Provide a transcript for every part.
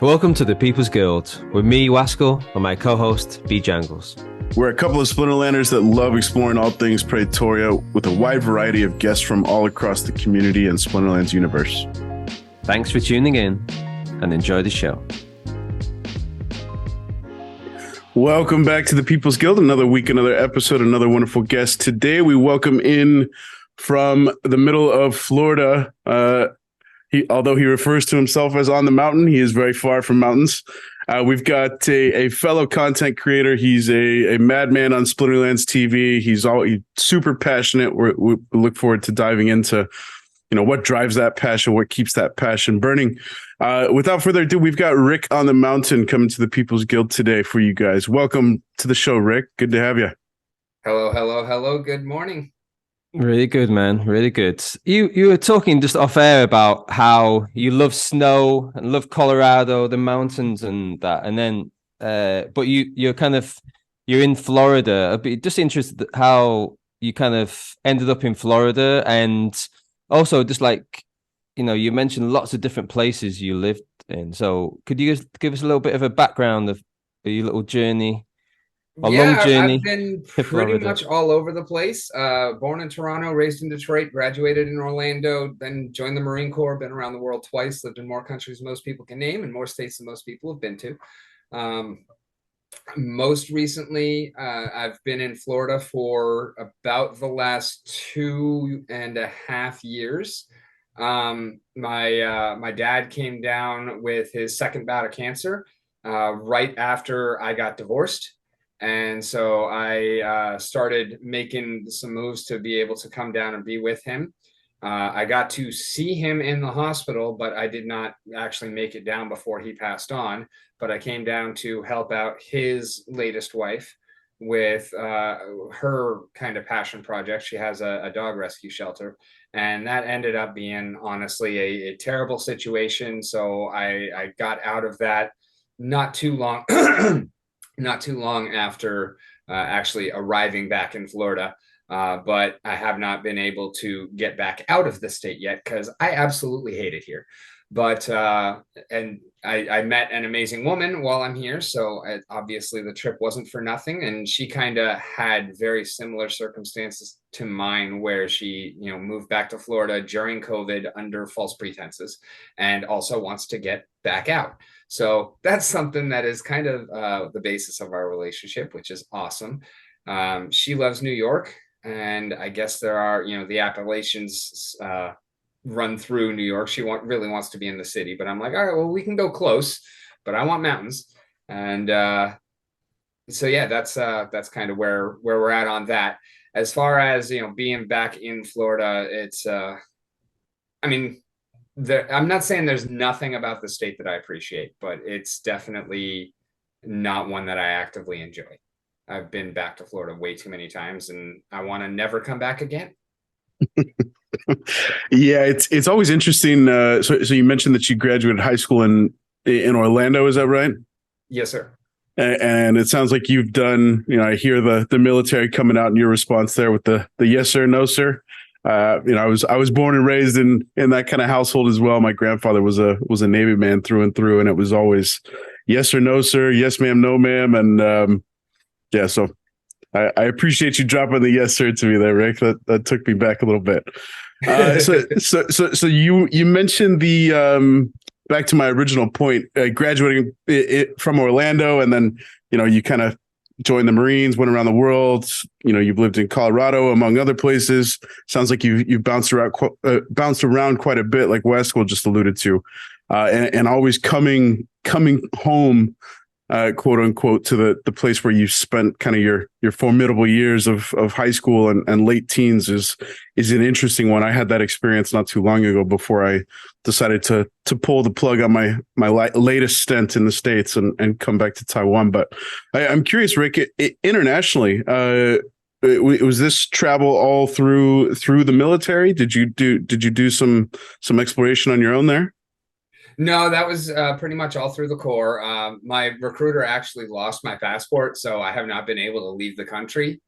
Welcome to the People's Guild with me, Wascal, and my co-host, B. Jangles. We're a couple of Splinterlanders that love exploring all things Pretoria with a wide variety of guests from all across the community and Splinterlands universe. Thanks for tuning in and enjoy the show. Welcome back to the People's Guild. Another week, another episode, another wonderful guest. Today we welcome in from the middle of Florida. Although he refers to himself as Onthemountain, he is very far from mountains. We've got a fellow content creator. He's a madman on Splinterlands TV. He's super passionate. We look forward to diving into, what drives that passion, what keeps that passion burning. Without further ado, we've got Rick on the mountain coming to the People's Guild today for you guys. Welcome to the show, Rick. Good to have you. Hello. Good morning. Really good, man. Really good. You were talking just off air about how you love snow and love Colorado, the mountains and that. And then, but you're in Florida. I'd be just interested how you kind of ended up in Florida, and also just like, you mentioned lots of different places you lived in. So could you just give us a little bit of a background of your little journey? Long journey. I've been pretty much all over the place. Born in Toronto, raised in Detroit, graduated in Orlando, then joined the Marine Corps, been around the world twice, lived in more countries than most people can name and more states than most people have been to. Most recently, I've been in Florida for about the last 2.5 years. My dad came down with his second bout of cancer right after I got divorced. And so I started making some moves to be able to come down and be with him. I got to see him in the hospital, but I did not actually make it down before he passed on. But I came down to help out his latest wife with her kind of passion project. She has a dog rescue shelter, and that ended up being honestly a terrible situation. So I got out of that not too long after actually arriving back in Florida. But I have not been able to get back out of the state yet because I absolutely hate it here. But and I met an amazing woman while I'm here. So obviously the trip wasn't for nothing. And she kind of had very similar circumstances to mine, where she, moved back to Florida during COVID under false pretenses and also wants to get back out. So that's something that is kind of the basis of our relationship, which is awesome. She loves New York, and I guess there are, the Appalachians run through New York. She really wants to be in the city, but I'm like, all right, well, we can go close, but I want mountains. And so yeah, that's kind of where we're at on that. As far as being back in Florida, it's I'm not saying there's nothing about the state that I appreciate, but it's definitely not one that I actively enjoy. I've been back to Florida way too many times, and I want to never come back again. Yeah, it's always interesting. So you mentioned that you graduated high school in Orlando, is that right? Yes, sir. And it sounds like you've done, I hear the military coming out in your response there with the yes sir, no sir. I was born and raised in that kind of household as well. My grandfather was a Navy man through and through, and it was always yes or no sir, yes ma'am, no ma'am, and yeah. So I appreciate you dropping the yes sir to me there, Rick. That took me back a little bit. So you mentioned the back to my original point, graduating from Orlando, and then you kind of joined the Marines, went around the world. You've lived in Colorado, among other places. Sounds like you've bounced around quite a bit, like Westwell just alluded to, and always coming home, quote unquote, to the place where you spent kind of your formidable years of high school and late teens is an interesting one. I had that experience not too long ago before I decided to pull the plug on my latest stint in the States and come back to Taiwan. But I'm curious, Rick, internationally, was this travel all through the military? Did you do some exploration on your own there? No, that was pretty much all through the Corps. My recruiter actually lost my passport, so I have not been able to leave the country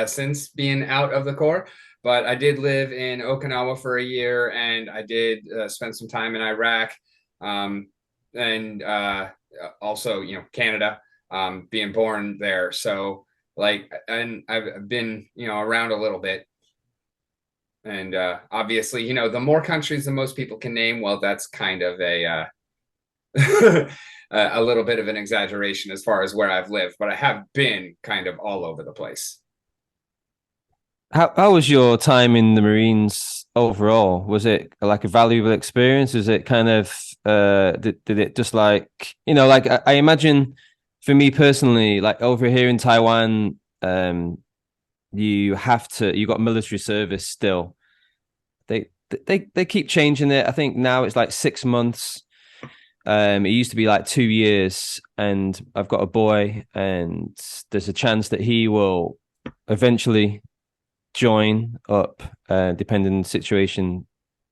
since being out of the Corps. But I did live in Okinawa for a year, and I did spend some time in Iraq. and also, Canada, being born there. So like, and I've been, around a little bit. And obviously, the more countries than most people can name, well, that's kind of a little bit of an exaggeration as far as where I've lived, but I have been kind of all over the place. How was your time in the Marines overall? Was it like a valuable experience? Is it kind of did it just like like I imagine for me personally, like over here in Taiwan, you got military service still. They keep changing it. I think now it's like 6 months. It used to be like 2 years, and I've got a boy, and there's a chance that he will eventually join up, depending on the situation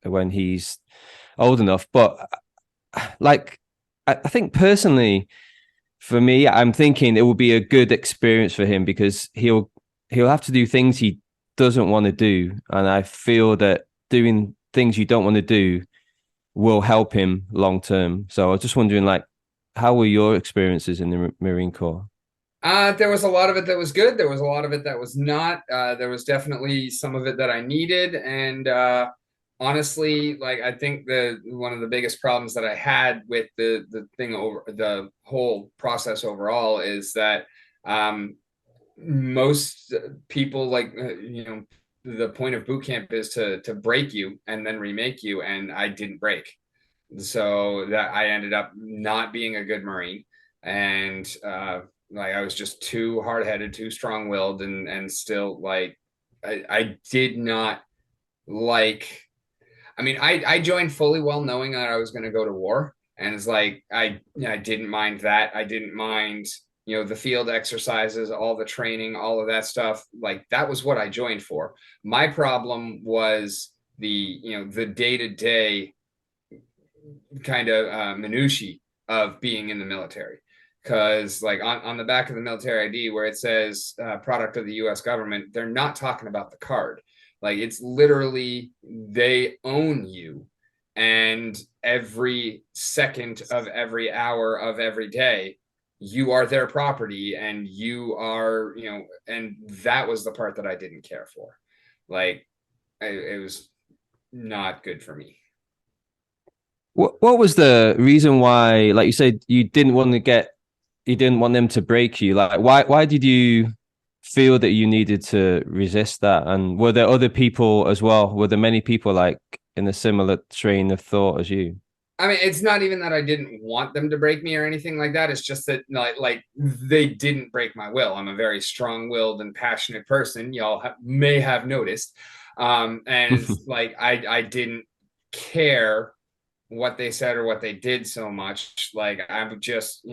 when he's old enough. But like, I think personally, for me, I'm thinking it will be a good experience for him because he'll have to do things he doesn't want to do, and I feel that doing things you don't want to do will help him long term. So I was just wondering, like, how were your experiences in the Marine Corps? There was a lot of it that was good. There was a lot of it that was not. There was definitely some of it that I needed. And honestly, like, I think the one of the biggest problems that I had with the thing over the whole process overall is that most people, like, the point of boot camp is to break you and then remake you, and I didn't break. So that I ended up not being a good Marine. And like, I was just too hard-headed, too strong-willed, and still, like, I did not like. I mean, I joined fully well knowing that I was going to go to war, and it's like I didn't mind that. I didn't mind, the field exercises, all the training, all of that stuff. Like, that was what I joined for. My problem was the day-to-day kind of minutiae of being in the military. Because, like, on the back of the military ID where it says product of the US government, they're not talking about the card. Like, it's literally, they own you. And every second of every hour of every day, you are their property, and you are, and that was the part that I didn't care for. Like, it was not good for me. What was the reason why, like you said, you didn't want them to break you? Like, why did you feel that you needed to resist that? And were there other people as well? Were there many people like in a similar train of thought as you? I mean, it's not even that I didn't want them to break me or anything like that. It's just that, like they didn't break my will. I'm a very strong-willed and passionate person. Y'all may have noticed. And it's like, I didn't care what they said or what they did so much. Like, I'm just,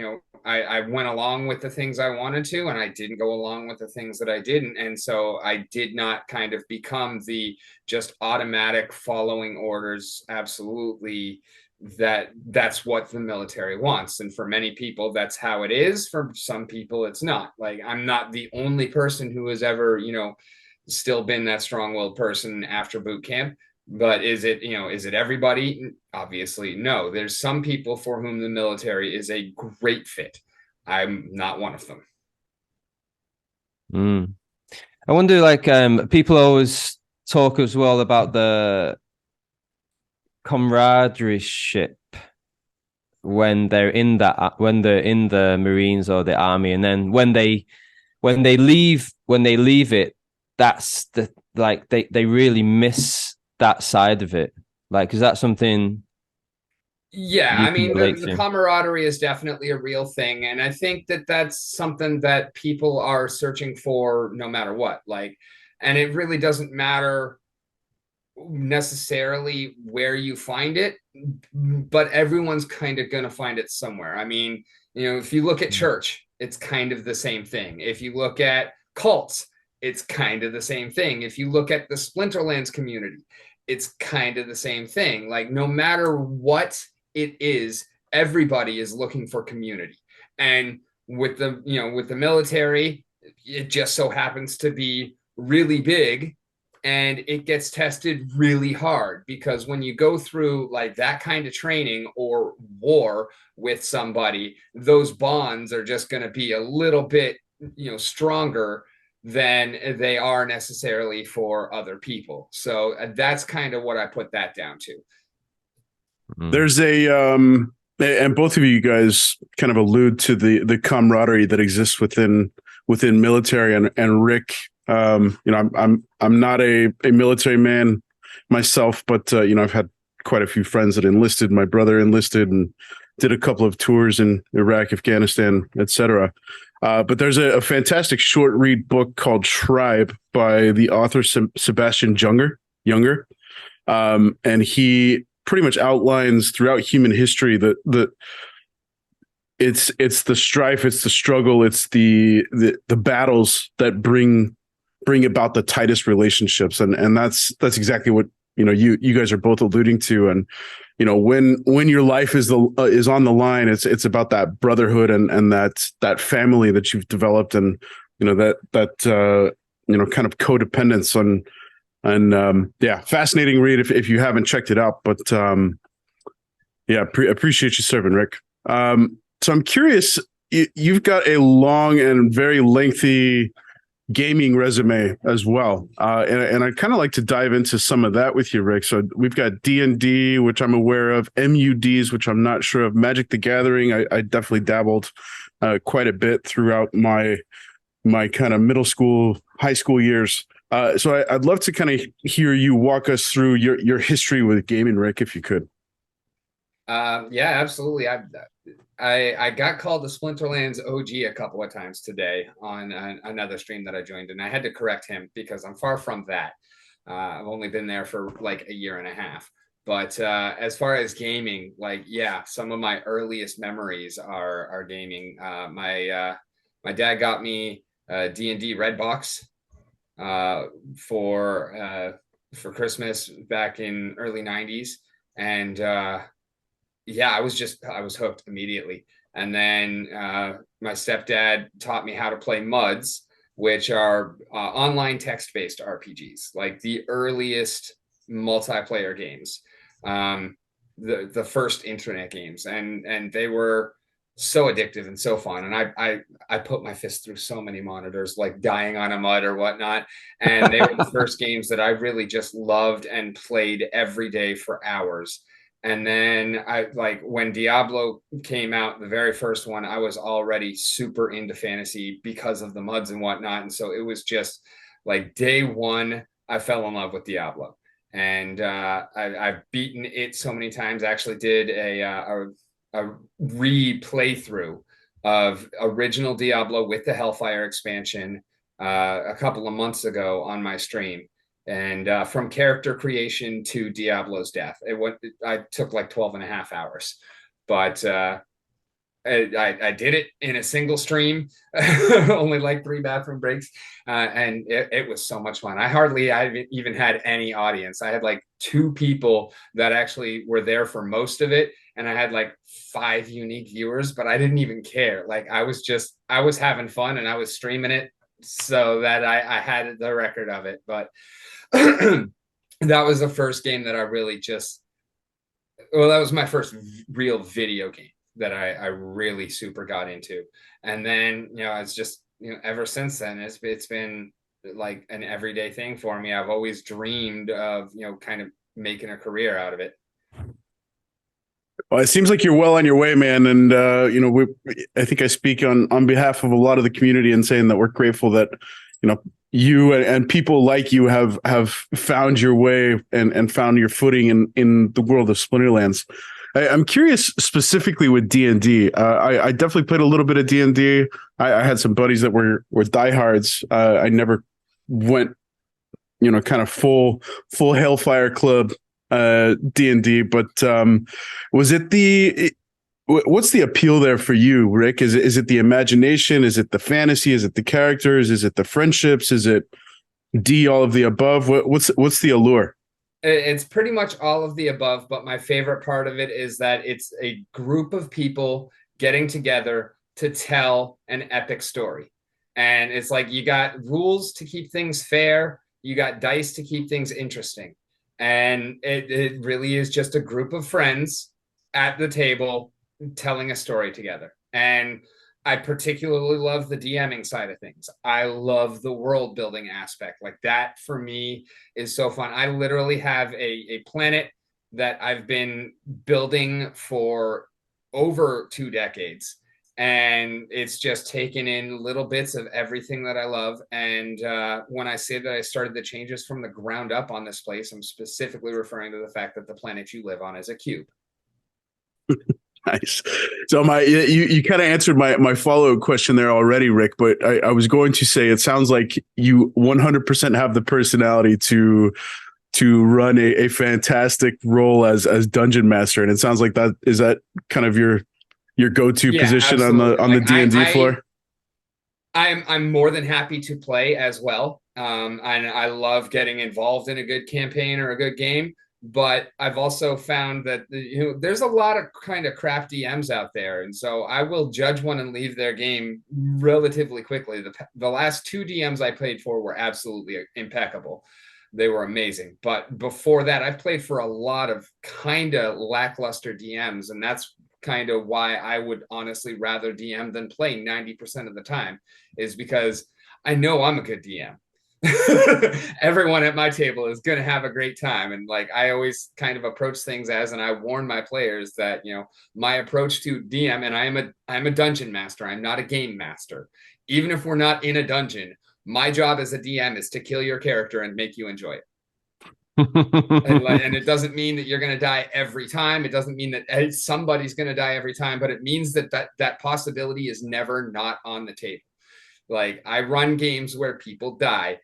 I went along with the things I wanted to, and I didn't go along with the things that I didn't. And so I did not kind of become the just automatic following orders. Absolutely. That's what the military wants. And for many people, that's how it is. For some people, it's not. Like, I'm not the only person who has ever, still been that strong-willed person after boot camp. But is it everybody? Obviously, no. There's some people for whom the military is a great fit. I'm not one of them. Mm. I wonder, like, people always talk as well about the camaraderie ship when they're in the Marines or the army, and then when they leave it, that's the like they really miss that side of it. Like, is that something Yeah, you I can mean, relate the to? camaraderie is definitely a real thing, and I think that that's something that people are searching for no matter what. Like, and it really doesn't matter necessarily where you find it, but everyone's kind of going to find it somewhere. I mean, if you look at church, it's kind of the same thing. If you look at cults, it's kind of the same thing. If you look at the Splinterlands community, it's kind of the same thing. Like, no matter what it is, everybody is looking for community. And with the military, it just so happens to be really big and it gets tested really hard, because when you go through like that kind of training or war with somebody, those bonds are just going to be a little bit, stronger than they are necessarily for other people. So that's kind of what I put that down to. There's and both of you guys kind of allude to the camaraderie that exists within military, and Rick, I'm not a military man myself, but I've had quite a few friends that enlisted. My brother enlisted and did a couple of tours in Iraq, Afghanistan, etc. But there's a fantastic short read book called Tribe by the author Sebastian Younger, and he pretty much outlines throughout human history that it's the strife, it's the struggle, it's the battles that bring about the tightest relationships, and that's exactly what you guys are both alluding to. And when your life is on the line, it's about that brotherhood and that family that you've developed, and that kind of codependence on. And fascinating read if you haven't checked it out. But appreciate you serving, Rick. So I'm curious, you've got a long and very lengthy gaming resume as well, and I'd kind of like to dive into some of that with you, Rick. So we've got D&D, which I'm aware of, MUDs, which I'm not sure of, Magic the Gathering. I definitely dabbled quite a bit throughout my kind of middle school, high school years. So I'd love to kind of hear you walk us through your history with gaming, Rick, if you could. Yeah, absolutely. I got called the Splinterlands OG a couple of times today on another stream that I joined, and I had to correct him because I'm far from that. I've only been there for like a year and a half. But as far as gaming, some of my earliest memories are gaming. My dad got me D&D Red Box for Christmas back in early 90s. And I was hooked immediately. And then my stepdad taught me how to play MUDs, which are online text-based RPGs, like the earliest multiplayer games, the first internet games, and they were so addictive and so fun. And I put my fist through so many monitors, like dying on a MUD or whatnot. And they were the first games that I really just loved and played every day for hours. And then when Diablo came out, the very first one, I was already super into fantasy because of the MUDs and whatnot. And so it was just like day one, I fell in love with Diablo. And I've beaten it so many times. I actually did a re-playthrough of original Diablo with the Hellfire expansion a couple of months ago on my stream. And from character creation to Diablo's death, I took like 12 and a half hours, but I did it in a single stream, only like 3 bathroom breaks. And it was so much fun. I even had any audience. I had like 2 people that actually were there for most of it. And I had like 5 unique viewers, but I didn't even care. Like I was having fun and I was streaming it so that I had the record of it. But that was the first game that I really that was my first real video game that I really super got into. And then, it's just, ever since then, it's been like an everyday thing for me. I've always dreamed of, kind of making a career out of it. Well, it seems like you're well on your way, man. And, I think I speak on behalf of a lot of the community in saying that we're grateful that, you and people like you have found your way and found your footing in the world of Splinterlands. I'm curious specifically with D&D. I definitely played a little bit of D&D. I had some buddies that were diehards. I never went, kind of full Hellfire Club D&D, but was it what's the appeal there for you, Rick? Is it the imagination? Is it the fantasy? Is it the characters? Is it the friendships? Is it all of the above? What's the allure? It's pretty much all of the above, but my favorite part of it is that it's a group of people getting together to tell an epic story. And it's like you got rules to keep things fair, You got dice to keep things interesting. And it really is just a group of friends at the table telling a story together. And I particularly love the DMing side of things. I love the world building aspect. Like that for me is so fun. I literally have a planet that I've been building for over 2 decades. And it's just taken in little bits of everything that I love. And when I say that I started the changes from the ground up on this place, I'm specifically referring to the fact that the planet you live on is a cube. Nice. So you kind of answered my follow-up question there already, Rick, but I was going to say, it sounds like you 100% have the personality to run a fantastic role as dungeon master. And it sounds like that kind of your go-to position absolutely. on the D&D floor? I'm more than happy to play as well. And I love getting involved in a good campaign or a good game. But I've also found that there's a lot of kind of crap DMs out there. And so I will judge one and leave their game relatively quickly. The last 2 DMs I played for were absolutely impeccable. They were amazing. But before that, I've played for a lot of kind of lackluster DMs. And that's kind of why I would honestly rather DM than play 90% of the time, is because I know I'm a good DM. Everyone at my table is going to have a great time. And like, I always kind of approach things and I warn my players that, my approach to DM, and I'm a dungeon master. I'm not a game master. Even if we're not in a dungeon, my job as a DM is to kill your character and make you enjoy it. And it doesn't mean that you're going to die every time. It doesn't mean that somebody's going to die every time, but it means that possibility is never not on the table. Like, I run games where people die,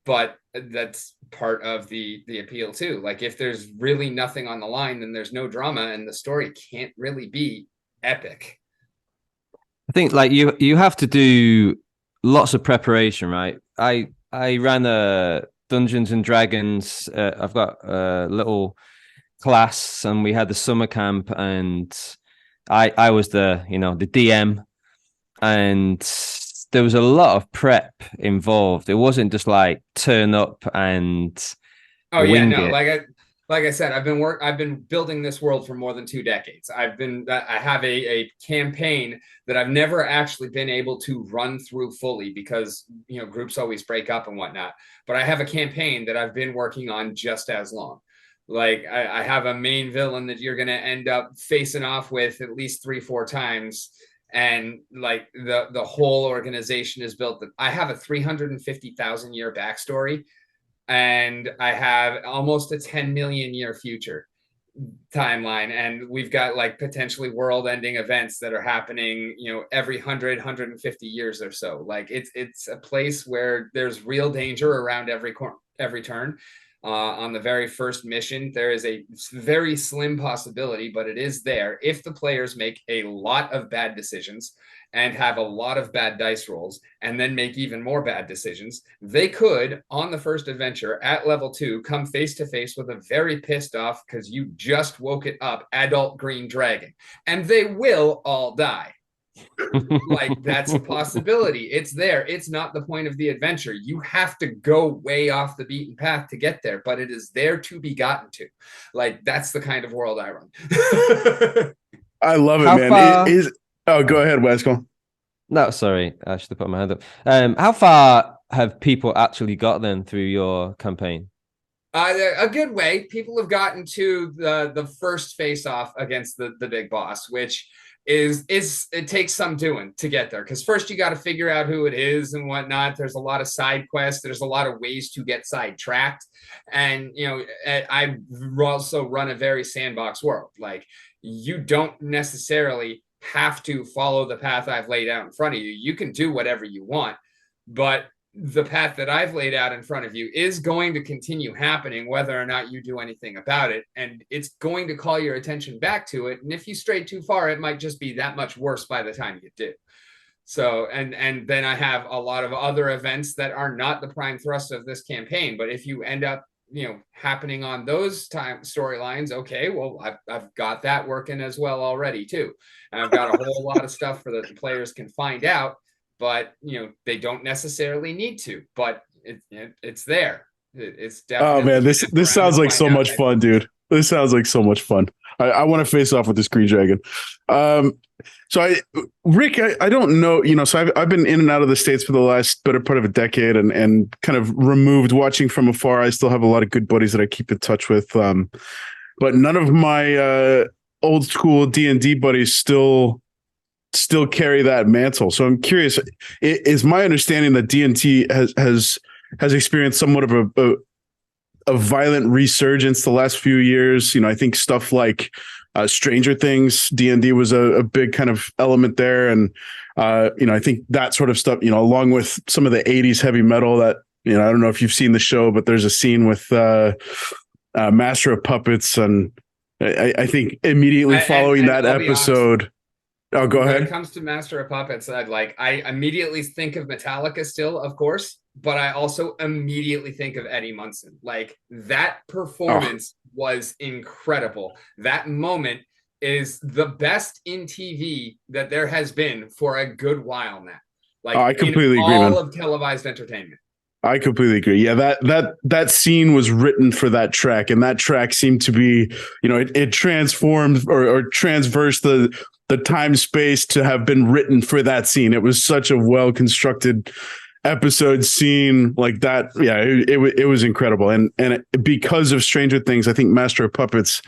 but that's part of the appeal too. Like, if there's really nothing on the line, then there's no drama and the story can't really be epic. I think like you have to do lots of preparation, right? I ran a Dungeons and Dragons. I've got a little class, and we had the summer camp, and I was the DM, and there was a lot of prep involved. It wasn't just like turn up and wing it. Like I said, I've been building this world for more than 2 decades. I have a campaign that I've never actually been able to run through fully because groups always break up and whatnot. But I have a campaign that I've been working on just as long. Like, I have a main villain that you're going to end up facing off with at least 3-4 times. And like the whole organization is built. That I have a 350,000 year backstory, and I have almost a 10 million year future timeline. And we've got like potentially world ending events that are happening, every 150 years or so. Like, it's a place where there's real danger around every turn. On the very first mission, there is a very slim possibility, but it is there. If the players make a lot of bad decisions and have a lot of bad dice rolls and then make even more bad decisions, they could, on the first adventure at level 2, come face to face with a very pissed off, because you just woke it up, adult green dragon. And they will all die. Like, that's a possibility. It's there. It's not the point of the adventure. You have to go way off the beaten path to get there, but it is there to be gotten to. Like, that's the kind of world I run. I love it, man. Oh, go ahead, Wesker. No, sorry, I should have put my hand up. How far have people actually got then through your campaign? A good way. People have gotten to the first face off against the big boss, which it takes some doing to get there, because first you got to figure out who it is and whatnot. There's a lot of side quests. There's a lot of ways to get sidetracked. And I also run a very sandbox world. Like, you don't necessarily have to follow the path I've laid out in front of you. You can do whatever you want, but the path that I've laid out in front of you is going to continue happening whether or not you do anything about it. And it's going to call your attention back to it. And if you stray too far, it might just be that much worse by the time you do. So, and then I have a lot of other events that are not the prime thrust of this campaign. But if you end up, happening on those storylines, okay, well, I've got that working as well already too. And I've got a whole lot of stuff for that the players can find out. But they don't necessarily need to, but it's there. It's Oh definitely man, gonna this around sounds to like find so out much next fun, month. dude. This sounds like so much fun. I want to face off with this green dragon. Um, so Rick, I don't know, so I've been in and out of the States for the last better part of a decade and kind of removed watching from afar. I still have a lot of good buddies that I keep in touch with. But none of my old school D&D buddies still carry that mantle. So I'm curious, is my understanding that D&D has experienced somewhat of a violent resurgence the last few years. I think stuff like Stranger Things, D&D was a big kind of element there. And, I think that sort of stuff, along with some of the 80s heavy metal that, I don't know if you've seen the show, but there's a scene with Master of Puppets. And I think immediately following that I'll be honest, episode. Oh, go when ahead. it comes to Master of Puppets, I immediately think of Metallica still, of course, but I also immediately think of Eddie Munson. Like, that performance was incredible. That moment is the best in TV that there has been for a good while now. Like, I completely agree, man. All of televised entertainment. I completely agree. Yeah, that scene was written for that track, and that track seemed to be, it transformed or transversed the time space to have been written for that scene. It was such a well constructed episode scene like that. Yeah, it was incredible, and because of Stranger Things, I think Master of Puppets,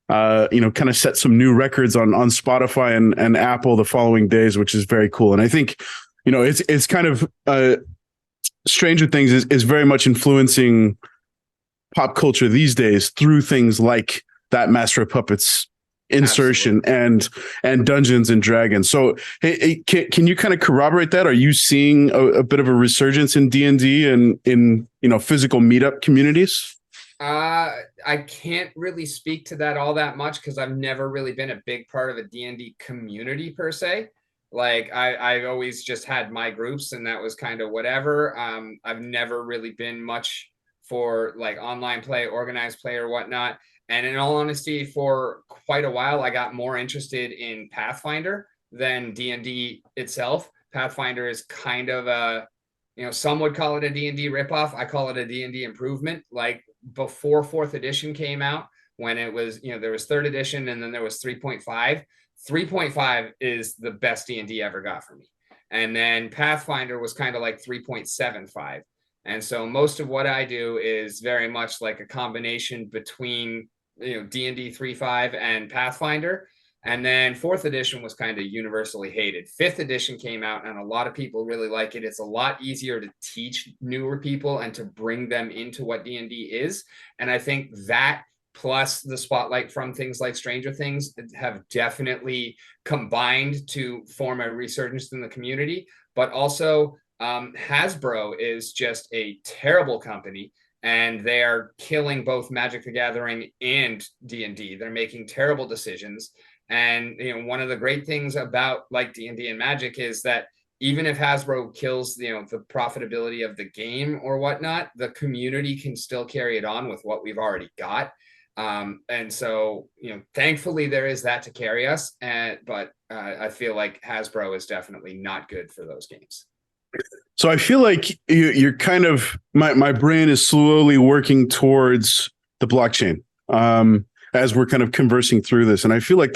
kind of set some new records on Spotify and Apple the following days, which is very cool. And I think, it's kind of Stranger Things is very much influencing pop culture these days through things like that Master of Puppets insertion and Dungeons and Dragons. So hey, can you kind of corroborate that? Are you seeing a bit of a resurgence in D&D and in physical meetup communities? I can't really speak to that all that much because I've never really been a big part of a D&D community per se. Like, I've always just had my groups and that was kind of whatever. I've never really been much for like online play, organized play or whatnot. And in all honesty, for quite a while, I got more interested in Pathfinder than D&D itself. Pathfinder is kind of a, some would call it a D&D ripoff. I call it a D&D improvement. Like, before 4th edition came out, when it was, there was 3rd edition and then there was 3.5. 3.5 is the best D&D ever got for me. And then Pathfinder was kind of like 3.75. And so most of what I do is very much like a combination between, D&D 3.5 and Pathfinder. And then 4th edition was kind of universally hated. 5th edition came out and a lot of people really like it. It's a lot easier to teach newer people and to bring them into what D&D is. And I think that plus the spotlight from things like Stranger Things have definitely combined to form a resurgence in the community. But also Hasbro is just a terrible company, and they are killing both Magic the Gathering and D&D. They're making terrible decisions. And one of the great things about like D&D and Magic is that even if Hasbro kills the profitability of the game or whatnot, the community can still carry it on with what we've already got. And so, thankfully there is that to carry us. But I feel like Hasbro is definitely not good for those games. So I feel like you're kind of, my brain is slowly working towards the blockchain as we're kind of conversing through this. And I feel like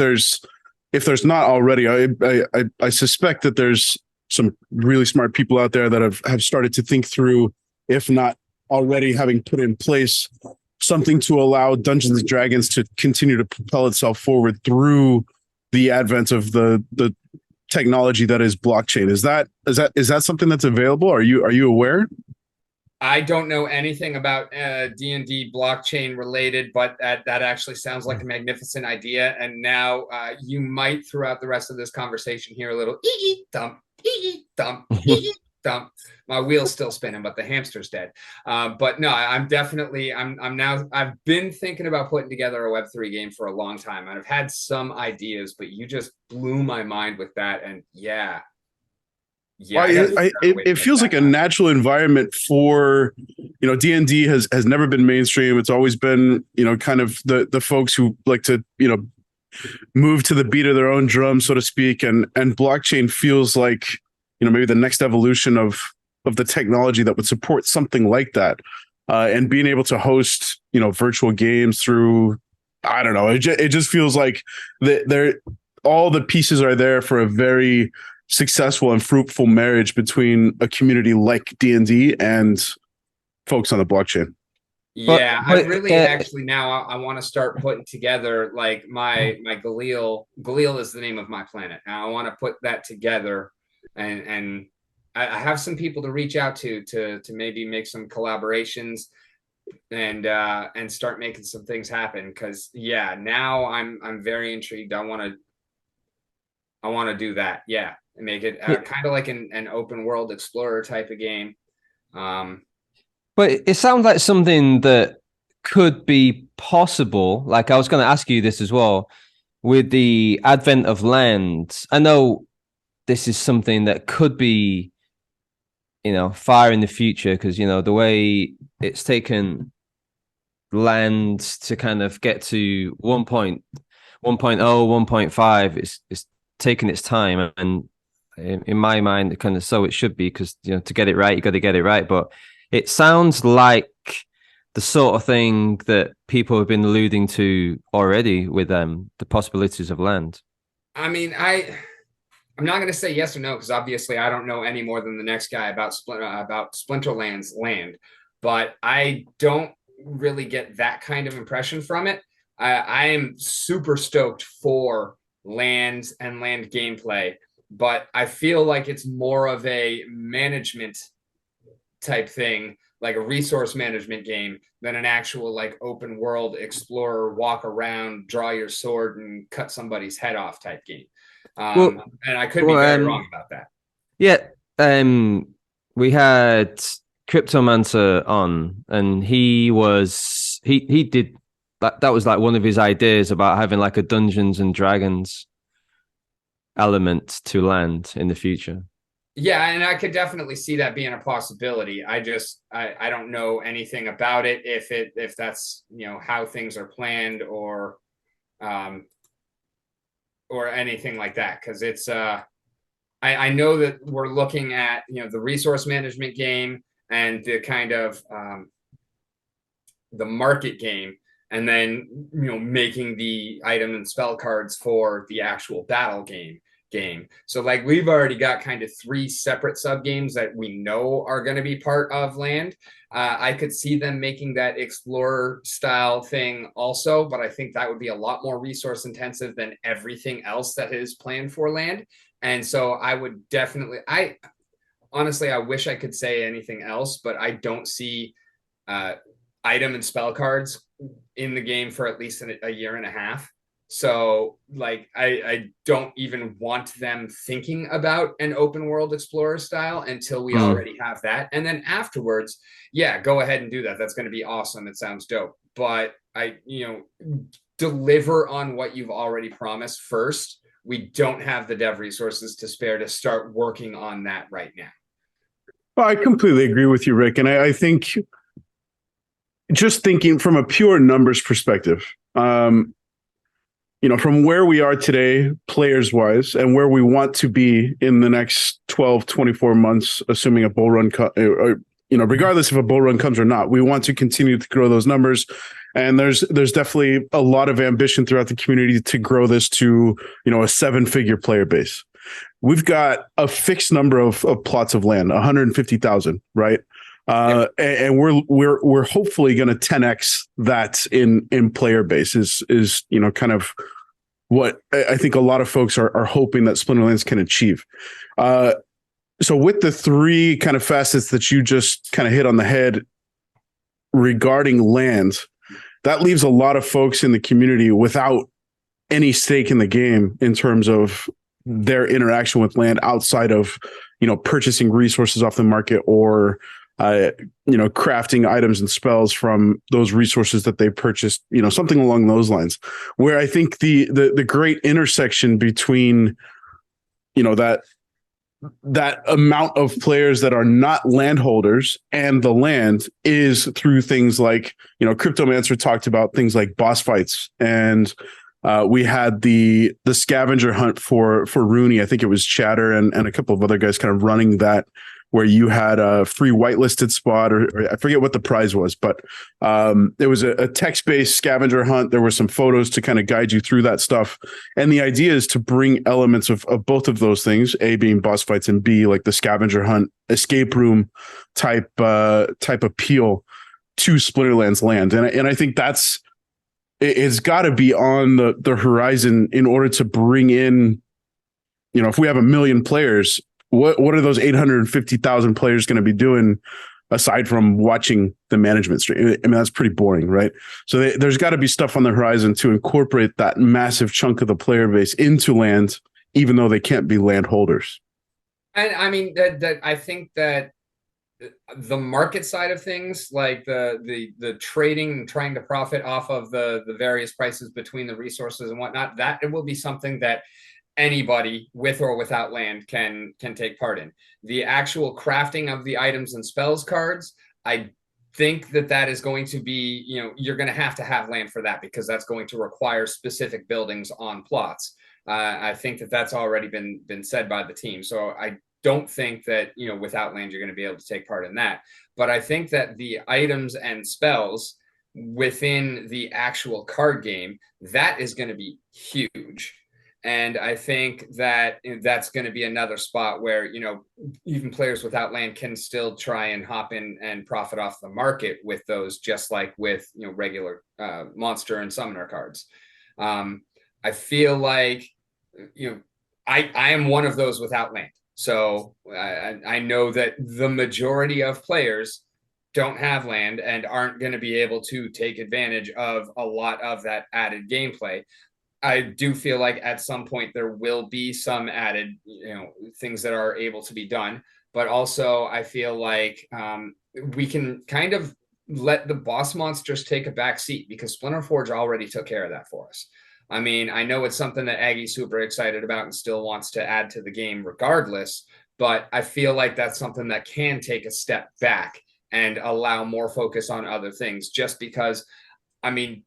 if there's not already, I suspect that there's some really smart people out there that have started to think through, if not already having put in place something to allow Dungeons and Dragons to continue to propel itself forward through the advent of the technology that is blockchain. Is that something that's available? Are you aware? I don't know anything about D&D blockchain related, but that actually sounds like a magnificent idea. And now you might, throughout the rest of this conversation, hear a little thump, thump, thump. My wheel's still spinning, but the hamster's dead. But no, I've been thinking about putting together a Web3 game for a long time. And I've had some ideas, but you just blew my mind with that. And yeah. It feels like a natural environment for, D&D has never been mainstream. It's always been, kind of the folks who like to, move to the beat of their own drum, so to speak. And blockchain feels like, maybe the next evolution of the technology that would support something like that. and being able to host, virtual games through, I don't know, it just feels like all the pieces are there for a very successful and fruitful marriage between a community like D&D and folks on the blockchain. Yeah, I really actually now I want to start putting together like my Galil. Galil is the name of my planet. Now I want to put that together, and I have some people to reach out to maybe make some collaborations and start making some things happen. Because now I'm very intrigued. I want to do that. Yeah, and make it kind of like an open world explorer type of game. But it sounds like something that could be possible. Like I was going to ask you this as well, with the advent of land. I know this is something that could be, far in the future, because, the way it's taken land to kind of get to 1.0, 1.5, it's taken its time. And in my mind, kind of so it should be, because, to get it right, you got to get it right. But it sounds like the sort of thing that people have been alluding to already with the possibilities of land. I mean, I'm not going to say yes or no, because obviously I don't know any more than the next guy about Splinterlands land, but I don't really get that kind of impression from it. I am super stoked for land and land gameplay, but I feel like it's more of a management type thing, like a resource management game, than an actual like open world explorer, walk around, draw your sword and cut somebody's head off type game. And I could be very wrong about that. Yeah. We had Cryptomancer on, and he did that was like one of his ideas about having like a Dungeons and Dragons element to land in the future. Yeah, and I could definitely see that being a possibility. I don't know anything about it, if that's how things are planned or anything like that, because it's I know that we're looking at the resource management game and the kind of the market game, and then making the item and spell cards for the actual battle game. So like we've already got kind of 3 separate sub games that we know are going to be part of land. I could see them making that explorer style thing also, but I think that would be a lot more resource intensive than everything else that is planned for land. And so I would definitely, honestly, I wish I could say anything else, but I don't see item and spell cards in the game for at least a year and a half. So like, I don't even want them thinking about an open world explorer style until we already have that. And then afterwards, go ahead and do that. That's going to be awesome. It sounds dope. But deliver on what you've already promised first. We don't have the dev resources to spare to start working on that right now. Well, I completely agree with you, Rick. And I think just thinking from a pure numbers perspective, from where we are today, players wise, and where we want to be in the next 12, 24 months, assuming a bull run, regardless if a bull run comes or not, we want to continue to grow those numbers. And there's definitely a lot of ambition throughout the community to grow this to, a 7-figure player base. We've got a fixed number of plots of land, 150,000, right? And we're hopefully going to 10x that in player base is kind of what I think a lot of folks are hoping that Splinterlands can achieve. So with the 3 kind of facets that you just kind of hit on the head regarding land, that leaves a lot of folks in the community without any stake in the game in terms of their interaction with land outside of, purchasing resources off the market or crafting items and spells from those resources that they purchased, something along those lines, where I think the great intersection between, that amount of players that are not landholders and the land is through things like, Cryptomancer talked about things like boss fights, and we had the scavenger hunt for Rooney. I think it was Chatter and a couple of other guys kind of running that where you had a free whitelisted spot, or I forget what the prize was, but there was a text-based scavenger hunt. There were some photos to kind of guide you through that stuff. And the idea is to bring elements of both of those things, A being boss fights and B like the scavenger hunt, escape room type appeal to Splinterlands land. And I think it's got to be on the horizon in order to bring in, if we have 1 million players, what are those 850,000 players going to be doing aside from watching the management stream? I mean, that's pretty boring, right? So there's got to be stuff on the horizon to incorporate that massive chunk of the player base into land, even though they can't be land holders. And I mean, that I think that the market side of things, like the trading and trying to profit off of the various prices between the resources and whatnot, that it will be something that anybody with or without land can take part in. The actual crafting of the items and spells cards, I think that is going to be, you're going to have land for that, because that's going to require specific buildings on plots. I think that's already been said by the team. So I don't think that, without land, you're going to be able to take part in that. But I think that the items and spells within the actual card game, that is going to be huge. And I think that that's going to be another spot where, even players without land can still try and hop in and profit off the market with those, just like with, regular monster and summoner cards. I feel like, I am one of those without land. So I know that the majority of players don't have land and aren't going to be able to take advantage of a lot of that added gameplay. I do feel like at some point there will be some added, things that are able to be done. But also I feel like we can kind of let the boss monsters take a back seat, because Splinter Forge already took care of that for us. I mean, I know it's something that Aggie's super excited about and still wants to add to the game regardless, but I feel like that's something that can take a step back and allow more focus on other things, just because, I mean,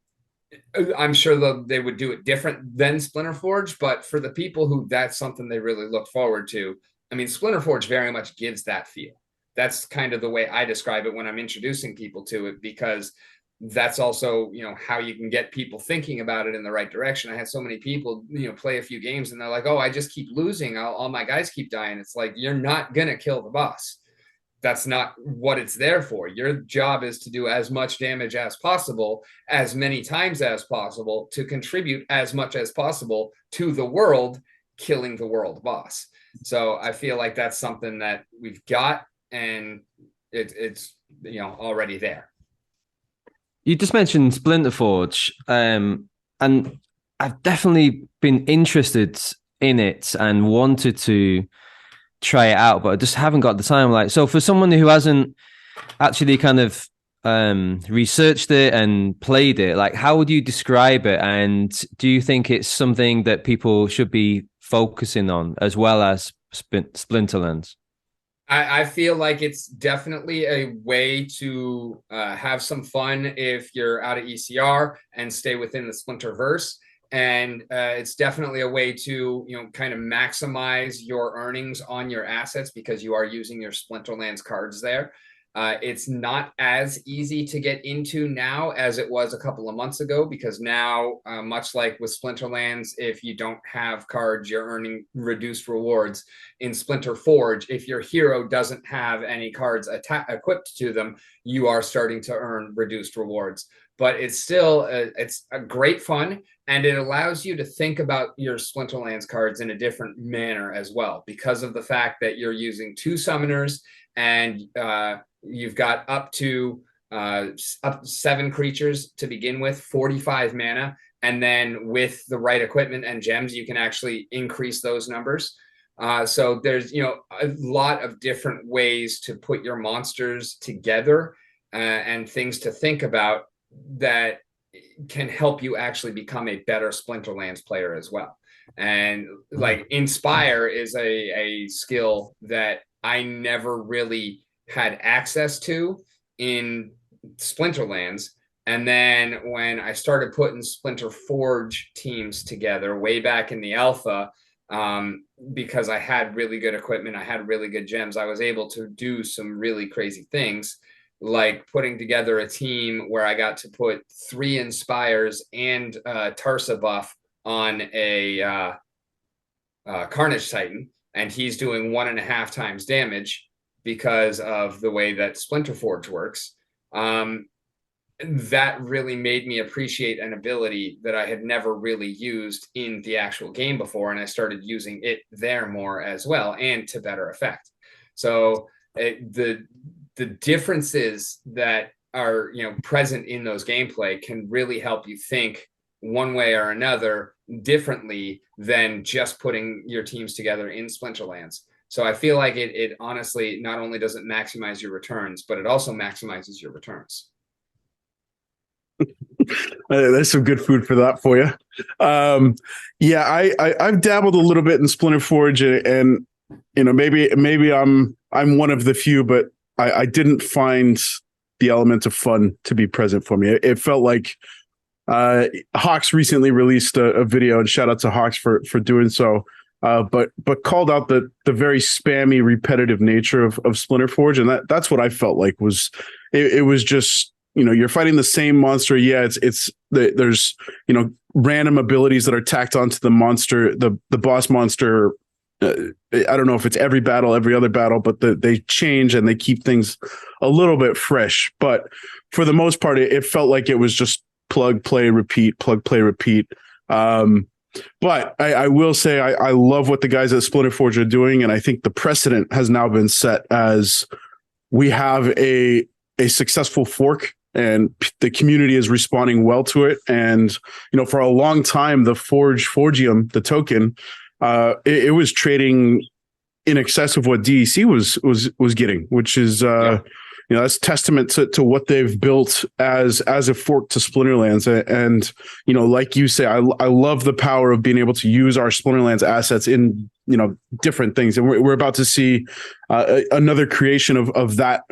I'm sure they would do it different than Splinter Forge, but for the people who that's something they really look forward to, I mean, Splinter Forge very much gives that feel. That's kind of the way I describe it when I'm introducing people to it, because that's also, how you can get people thinking about it in the right direction. I had so many people, play a few games and they're like, oh, I just keep losing. All my guys keep dying. It's like, you're not going to kill the boss. That's not what it's there for. Your job is to do as much damage as possible, as many times as possible, to contribute as much as possible to the world, killing the world boss. So I feel like that's something that we've got, and it's already there. You just mentioned Splinter Forge, and I've definitely been interested in it and wanted to try it out, but I just haven't got the time. Like, so for someone who hasn't actually kind of researched it and played it, like, how would you describe it? And do you think it's something that people should be focusing on as well as Splinterlands? I feel like it's definitely a way to have some fun if you're out of ECR and stay within the Splinterverse. And it's definitely a way to, kind of maximize your earnings on your assets, because you are using your Splinterlands cards there. It's not as easy to get into now as it was a couple of months ago, because now, much like with Splinterlands, if you don't have cards, you're earning reduced rewards. In Splinter Forge, if your hero doesn't have any cards equipped to them, you are starting to earn reduced rewards. But it's still it's a great fun, and it allows you to think about your Splinterlands cards in a different manner as well, because of the fact that you're using 2 summoners, and you've got up to 7 creatures to begin with, 45 mana, and then with the right equipment and gems, you can actually increase those numbers. So there's a lot of different ways to put your monsters together, and things to think about that can help you actually become a better Splinterlands player as well. And like Inspire is a skill that I never really had access to in Splinterlands. And then when I started putting Splinter Forge teams together way back in the alpha, because I had really good equipment, I had really good gems. I was able to do some really crazy things, like putting together a team where I got to put 3 Inspires and Tarsa buff on a Carnage Titan, and he's doing 1.5 times damage because of the way that Splinterforge works. That really made me appreciate an ability that I had never really used in the actual game before, and I started using it there more as well, and to better effect. So the differences that are present in those gameplay can really help you think one way or another differently than just putting your teams together in Splinterlands. So I feel like it honestly not only does it maximize your returns, but it also maximizes your returns. There's some good food for that for you. Yeah, I've dabbled a little bit in Splinterforge, and maybe I'm one of the few, but I didn't find the element of fun to be present for me. It felt like Hawks recently released a video, and shout out to Hawks for doing so. But called out the very spammy, repetitive nature of Splinterforge, and that's what I felt like was it was just, you're fighting the same monster. Yeah, there's random abilities that are tacked onto the monster, the boss monster. I don't know if it's every battle, every other battle, but they change and they keep things a little bit fresh. But for the most part, it felt like it was just plug, play, repeat, plug, play, repeat. But I will say I love what the guys at Splinterforge are doing, and I think the precedent has now been set as we have a successful fork, and the community is responding well to it. And for a long time, the Forgium, the token, it was trading in excess of what DEC was getting, which is that's testament to what they've built as a fork to Splinterlands. And like you say, I love the power of being able to use our Splinterlands assets in different things, and we're about to see another creation of that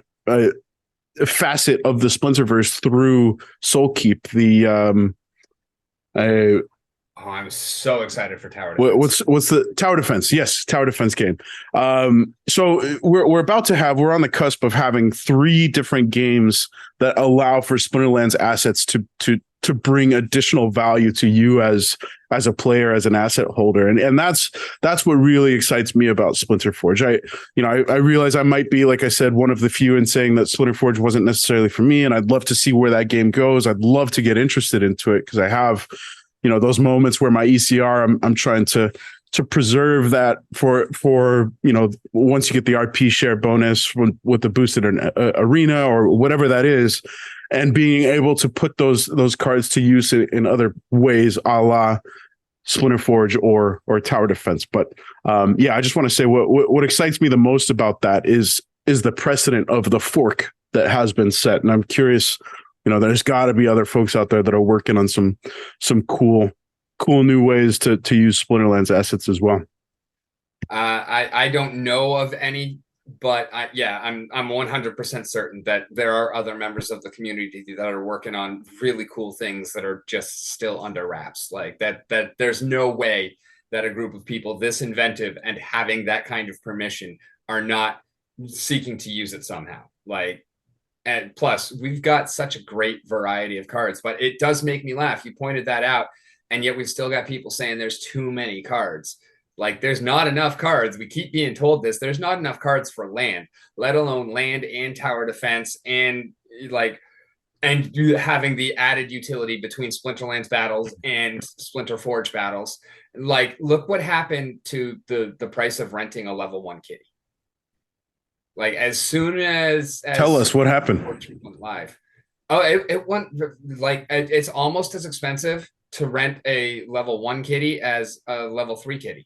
facet of the Splinterverse through Soulkeep. I'm so excited for Tower Defense. What's the Tower Defense? Yes, Tower Defense game. So we're on the cusp of having 3 different games that allow for Splinterlands assets to bring additional value to you as a player, as an asset holder. And that's what really excites me about Splinterforge. I realize I might be, like I said, one of the few in saying that Splinterforge wasn't necessarily for me, and I'd love to see where that game goes. I'd love to get interested into it because I have those moments where my ECR, I'm trying to preserve that for once you get the RP share bonus with the boosted arena or whatever that is, and being able to put those cards to use in other ways, a la Splinterforge or Tower Defense. But I just want to say what excites me the most about that is the precedent of the fork that has been set, and I'm curious. There's got to be other folks out there that are working on some cool new ways to use Splinterlands assets as well. I don't know of any, but I'm 100% certain that there are other members of the community that are working on really cool things that are just still under wraps. Like that there's no way that a group of people this inventive and having that kind of permission are not seeking to use it somehow. And plus, we've got such a great variety of cards, but it does make me laugh. You pointed that out, and yet we've still got people saying there's too many cards. There's not enough cards. We keep being told this. There's not enough cards for land, let alone land and Tower Defense, and you having the added utility between Splinterlands battles and Splinterforge battles. Look what happened to the price of renting a level 1 kitty. As soon as tell us what happened. Went live. Oh, it went it's almost as expensive to rent a level 1 kitty as a level 3 kitty.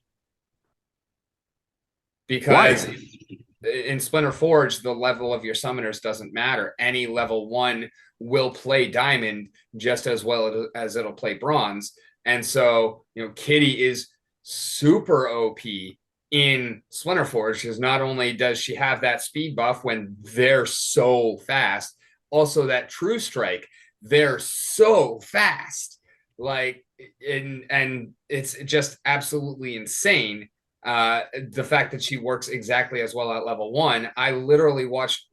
Because in Splinterforge, the level of your summoners doesn't matter. Any level 1 will play diamond just as well as it'll play bronze. And so, kitty is super OP in Splinterforge, because not only does she have that speed buff when they're so fast, also that true strike, they're so fast Like, and it's just absolutely insane. The fact that she works exactly as well at level 1. I literally watched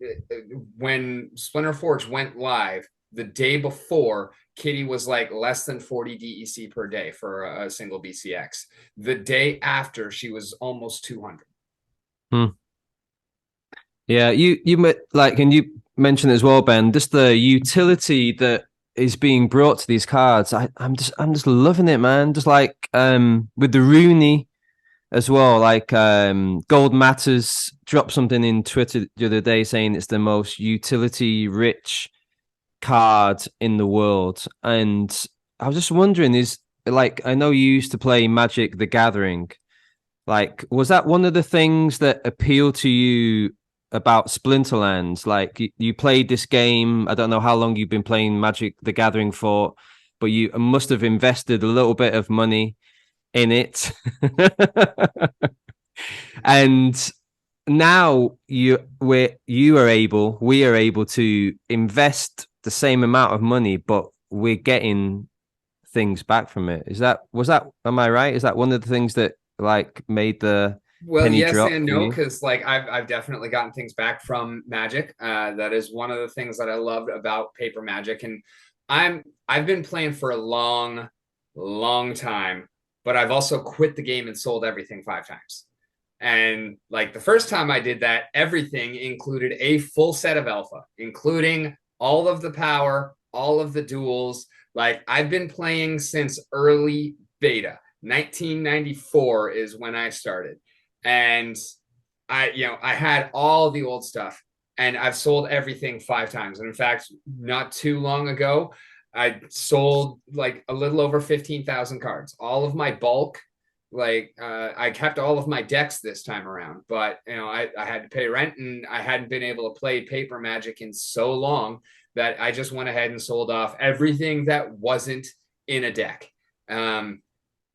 when Splinter Forge went live the day before. Kitty was like less than 40 DEC per day for a single BCX. The day after, she was almost 200. Yeah, you like, and you mentioned as well, Ben, just the utility that is being brought to these cards. I'm just loving it, man. Just like with the Rooney as well, like Gold Matters dropped something in Twitter the other day saying it's the most utility rich card in the world. And I was just wondering, is like, I know you used to play Magic the Gathering. Like, was that one of the things that appealed to you about Splinterlands? Like, you played this game. I don't know how long you've been playing Magic the Gathering for, but you must have invested a little bit of money in it. And now we are able to invest the same amount of money, but we're getting things back from it. Am I right? Is that one of the things that like made the penny Yes drop and for no, you? because like I've definitely gotten things back from Magic. That is one of the things that I loved about paper Magic, and I've been playing for a long time, but I've also quit the game and sold everything 5 times. And like the first time I did that, everything included a full set of alpha, including all of the power, all of the duels. Like I've been playing since early beta. 1994 is when I started. And I had all the old stuff and I've sold everything 5 times. And in fact, not too long ago, I sold like a little over 15,000 cards. All of my bulk, like I kept all of my decks this time around, but I had to pay rent and I hadn't been able to play paper Magic in so long that I just went ahead and sold off everything that wasn't in a deck. And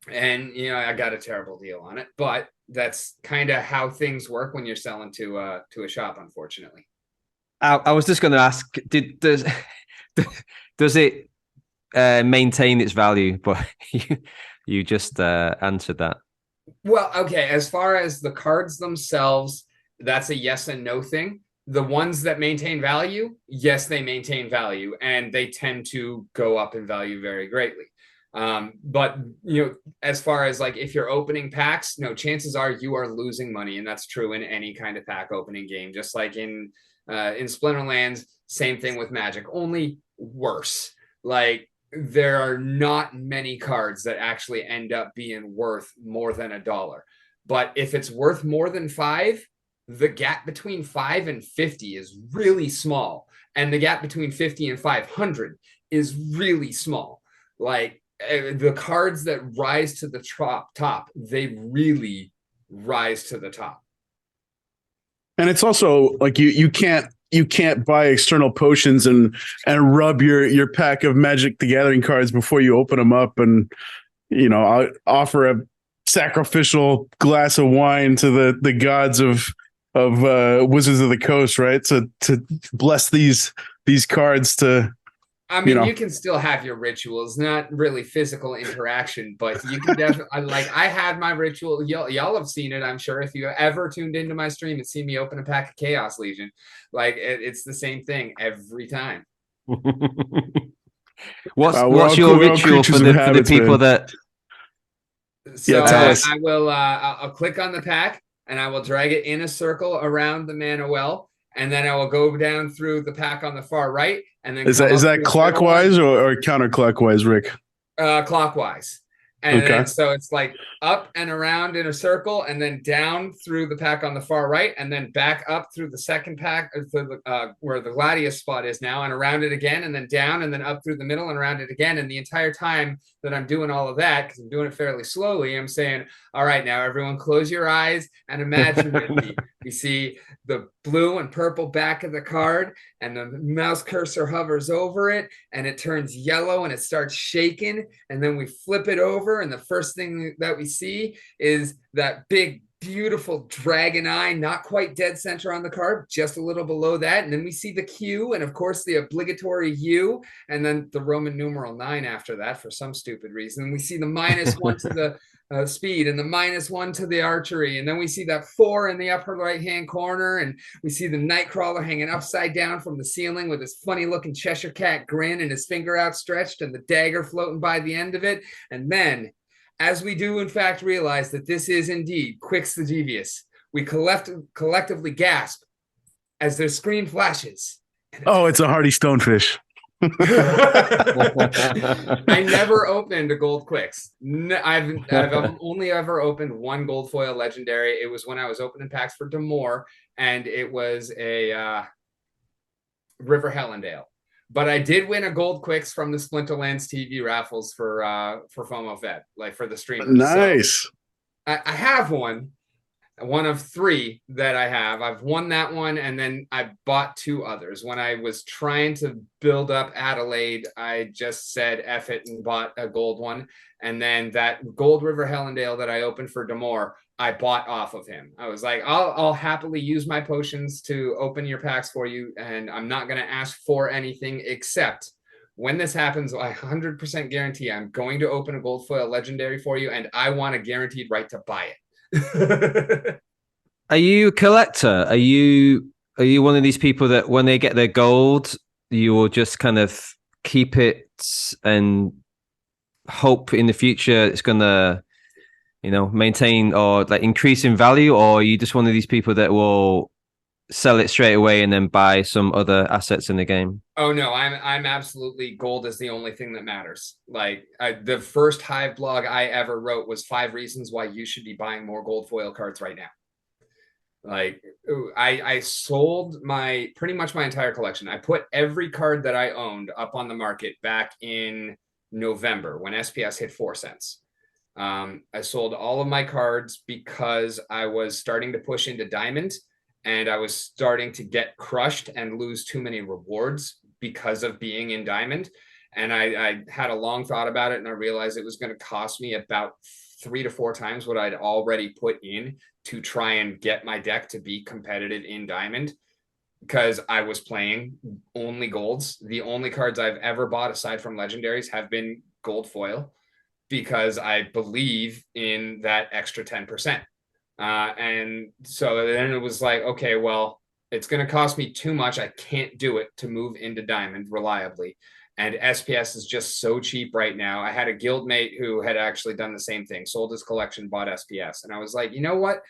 I got a terrible deal on it, but that's kind of how things work when you're selling to a shop, unfortunately. I was just going to ask, does it maintain its value? But you just answered that. Well, okay, as far as the cards themselves, that's a yes and no thing. The ones that maintain value, yes, they maintain value, and they tend to go up in value very greatly. But as far as like if you're opening packs, no, chances are you are losing money, and that's true in any kind of pack opening game. Just like in Splinterlands, same thing with Magic, only worse. Like there are not many cards that actually end up being worth more than $1. But if it's worth more than 5, the gap between 5 and 50 is really small, and the gap between 50 and 500 is really small. Like the cards that rise to the top, they really rise to the top. And it's also like you can't buy external potions and rub your pack of Magic the Gathering cards before you open them up, and I'll offer a sacrificial glass of wine to the gods of Wizards of the Coast, right? To bless these cards to. I mean, you can still have your rituals, not really physical interaction, but you can definitely, like, I had my ritual. Y'all have seen it, I'm sure. If you ever tuned into my stream and seen me open a pack of Chaos Legion, like, it's the same thing every time. What's your ritual for the people that? So I will, I'll click on the pack and I will drag it in a circle around the mana well. And then I will go down through the pack on the far right. And then is that clockwise or counterclockwise, Rick? Clockwise. And then so it's like up and around in a circle, and then down through the pack on the far right, and then back up through the second pack where the Gladius spot is now, and around it again, and then down, and then up through the middle and around it again. And the entire time that I'm doing all of that, because I'm doing it fairly slowly, I'm saying, all right, now everyone close your eyes and imagine with me. We see the blue and purple back of the card, and the mouse cursor hovers over it, and it turns yellow and it starts shaking, and then we flip it over, and the first thing that we see is that big, beautiful dragon eye, not quite dead center on the card, just a little below that. And then we see the Q, and of course the obligatory U, and then the Roman numeral 9 after that for some stupid reason. And we see the -1 to the speed and the -1 to the archery. And then we see that 4 in the upper right-hand corner. And we see the Nightcrawler hanging upside down from the ceiling with his funny looking Cheshire Cat grin and his finger outstretched and the dagger floating by the end of it. And then, as we do in fact realize that this is indeed Quix the Devious, we collectively gasp as their screen flashes. Oh, it's a hardy stonefish. I never opened a gold Quix. I've only ever opened one gold foil legendary. It was when I was opening packs for Demore, and it was a River Hellendale. But I did win a gold Quix from the Splinterlands TV raffles for FOMO Fed, like for the streamers. Nice. So I have one of 3 that I have. I've won that one, and then I bought 2 others. When I was trying to build up Adelaide, I just said F it and bought a gold one. And then that gold River Hellendale that I opened for Demore, I bought off of him. I was like, I'll happily use my potions to open your packs for you, and I'm not going to ask for anything except when this happens, I 100% guarantee I'm going to open a gold foil legendary for you, and I want a guaranteed right to buy it. Are you a collector? Are you one of these people that when they get their gold, you will just kind of keep it and hope in the future it's gonna, maintain or like increase in value, or are you just one of these people that will sell it straight away and then buy some other assets in the game? Oh no, I'm absolutely gold is the only thing that matters. Like the first Hive blog I ever wrote was 5 reasons why you should be buying more gold foil cards right now. Like I sold pretty much my entire collection. I put every card that I owned up on the market back in November when SPS hit 4 cents. I sold all of my cards because I was starting to push into Diamond, and I was starting to get crushed and lose too many rewards because of being in Diamond. And I had a long thought about it, and I realized it was going to cost me about 3 to 4 times what I'd already put in to try and get my deck to be competitive in Diamond, because I was playing only golds. The only cards I've ever bought aside from legendaries have been gold foil, because I believe in that extra 10%. And so then it was like, okay, well, it's going to cost me too much. I can't do it to move into Diamond reliably. And SPS is just so cheap right now. I had a guildmate who had actually done the same thing, sold his collection, bought SPS. And I was like, you know what?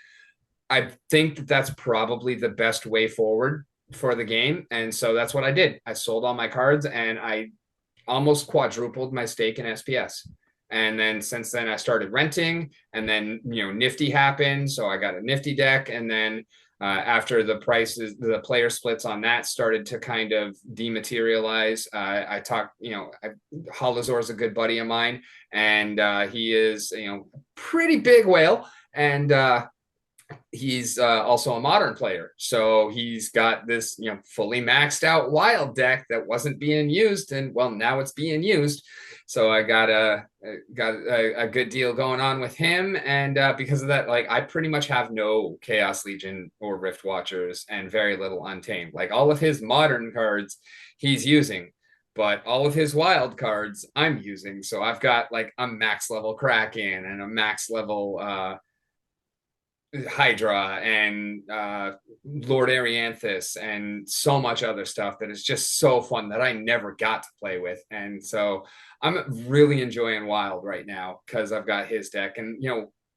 I think that's probably the best way forward for the game. And so that's what I did. I sold all my cards, and I almost quadrupled my stake in SPS. And then since then I started renting, and then, Nifty happened. So I got a Nifty deck. And then after the player splits on that started to kind of dematerialize, I talked, Halazor is a good buddy of mine, and he is, pretty big whale. And he's also a modern player. So he's got this, fully maxed out wild deck that wasn't being used. And well, now it's being used. So I got a good deal going on with him. And because of that, like I pretty much have no Chaos Legion or Rift Watchers and very little Untamed. Like all of his modern cards he's using, but all of his wild cards I'm using. So I've got like a max level Kraken and a max level Hydra and Lord Arianthus and so much other stuff that is just so fun that I never got to play with. And so I'm really enjoying Wild right now because I've got his deck. And,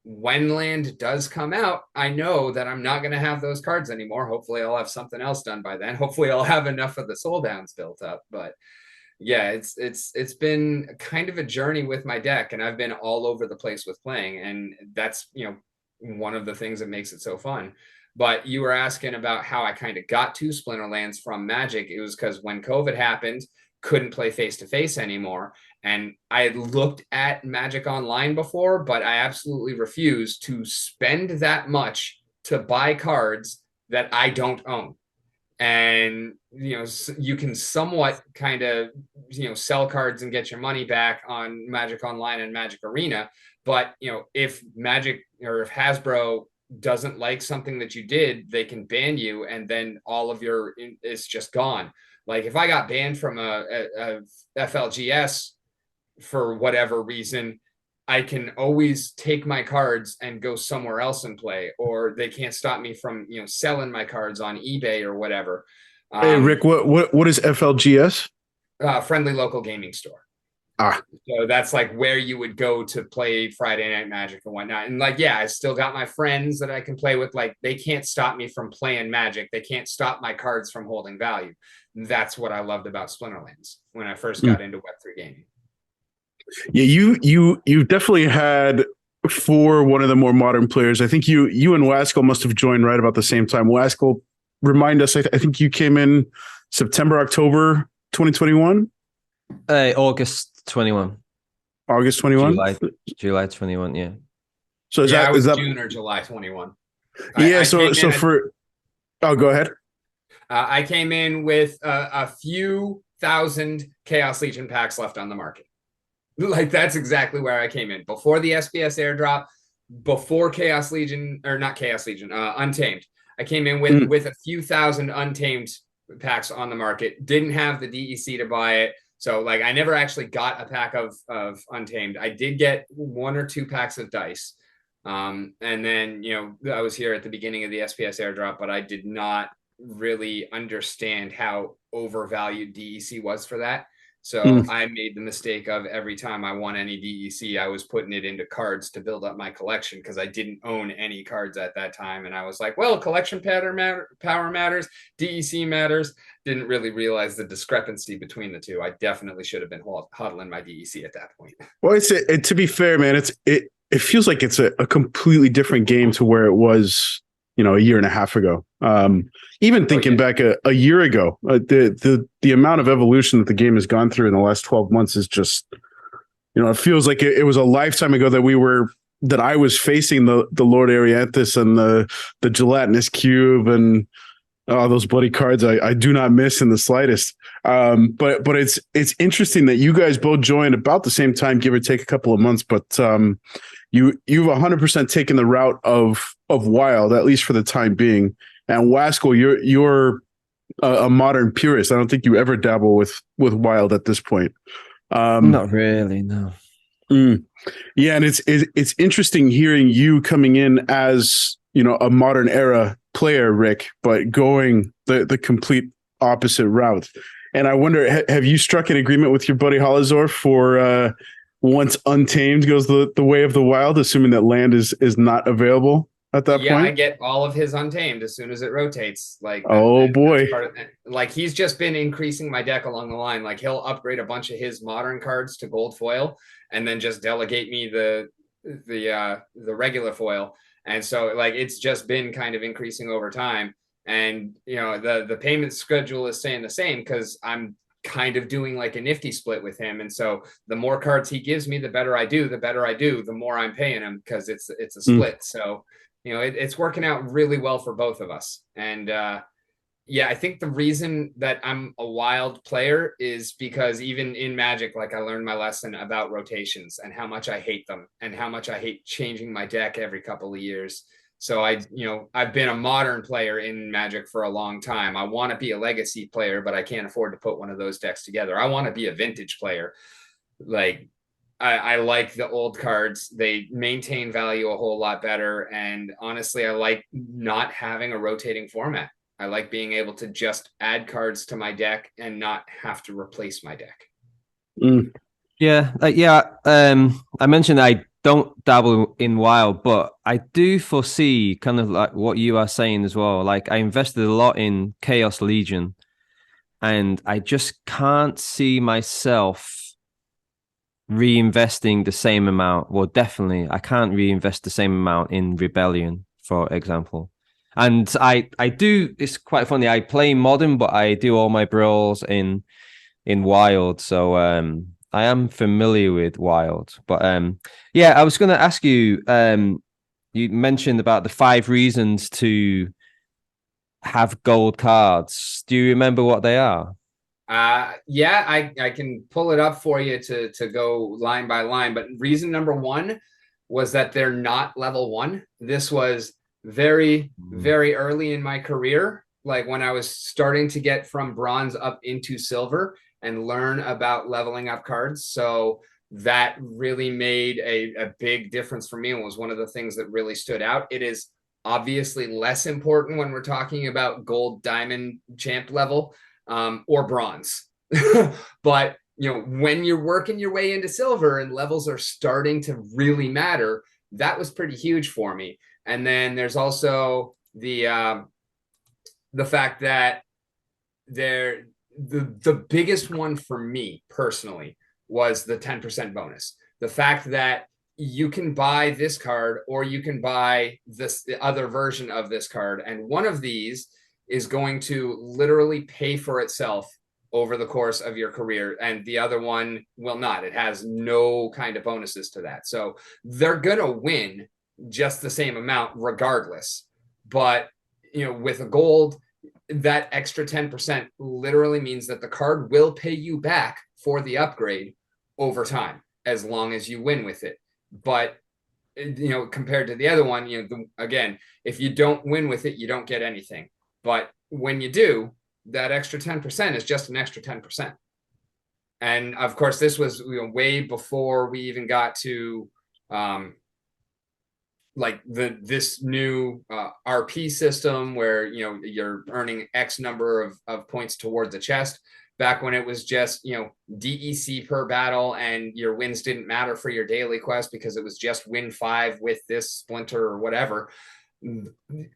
when Land does come out, I know that I'm not going to have those cards anymore. Hopefully I'll have something else done by then. Hopefully I'll have enough of the Soul Downs built up. But yeah, it's been kind of a journey with my deck, and I've been all over the place with playing. And that's, one of the things that makes it so fun. But you were asking about how I kind of got to Splinterlands from Magic. It was because when COVID happened, couldn't play face-to-face anymore. And I had looked at Magic Online before, but I absolutely refused to spend that much to buy cards that I don't own. And, you can somewhat kind of, sell cards and get your money back on Magic Online and Magic Arena. But, if Magic or if Hasbro doesn't like something that you did, they can ban you, and then all of your is just gone. Like if I got banned from a FLGS for whatever reason, I can always take my cards and go somewhere else and play, or they can't stop me from, selling my cards on eBay or whatever. Hey, Rick, what is FLGS? Friendly local gaming store. So that's like where you would go to play Friday Night Magic and whatnot. And like, yeah, I still got my friends that I can play with. Like, they can't stop me from playing Magic. They can't stop my cards from holding value. That's what I loved about Splinterlands when I first got into Web3 gaming. Yeah, you definitely had, for one of the more modern players, I think you and Waskell must have joined right about the same time. Waskell, remind us, I think you came in September, October 2021? August 21. August 21? July 21, yeah. So is that that June or July 21? Yeah, go ahead. I came in with a few thousand Chaos Legion packs left on the market. Like, that's exactly where I came in. Before the SBS airdrop, before Chaos Legion, or not Chaos Legion, Untamed. I came in with a few thousand Untamed packs on the market. Didn't have the DEC to buy it. So like, I never actually got a pack of Untamed. I did get 1 or 2 packs of dice. And then, I was here at the beginning of the SPS airdrop, but I did not really understand how overvalued DEC was for that. So I made the mistake of every time I won any DEC, I was putting it into cards to build up my collection, because I didn't own any cards at that time. And I was like, well, collection power matters, DEC matters. Didn't really realize the discrepancy between the two. I definitely should have been hodling my DEC at that point. Well, to be fair, man, it feels like it's a completely different game to where it was, a year and a half ago. Even thinking back a year ago, the amount of evolution that the game has gone through in the last 12 months is just, it feels like it was a lifetime ago that I was facing the Lord Arianthus and the gelatinous cube and those bloody cards I do not miss in the slightest. But it's interesting that you guys both joined about the same time, give or take a couple of months. But you've 100% taken the route of Wild, at least for the time being. And Waskell, you're a modern purist. I don't think you ever dabble with Wild at this point. Not really, no. Yeah, and it's interesting hearing you coming in as a modern era player, Rick, but going the complete opposite route. And I wonder, have you struck an agreement with your buddy Holizor for once Untamed goes the way of the Wild, assuming that land is not available at that point? Yeah, I get all of his Untamed as soon as it rotates. Like, boy. Like, he's just been increasing my deck along the line. Like, he'll upgrade a bunch of his modern cards to gold foil and then just delegate me the regular foil. And so like, it's just been kind of increasing over time. And the payment schedule is staying the same, because I'm kind of doing like a nifty split with him. And so the more cards he gives me, the better I do, the more I'm paying him, because it's a split. So it's working out really well for both of us. And I think the reason that I'm a Wild player is because even in Magic, like, I learned my lesson about rotations and how much I hate them and how much I hate changing my deck every couple of years. So I've been a modern player in Magic for a long time. I want to be a legacy player, but I can't afford to put one of those decks together. I want to be a vintage player. Like, I like the old cards. They maintain value a whole lot better. And honestly, I like not having a rotating format. I like being able to just add cards to my deck and not have to replace my deck. Yeah. I mentioned I don't dabble in Wild, but I do foresee kind of like what you are saying as well. Like, I invested a lot in Chaos Legion, and I just can't see myself reinvesting the same amount. Well, definitely, I can't reinvest the same amount in Rebellion, for example. And I do, it's quite funny, I play Modern, but I do all my brawls in Wild. So I am familiar with Wild. But I was going to ask you, you mentioned about the 5 reasons to have gold cards. Do you remember what they are? I can pull it up for you to go line by line. But reason number 1 was that they're not level 1. This was very, very early in my career, like when I was starting to get from bronze up into silver and learn about leveling up cards. So that really made a big difference for me and was one of the things that really stood out. It is obviously less important when we're talking about gold, diamond, champ level, or bronze. But when you're working your way into silver and levels are starting to really matter, that was pretty huge for me. And then there's also the fact that the biggest one for me personally was the 10% bonus. The fact that you can buy this card or you can buy the other version of this card, and one of these is going to literally pay for itself over the course of your career, and the other one will not. It has no kind of bonuses to that. So they're going to win just the same amount regardless. But, with a gold, that extra 10% literally means that the card will pay you back for the upgrade over time, as long as you win with it. But, compared to the other one, again, if you don't win with it, you don't get anything. But when you do, that extra 10% is just an extra 10%. And of course, this was way before we even got to like this new RP system where you're earning X number of points towards a chest. Back when it was just DEC per battle, and your wins didn't matter for your daily quest because it was just win 5 with this splinter or whatever.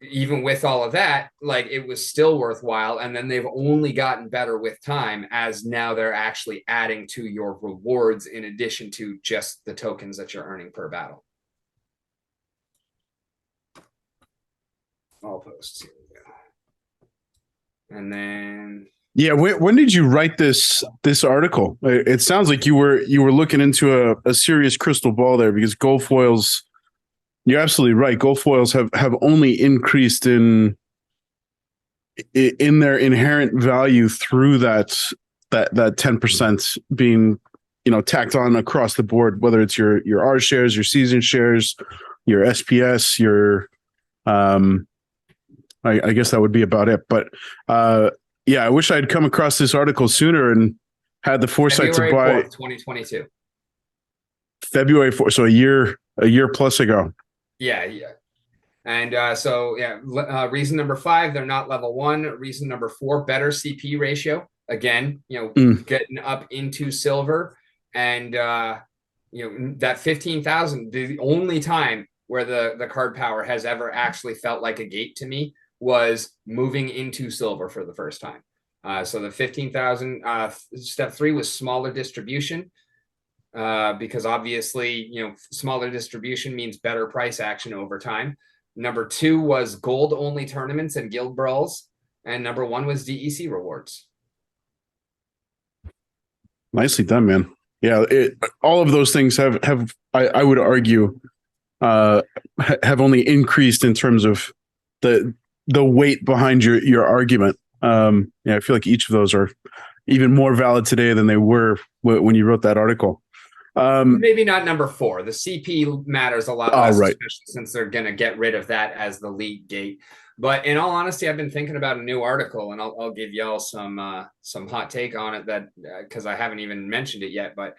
Even with all of that, like, it was still worthwhile. And then they've only gotten better with time, as now they're actually adding to your rewards in addition to just the tokens that you're earning per battle. All posts. Here we go. And then when did you write this article? It sounds like you were looking into a serious crystal ball there, because gold foils, you're absolutely right, gold foils have only increased in their inherent value through that 10% being tacked on across the board, whether it's your R shares, your season shares, your SPS, your I guess that would be about it. But I wish I'd come across this article sooner and had the foresight February to buy 4th, 2022. February 4th, so a year plus ago. Yeah. And reason number 5, they're not level 1. Reason number 4, better CP ratio. Again, getting up into silver, and that 15,000. The only time where the card power has ever actually felt like a gate to me was moving into silver for the first time. So the 15,000, step 3 was smaller distribution, because obviously, smaller distribution means better price action over time. Number 2 was gold only tournaments and guild brawls. And number 1 was DEC rewards. Nicely done, man. Yeah. All of those things have I would argue, have only increased in terms of the weight behind your argument. I feel like each of those are even more valid today than they were when you wrote that article. Maybe not number 4. The CP matters a lot less, right. especially since they're going to get rid of that as the league gate. But in all honesty, I've been thinking about a new article, and I'll give y'all some hot take on it, that because I haven't even mentioned it yet. But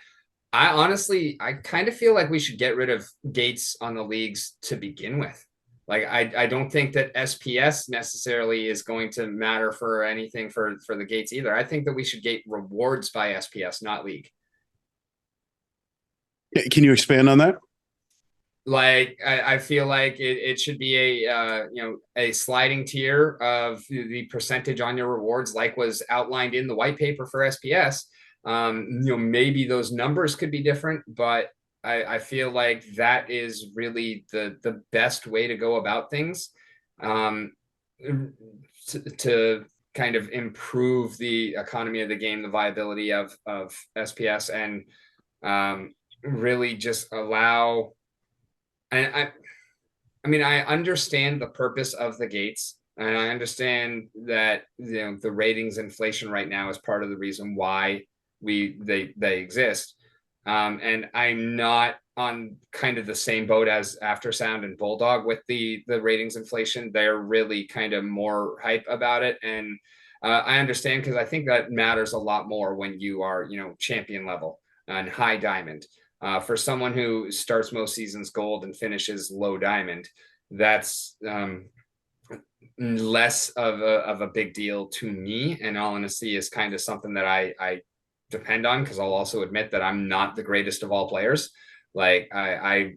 I kind of feel like we should get rid of gates on the leagues to begin with. Like, I don't think that SPS necessarily is going to matter for anything for the gates either. I think that we should gate rewards by SPS, not league. Can you expand on that? Like, I feel like it should be a sliding tier of the percentage on your rewards, like was outlined in the white paper for SPS. Maybe those numbers could be different, but I feel like that is really the best way to go about things, to kind of improve the economy of the game, the viability of SPS, and really just allow. And I understand the purpose of the gates, and I understand that the ratings inflation right now is part of the reason why they exist. And I'm not on kind of the same boat as Aftersound and Bulldog with the ratings inflation. They're really kind of more hype about it, and I understand, because I think that matters a lot more when you are, champion level and high diamond. For someone who starts most seasons gold and finishes low diamond, that's less of a big deal to me. And all honesty, is kind of something that I depend on, because I'll also admit that I'm not the greatest of all players. Like I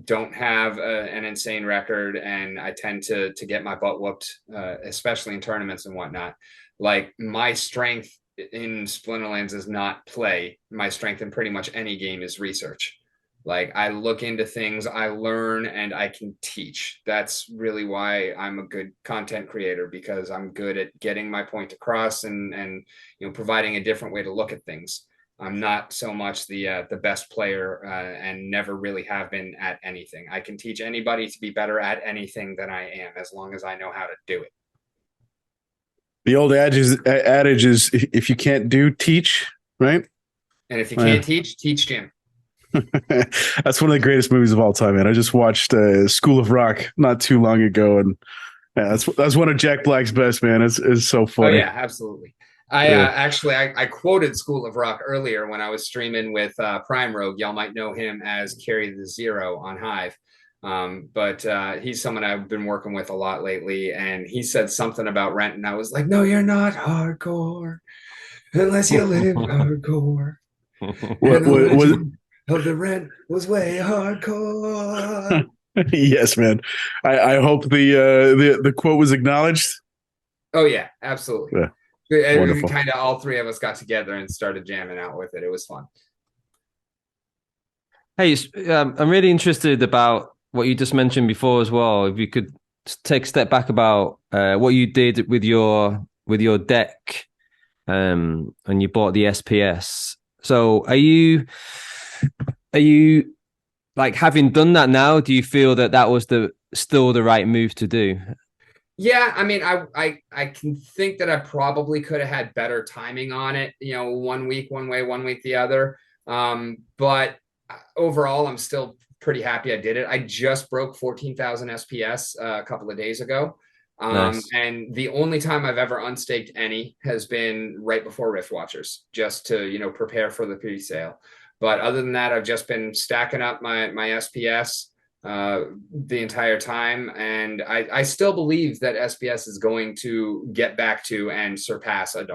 don't have an insane record, and I tend to get my butt whooped, especially in tournaments and whatnot. Like, my strength in Splinterlands is not play. My strength in pretty much any game is research. Like, I look into things, I learn, and I can teach. That's really why I'm a good content creator, because I'm good at getting my point across and providing a different way to look at things. I'm not so much the best player, and never really have been at anything. I can teach anybody to be better at anything than I am, as long as I know how to do it. The old adage is if you can't do, teach, right? And if you can't teach Jim. That's one of the greatest movies of all time, man. I just watched School of Rock not too long ago, and that's one of Jack Black's best, man. It's so funny. Oh yeah, absolutely. I quoted School of Rock earlier when I was streaming with Prime Rogue. Y'all might know him as Carry the Zero on Hive. But he's someone I've been working with a lot lately, and he said something about Rent, and I was like, no, you're not hardcore unless you live hardcore. Of the Rent was way hardcore. Yes, man. I hope the quote was acknowledged. Oh yeah, absolutely. Yeah. Kind of all three of us got together and started jamming out with it. It was fun. Hey, I'm really interested about what you just mentioned before as well. If you could take a step back about what you did with your deck, and you bought the SPS. So are you like, having done that now, do you feel that was still the right move to do? Yeah, I mean, I can think that I probably could have had better timing on it. 1 week one way, 1 week the other. But overall, I'm still pretty happy I did it. I just broke 14,000 SPS a couple of days ago. Nice. And the only time I've ever unstaked any has been right before Rift Watchers, just to, prepare for the pre-sale. But other than that, I've just been stacking up my SPS the entire time. And I still believe that SPS is going to get back to and surpass $1.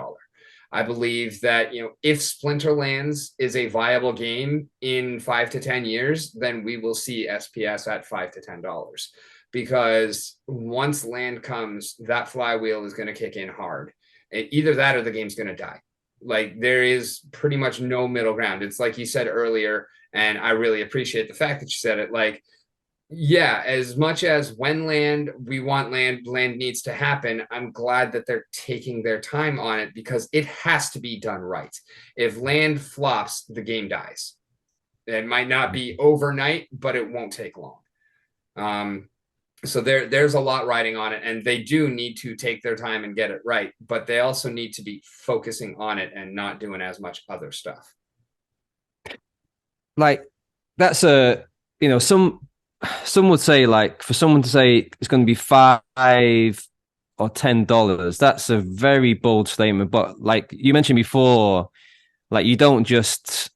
I believe that, if Splinterlands is a viable game in 5 to 10 years, then we will see SPS at $5 to $10. Because once land comes, that flywheel is going to kick in hard. Either that or the game's going to die. Like, there is pretty much no middle ground. It's like you said earlier, and I really appreciate the fact that you said it. Like, yeah, as much as when we want land needs to happen, I'm glad that they're taking their time on it, because it has to be done right. If land flops, the game dies. It might not be overnight, but it won't take long. So there's a lot riding on it, and they do need to take their time and get it right, but they also need to be focusing on it and not doing as much other stuff. Like, that's some would say, like, for someone to say it's going to be $5 or $10, that's a very bold statement. But like you mentioned before, like, you don't just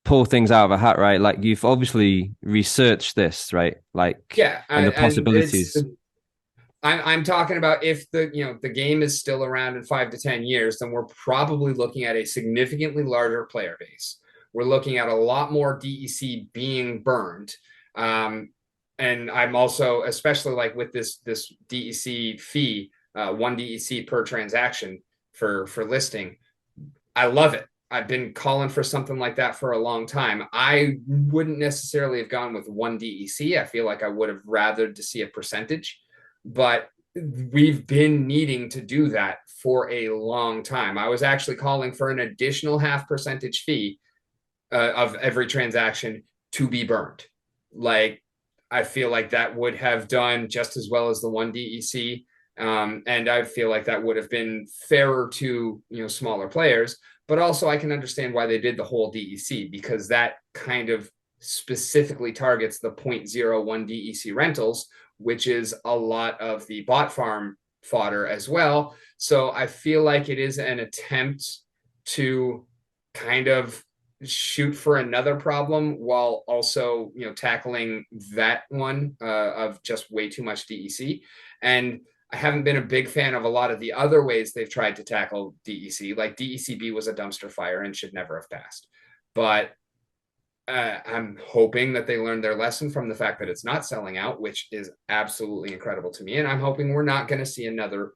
pull things out of a hat, right? Like, you've obviously researched this, right? Like, yeah, and the possibilities. I'm talking about, if the game is still around in 5 to 10 years, then we're probably looking at a significantly larger player base. We're looking at a lot more DEC being burned. And I'm also, especially like with this DEC fee, 1 DEC per transaction for listing, I love it. I've been calling for something like that for a long time. I wouldn't necessarily have gone with 1 DEC. I feel like I would have rathered to see a percentage, but we've been needing to do that for a long time. I was actually calling for an additional 0.5% fee of every transaction to be burned. Like, I feel like that would have done just as well as the 1 DEC. And I feel like that would have been fairer to, smaller players. But also, I can understand why they did the whole DEC, because that kind of specifically targets the 0.01 DEC rentals, which is a lot of the bot farm fodder as well. So I feel like it is an attempt to kind of shoot for another problem while also, tackling that one of just way too much DEC. And I haven't been a big fan of a lot of the other ways they've tried to tackle DEC. Like DECB was a dumpster fire and should never have passed. But I'm hoping that they learned their lesson from the fact that it's not selling out, which is absolutely incredible to me. And I'm hoping we're not going to see another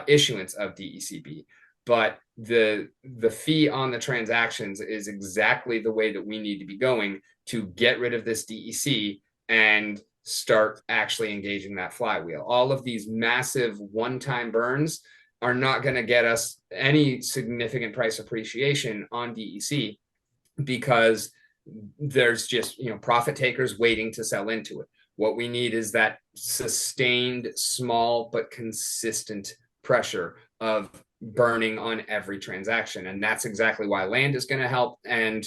issuance of DECB. But the fee on the transactions is exactly the way that we need to be going to get rid of this DEC and start actually engaging that flywheel. All of these massive one-time burns are not going to get us any significant price appreciation on DEC because there's just, profit takers waiting to sell into it. What we need is that sustained, small, but consistent pressure of burning on every transaction. And that's exactly why land is going to help. And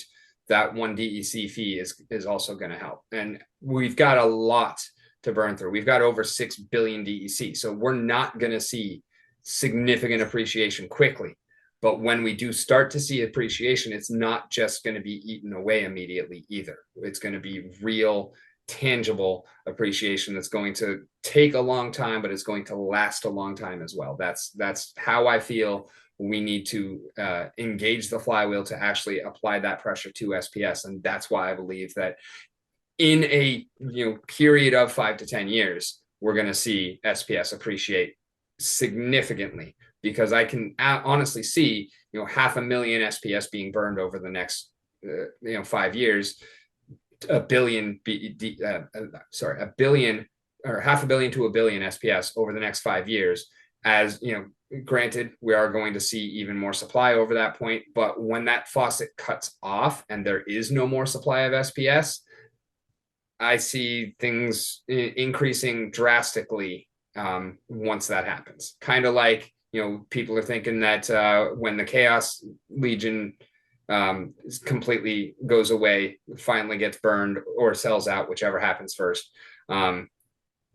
that one DEC fee is also going to help. And we've got a lot to burn through. We've got over 6 billion DEC. So we're not going to see significant appreciation quickly. But when we do start to see appreciation, it's not just going to be eaten away immediately either. It's going to be real, tangible appreciation that's going to take a long time, but it's going to last a long time as well. That's how I feel we need to engage the flywheel to actually apply that pressure to SPS. And that's why I believe that in a period of 5 to 10 years, we're going to see SPS appreciate significantly, because I can honestly see 500,000 SPS being burned over the next 5 years, a billion or 500 million to 1 billion SPS over the next 5 years. As granted, we are going to see even more supply over that point, but when that faucet cuts off and there is no more supply of SPS, I see things increasing drastically once that happens. Kind of like, people are thinking that when the Chaos Legion completely goes away, finally gets burned or sells out, whichever happens first.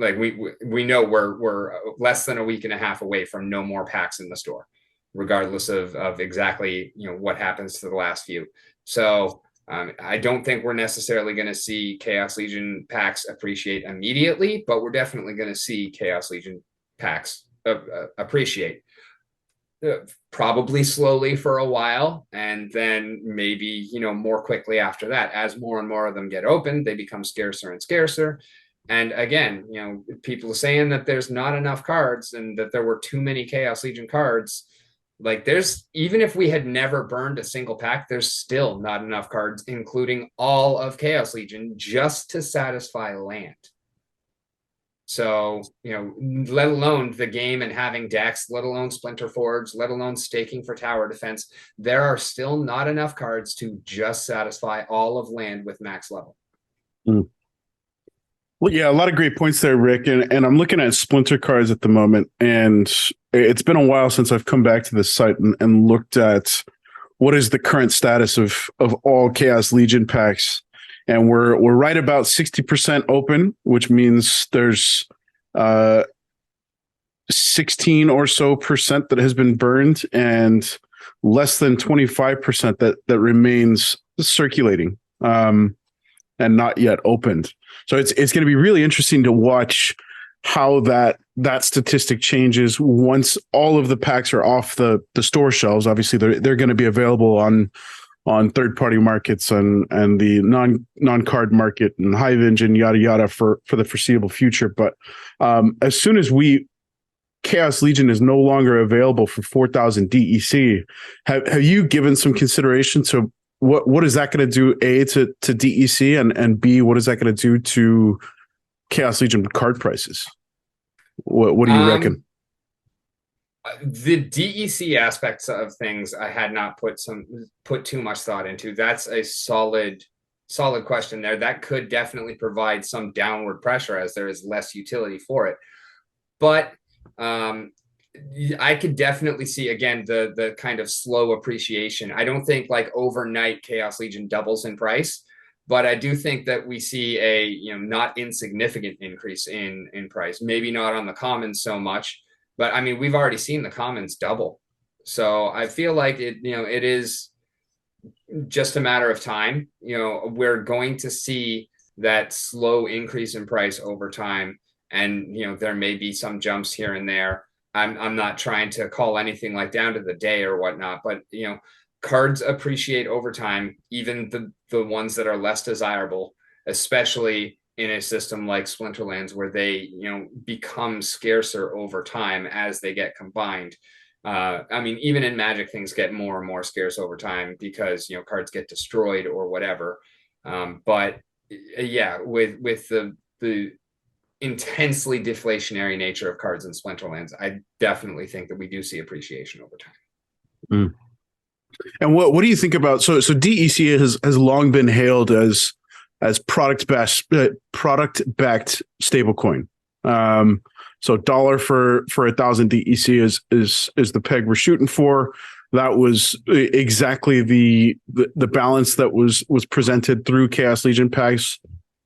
Like we know we're less than a week and a half away from no more packs in the store, regardless of exactly what happens to the last few. So I don't think we're necessarily going to see Chaos Legion packs appreciate immediately, but we're definitely going to see Chaos Legion packs appreciate. Probably slowly for a while, and then maybe more quickly after that. As more and more of them get opened, they become scarcer and scarcer. And again, people are saying that there's not enough cards and that there were too many Chaos Legion cards. Like, there's, even if we had never burned a single pack, there's still not enough cards, including all of Chaos Legion, just to satisfy land. So, let alone the game and having decks, let alone Splinter Forge, let alone staking for tower defense, there are still not enough cards to just satisfy all of land with max level. Well, yeah, a lot of great points there, Rick. And I'm looking at Splinter cards at the moment, and it's been a while since I've come back to this site and looked at what is the current status of all Chaos Legion packs. And we're right about 60% open, which means there's 16 or so percent that has been burned, and less than 25% that remains circulating and not yet opened. So it's going to be really interesting to watch how that statistic changes once all of the packs are off the store shelves. Obviously, they're going to be available on third-party markets and the non-card market and Hive Engine, yada yada, for the foreseeable future. But as soon as Chaos Legion is no longer available for 4,000 DEC, have you given some consideration to what is that going to do, A, to DEC, and B, what is that going to do to Chaos Legion card prices? What do you reckon? The DEC aspects of things I had not put too much thought into. That's a solid question there. That could definitely provide some downward pressure as there is less utility for it. But I could definitely see, again, the kind of slow appreciation. I don't think like overnight Chaos Legion doubles in price, but I do think that we see a not insignificant increase in price. Maybe not on the commons so much, but I mean we've already seen the commons double. So I feel like it is just a matter of time. We're going to see that slow increase in price over time, and there may be some jumps here and there. I'm not trying to call anything like down to the day or whatnot, but cards appreciate over time, even the ones that are less desirable, especially in a system like Splinterlands where they become scarcer over time as they get combined. I mean, even in Magic, things get more and more scarce over time because cards get destroyed or whatever. But yeah, with the intensely deflationary nature of cards in Splinterlands, I definitely think that we do see appreciation over time. Mm. And what do you think about so DEC has long been hailed as product backed stablecoin. So dollar for 1,000 DEC is the peg we're shooting for. That was exactly the balance that was presented through Chaos Legion packs.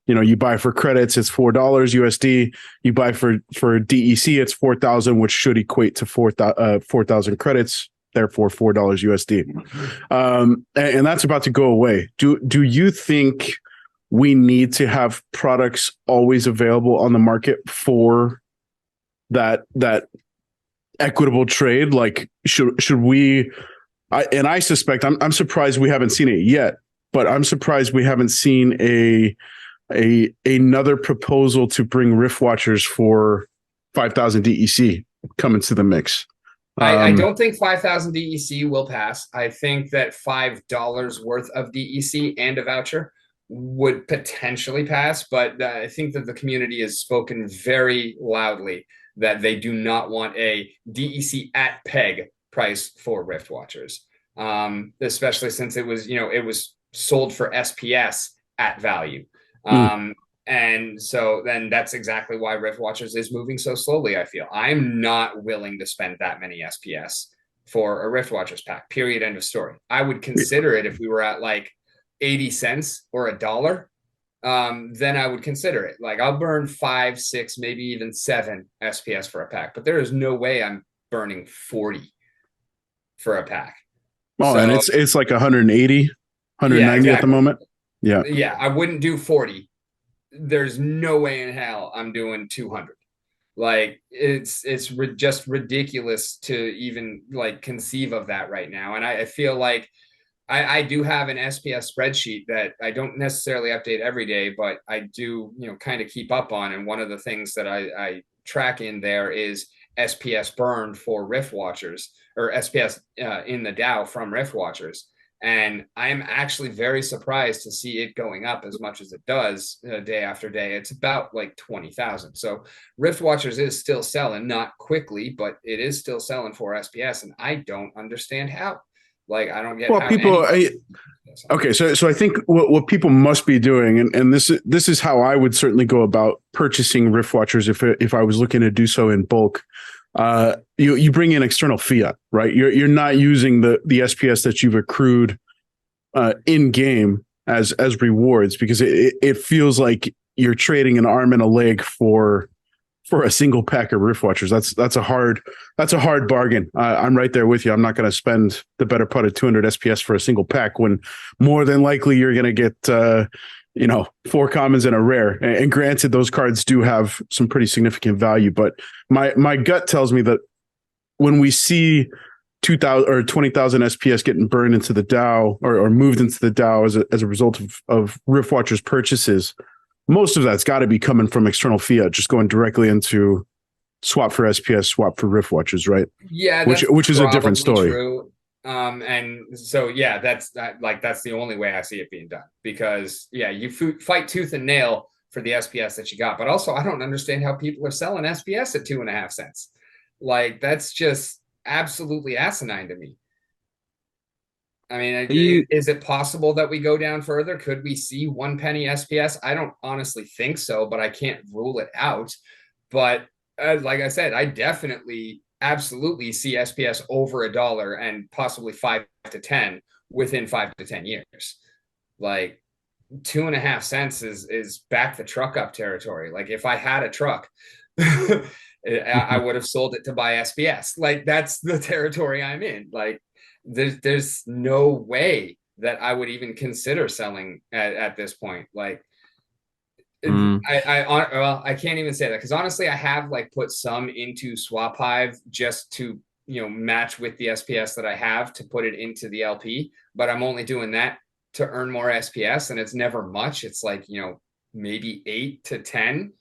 You buy for credits, it's $4 USD. You buy for DEC, it's 4,000, which should equate to 4,000 credits. Therefore, $4 USD. And that's about to go away. Do you think we need to have products always available on the market for that equitable trade? Like, should we? I suspect I'm surprised we haven't seen it yet, but I'm surprised we haven't seen another proposal to bring Rift Watchers for 5,000 DEC come into the mix. I don't think 5,000 DEC will pass. I think that $5 worth of DEC and a voucher would potentially pass, but I think that the community has spoken very loudly that they do not want a DEC at peg price for Rift Watchers, especially since it was sold for SPS at value. And so then that's exactly why Rift Watchers is moving so slowly, I feel. I'm not willing to spend that many SPS for a Rift Watchers pack, period, end of story. I would consider it if we were at like 80 cents or $1. Then I would consider it. Like I'll burn 5, 6, maybe even 7 SPS for a pack, but there is no way I'm burning 40 for a pack. Oh, so, and it's like 180, 190 exactly. At the moment. Yeah, I wouldn't do 40. There's no way in hell I'm doing 200. Like it's just ridiculous to even like conceive of that right now. And I feel like I do have an SPS spreadsheet that I don't necessarily update every day, but I do kind of keep up on. And one of the things that I track in there is SPS burned for Rift Watchers, or SPS in the DAO from Rift Watchers. And I'm actually very surprised to see it going up as much as it does day after day. It's about like 20,000. So Rift Watchers is still selling, not quickly, but it is still selling for SPS. And I don't understand how. Like, I don't get how people. Okay, so I think what people must be doing, and this is how I would certainly go about purchasing Rift Watchers if I was looking to do so in bulk. You bring in external fiat, right? You're not using the SPS that you've accrued in game as rewards, because it feels like you're trading an arm and a leg for a single pack of Rift Watchers. That's a hard bargain. I'm right there with you. I'm not going to spend the better part of 200 SPS for a single pack when more than likely you're going to get 4 commons and a rare. And granted, those cards do have some pretty significant value, but my gut tells me that when we see 2,000 or 20,000 SPS getting burned into the DAO or moved into the DAO as a result of Rift Watchers purchases, most of that's got to be coming from external fiat, just going directly into swap for SPS, swap for Rift Watchers, right? Yeah, which is a different story. True. And so yeah, that's the only way I see it being done, because you fight tooth and nail for the SPS that you got, but also I don't understand how people are selling SPS at 2.5 cents. Like that's just absolutely asinine to me. I mean, is it possible that we go down further? Could we see 1 penny SPS? I don't honestly think so, but I can't rule it out. But like I said, I definitely absolutely see SPS over $1 and possibly 5 to 10 within 5 to 10 years. Like 2.5 cents is back the truck up territory. Like if I had a truck, I would have sold it to buy SPS. Like that's the territory I'm in. Like there's no way that I would even consider selling at this point. Like I can't even say that because honestly, I have like put some into Swap Hive just to match with the SPS that I have to put it into the LP, but I'm only doing that to earn more SPS, and it's never much. It's like maybe 8 to 10.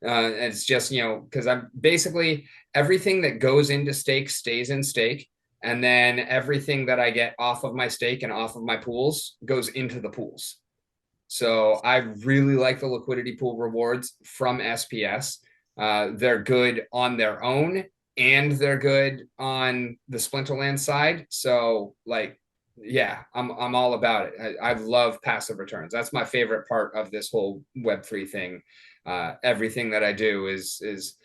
It's just because I'm basically everything that goes into stake stays in stake, and then everything that I get off of my stake and off of my pools goes into the pools. So I really like the liquidity pool rewards from SPS. They're good on their own and they're good on the Splinterland side. So like, yeah, I'm all about it. I love passive returns. That's my favorite part of this whole Web3 thing. Everything that I do is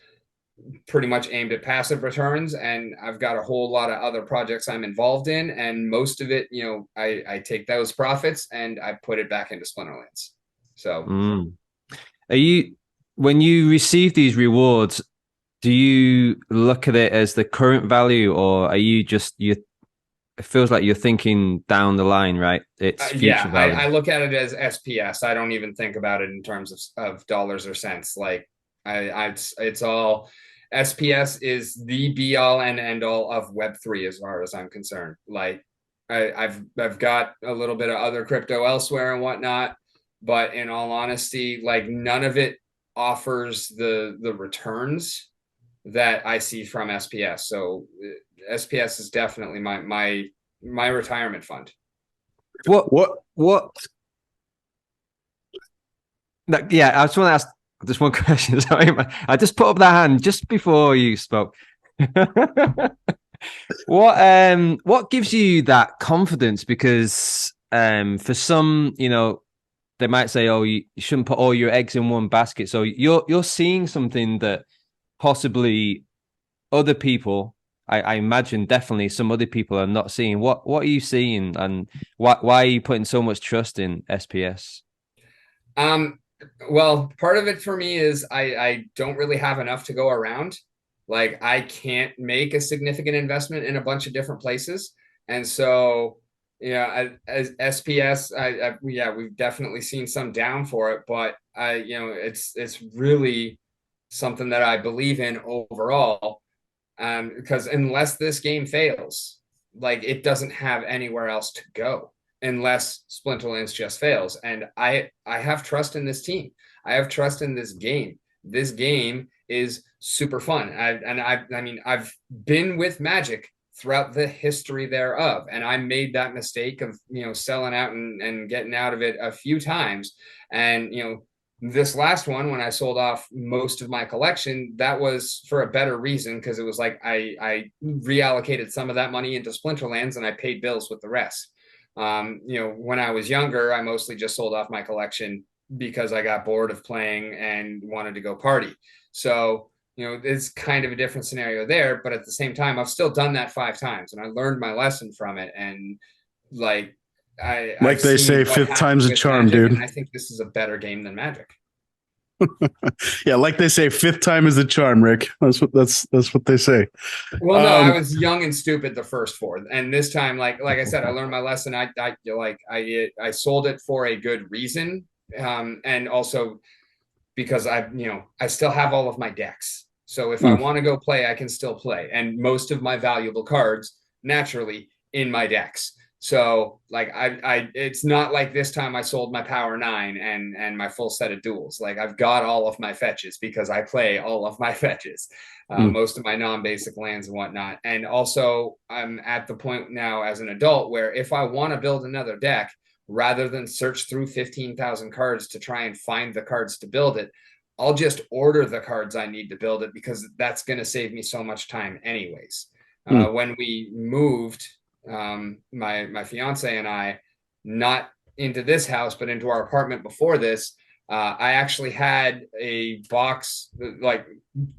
pretty much aimed at passive returns, and I've got a whole lot of other projects I'm involved in, and most of it I take those profits and I put it back into Splinterlands. So are you, when you receive these rewards, do you look at it as the current value, or are you just it feels like you're thinking down the line, right? It's future value. I look at it as SPS. I don't even think about it in terms of dollars or cents. Like it's all SPS is the be all and end all of Web3 as far as I'm concerned. Like I've got a little bit of other crypto elsewhere and whatnot, but in all honesty, like none of it offers the returns that I see from SPS. So SPS is definitely my retirement fund. What? Yeah, I just want to ask just one question. Sorry, I just put up that hand just before you spoke. What gives you that confidence? Because for some, they might say, "Oh, you shouldn't put all your eggs in one basket." So you're seeing something that possibly other people, I imagine, definitely some other people are not seeing. What are you seeing, and why are you putting so much trust in SPS? Well, part of it for me is I don't really have enough to go around. Like I can't make a significant investment in a bunch of different places, and so as SPS, we've definitely seen some down for it, but it's really something that I believe in overall. Because unless this game fails, like it doesn't have anywhere else to go unless Splinterlands just fails. And I have trust in this team. I have trust in this game. This game is super fun. I mean, I've been with Magic throughout the history thereof, and I made that mistake of selling out and getting out of it a few times. And this last one, when I sold off most of my collection, that was for a better reason, because it was like I reallocated some of that money into Splinterlands and I paid bills with the rest. When I was younger, I mostly just sold off my collection because I got bored of playing and wanted to go party. So it's kind of a different scenario there, but at the same time, I've still done that 5 times and I learned my lesson from it. And like like they say, fifth time's a charm, Magic, dude. And I think this is a better game than Magic. Yeah, like they say, fifth time is the charm, Rick. That's what they say. Well, no, I was young and stupid the first 4, and this time, like I said, I learned my lesson. I sold it for a good reason, and also because I still have all of my decks. So if I want to go play, I can still play, and most of my valuable cards naturally in my decks. So like it's not like this time I sold my Power 9 and my full set of duels. Like I've got all of my fetches because I play all of my fetches, most of my non-basic lands and whatnot. And also I'm at the point now as an adult where if I want to build another deck, rather than search through 15,000 cards to try and find the cards to build it, I'll just order the cards I need to build it, because that's going to save me so much time anyways. When we moved, my fiance and I, not into this house, but into our apartment before this, I actually had a box, like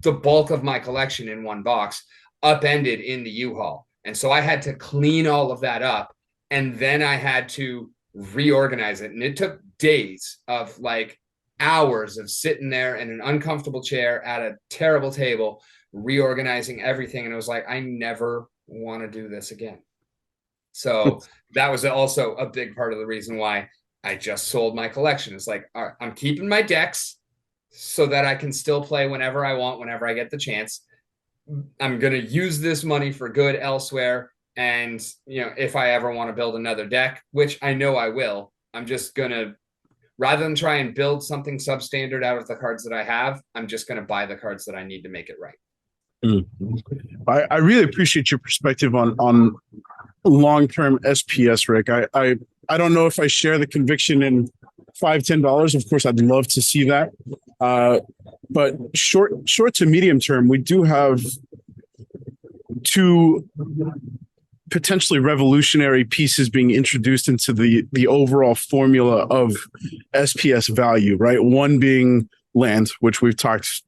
the bulk of my collection in one box, upended in the U-Haul. And so I had to clean all of that up, and then I had to reorganize it. And it took days of like hours of sitting there in an uncomfortable chair at a terrible table, reorganizing everything. And it was like, I never want to do this again. So that was also a big part of the reason why I just sold my collection. It's like, all right, I'm keeping my decks so that I can still play whenever I want, whenever I get the chance. I'm going to use this money for good elsewhere. And, you know, if I ever want to build another deck, which I know I will, I'm just going to, rather than try and build something substandard out of the cards that I have, I'm just going to buy the cards that I need to make it right. I really appreciate your perspective on long-term SPS, Rick. I don't know if I share the conviction in $5-10. Of course, I'd love to see that. But short to medium term, we do have two potentially revolutionary pieces being introduced into the overall formula of SPS value, right? One being land, which we've talked,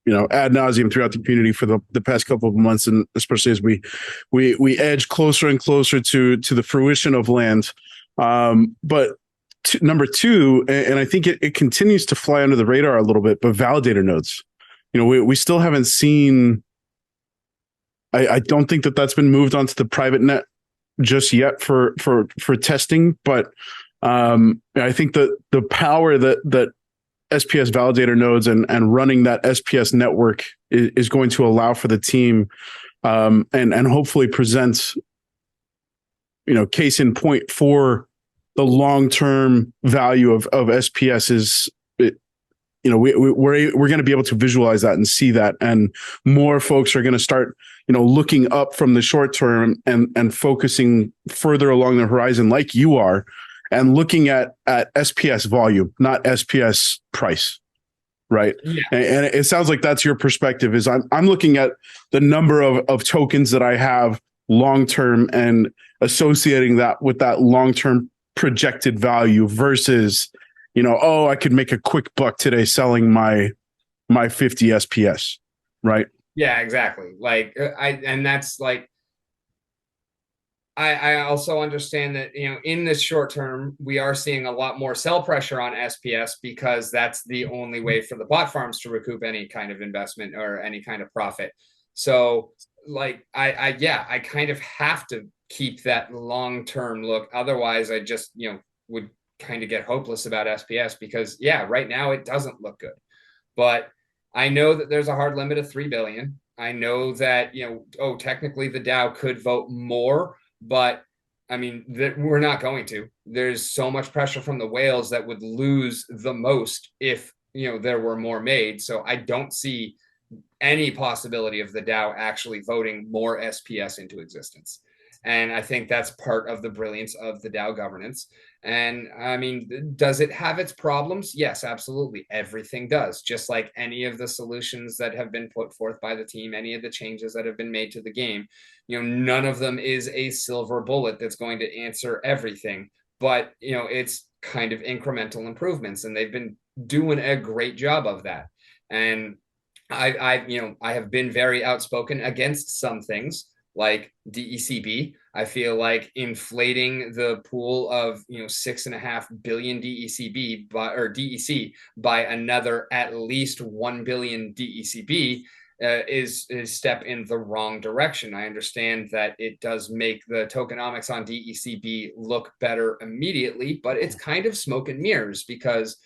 ad nauseum throughout the community for the past couple of months, and especially as we edge closer and closer to the fruition of land. But number two, and I think it continues to fly under the radar a little bit, but validator nodes. We still haven't seen. I don't think that's been moved onto the private net just yet for testing, but I think that the power that SPS validator nodes and running that SPS network is going to allow for the team and hopefully present, case in point for the long-term value of SPS is, we're going to be able to visualize that and see that, and more folks are going to start, looking up from the short term and focusing further along the horizon, like you are, and looking at SPS volume, not SPS price, right? Yeah. And it sounds like that's your perspective. Is I'm looking at the number of tokens that I have long term and associating that with that long term projected value versus, I could make a quick buck today selling my 50 SPS, right? Yeah, exactly. I also understand that, in this short term, we are seeing a lot more sell pressure on SPS because that's the only way for the bot farms to recoup any kind of investment or any kind of profit. So I kind of have to keep that long-term look. Otherwise I just, would kind of get hopeless about SPS because right now it doesn't look good, but I know that there's a hard limit of 3 billion. I know that, technically the DAO could vote more, but I mean, we're not going to. There's so much pressure from the whales that would lose the most if, there were more made. So I don't see any possibility of the DAO actually voting more SPS into existence. And I think that's part of the brilliance of the DAO governance. And I mean, does it have its problems? Yes, absolutely. Everything does. Just like any of the solutions that have been put forth by the team, any of the changes that have been made to the game, none of them is a silver bullet that's going to answer everything. But, it's kind of incremental improvements, and they've been doing a great job of that. And I have been very outspoken against some things, like DECB. I feel like inflating the pool of 6.5 billion DECB or DEC by another at least 1 billion DECB is a step in the wrong direction. I understand that it does make the tokenomics on DECB look better immediately, but it's kind of smoke and mirrors because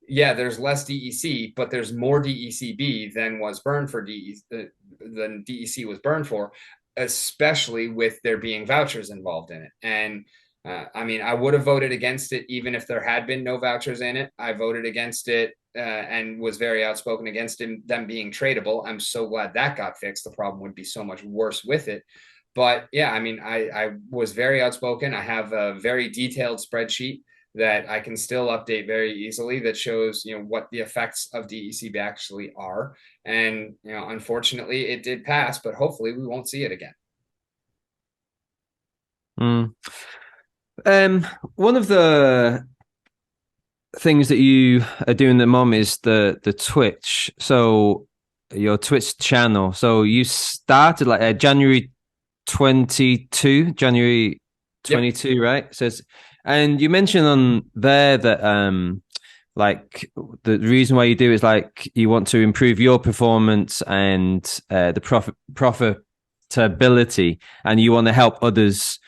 there's less DEC, but there's more DECB than was burned for than DEC was burned for, especially with there being vouchers involved in it. And I mean, I would have voted against it even if there had been no vouchers in it. I voted against it and was very outspoken against them being tradable. I'm so glad that got fixed. The problem would be so much worse with it. But I mean, I was very outspoken. I have a very detailed spreadsheet that I can still update very easily that shows, what the effects of DECB actually are. And, unfortunately it did pass, but hopefully we won't see it again. One of the things that you are doing at the moment is the Twitch. So your Twitch channel. So you started January 22, yep. right? So And you mentioned on there that like the reason why you do is like you want to improve your performance and the profitability, and you want to help others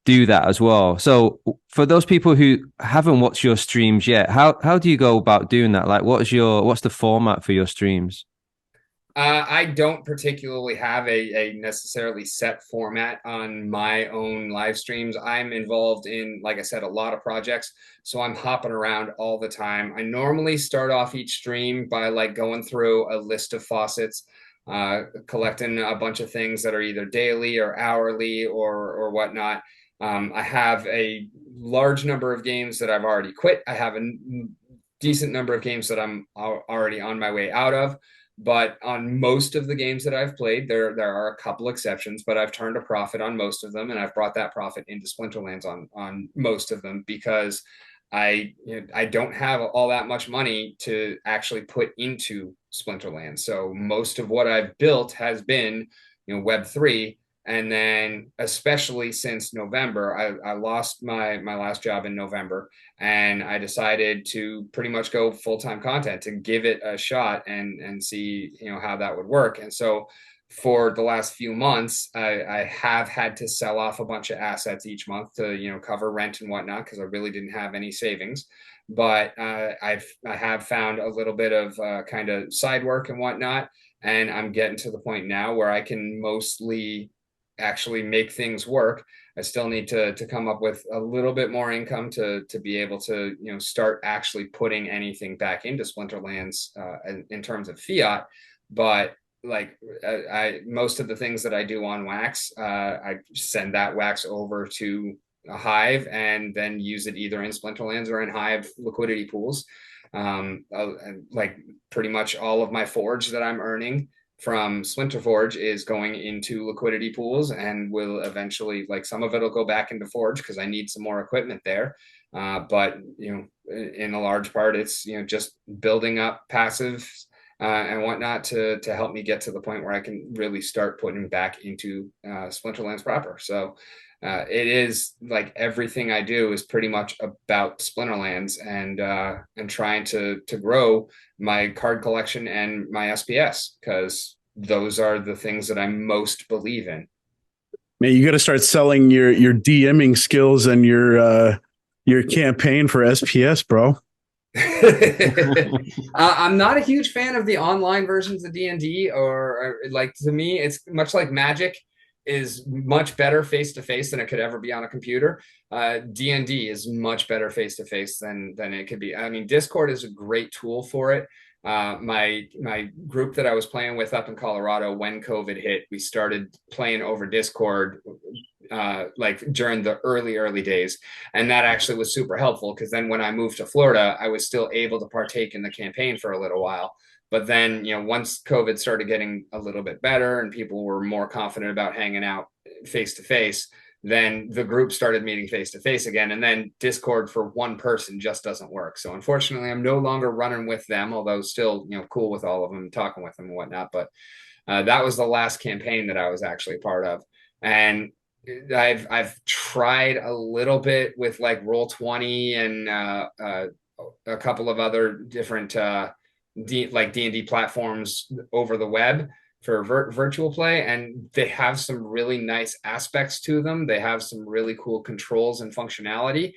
do that as well. So for those people who haven't watched your streams yet, how do you go about doing that? Like what's the format for your streams? I don't particularly have a necessarily set format on my own live streams. I'm involved in, like I said, a lot of projects, so I'm hopping around all the time. I normally start off each stream by like going through a list of faucets, collecting a bunch of things that are either daily or hourly or whatnot. I have a large number of games that I've already quit. I have a decent number of games that I'm already on my way out of. But on most of the games that I've played, there are a couple exceptions, but I've turned a profit on most of them, and I've brought that profit into Splinterlands on most of them because I don't have all that much money to actually put into Splinterlands. So most of what I've built has been Web3. And then especially since November, I lost my last job in November, and I decided to pretty much go full-time content to give it a shot and see how that would work. And so for the last few months, I have had to sell off a bunch of assets each month to cover rent and whatnot because I really didn't have any savings. But I have found a little bit of kind of side work and whatnot, and I'm getting to the point now where I can mostly actually make things work. I still need to come up with a little bit more income to be able to start actually putting anything back into Splinterlands in terms of fiat. But like I most of the things that I do on Wax, I send that Wax over to a Hive and then use it either in Splinterlands or in Hive liquidity pools. Like pretty much all of my forge that I'm earning from Splinter Forge is going into liquidity pools and will eventually, like, some of it will go back into Forge because I need some more equipment there. But in a large part, it's just building up passive and whatnot to help me get to the point where I can really start putting back into Splinterlands proper. So it is like everything I do is pretty much about Splinterlands and trying to grow my card collection and my SPS because those are the things that I most believe in. Man, you got to start selling your DMing skills and your campaign for SPS, bro. I'm not a huge fan of the online versions of D&D, or like, to me, it's much like Magic is much better face to face than it could ever be on a computer. D&D is much better face to face than it could be. I mean, Discord is a great tool for it. My group that I was playing with up in Colorado, when COVID hit, we started playing over Discord like during the early days, and that actually was super helpful because then when I moved to Florida, I was still able to partake in the campaign for a little while. But then, once COVID started getting a little bit better and people were more confident about hanging out face to face, then the group started meeting face to face again. And then Discord for one person just doesn't work. So unfortunately, I'm no longer running with them, although still, cool with all of them, talking with them and whatnot. But that was the last campaign that I was actually part of. And I've tried a little bit with like Roll20 and a couple of other different like D&D platforms over the web for virtual play, and they have some really nice aspects to them. They have some really cool controls and functionality,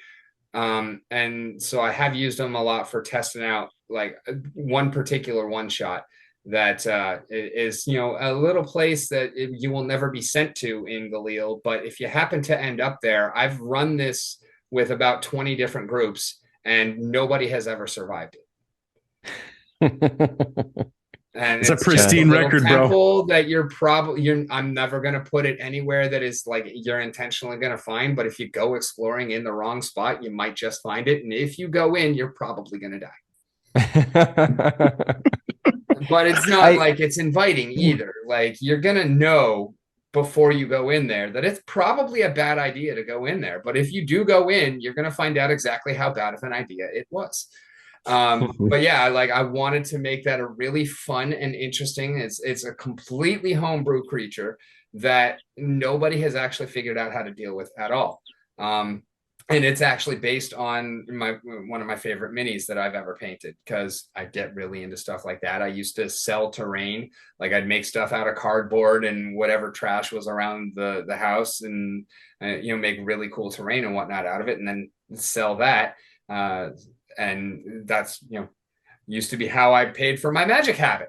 and so I have used them a lot for testing out like one particular one shot that is a little place that you will never be sent to in Galil, but if you happen to end up there, I've run this with about 20 different groups and nobody has ever survived it. And it's a pristine record, bro. That I'm never going to put it anywhere that is like you're intentionally going to find, but if you go exploring in the wrong spot, you might just find it, and if you go in, you're probably going to die. But it's not like it's inviting either. Like, you're going to know before you go in there that it's probably a bad idea to go in there, but if you do go in, you're going to find out exactly how bad of an idea it was. But yeah, like, I wanted to make that a really fun and interesting. It's a completely homebrew creature that nobody has actually figured out how to deal with at all. And it's actually based on one of my favorite minis that I've ever painted, because I get really into stuff like that. I used to sell terrain, like I'd make stuff out of cardboard and whatever trash was around the house, and make really cool terrain and whatnot out of it, and then sell that. And that's used to be how I paid for my magic habit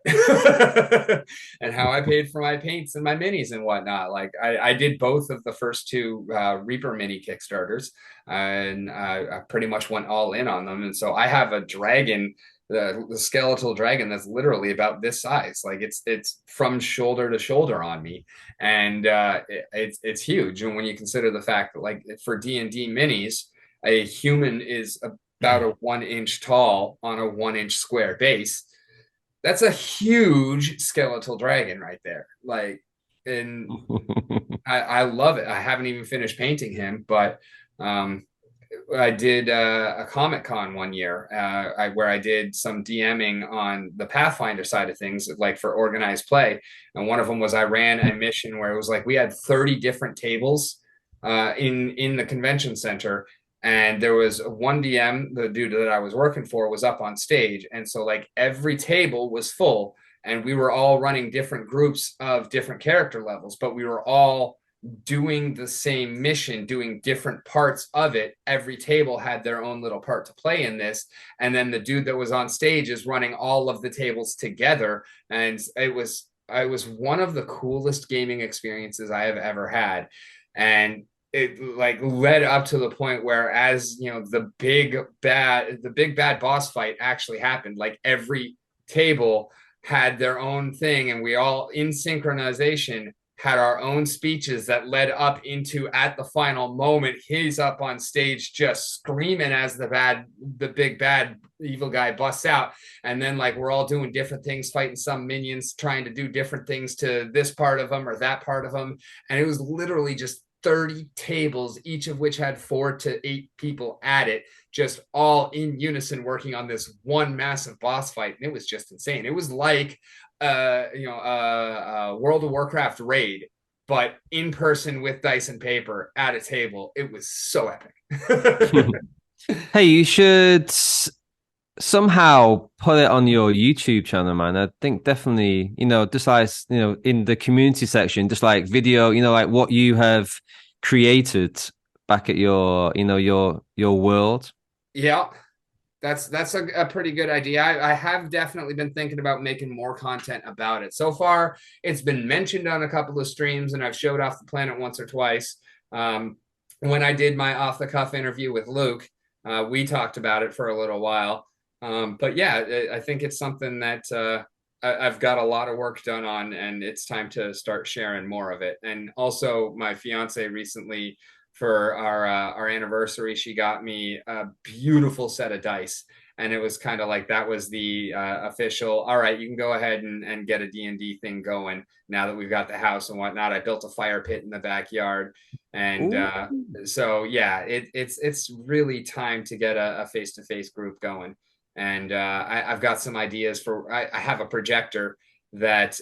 and how I paid for my paints and my minis and whatnot. Like I did both of the first two Reaper mini Kickstarters, and I pretty much went all in on them. And so I have a dragon, the skeletal dragon, that's literally about this size. Like it's from shoulder to shoulder on me, and it's huge. And when you consider the fact that, like, for D&D minis, a human is about a 1 inch tall on a 1 inch square base. That's a huge skeletal dragon right there. Like, and I love it. I haven't even finished painting him, but I did a Comic Con one year where I did some DMing on the Pathfinder side of things, like for organized play. And one of them was I ran a mission where it was like we had 30 different tables in the convention center. And there was one DM, the dude that I was working for, was up on stage. And so, like, every table was full, and we were all running different groups of different character levels, but we were all doing the same mission, doing different parts of it. Every table had their own little part to play in this. And then the dude that was on stage is running all of the tables together. And it was one of the coolest gaming experiences I have ever had. And it like led up to the point where, as the big bad boss fight actually happened, like every table had their own thing, and we all in synchronization had our own speeches that led up into, at the final moment, he's up on stage just screaming as the big bad evil guy busts out. And then, like, we're all doing different things, fighting some minions, trying to do different things to this part of them or that part of them. And it was literally just 30 tables, each of which had 4 to 8 people at it, just all in unison working on this one massive boss fight. And it was just insane. It was like World of Warcraft raid, but in person with dice and paper at a table. It was so epic. Hey, you should somehow put it on your YouTube channel, man. I think definitely, just like, in the community section, just like video, like what you have created back at your, your world. Yeah, that's a pretty good idea. I have definitely been thinking about making more content about it. So far, it's been mentioned on a couple of streams, and I've showed off the planet once or twice. When I did my off the cuff interview with Luke, we talked about it for a little while. But yeah, I think it's something that I've got a lot of work done on, and it's time to start sharing more of it. And also, my fiance recently, for our anniversary, she got me a beautiful set of dice, and it was kind of like that was the official, all right, you can go ahead and get a D&D thing going now that we've got the house and whatnot. I built a fire pit in the backyard, and so yeah, it's really time to get a face-to-face group going. And I've got some ideas for, I have a projector that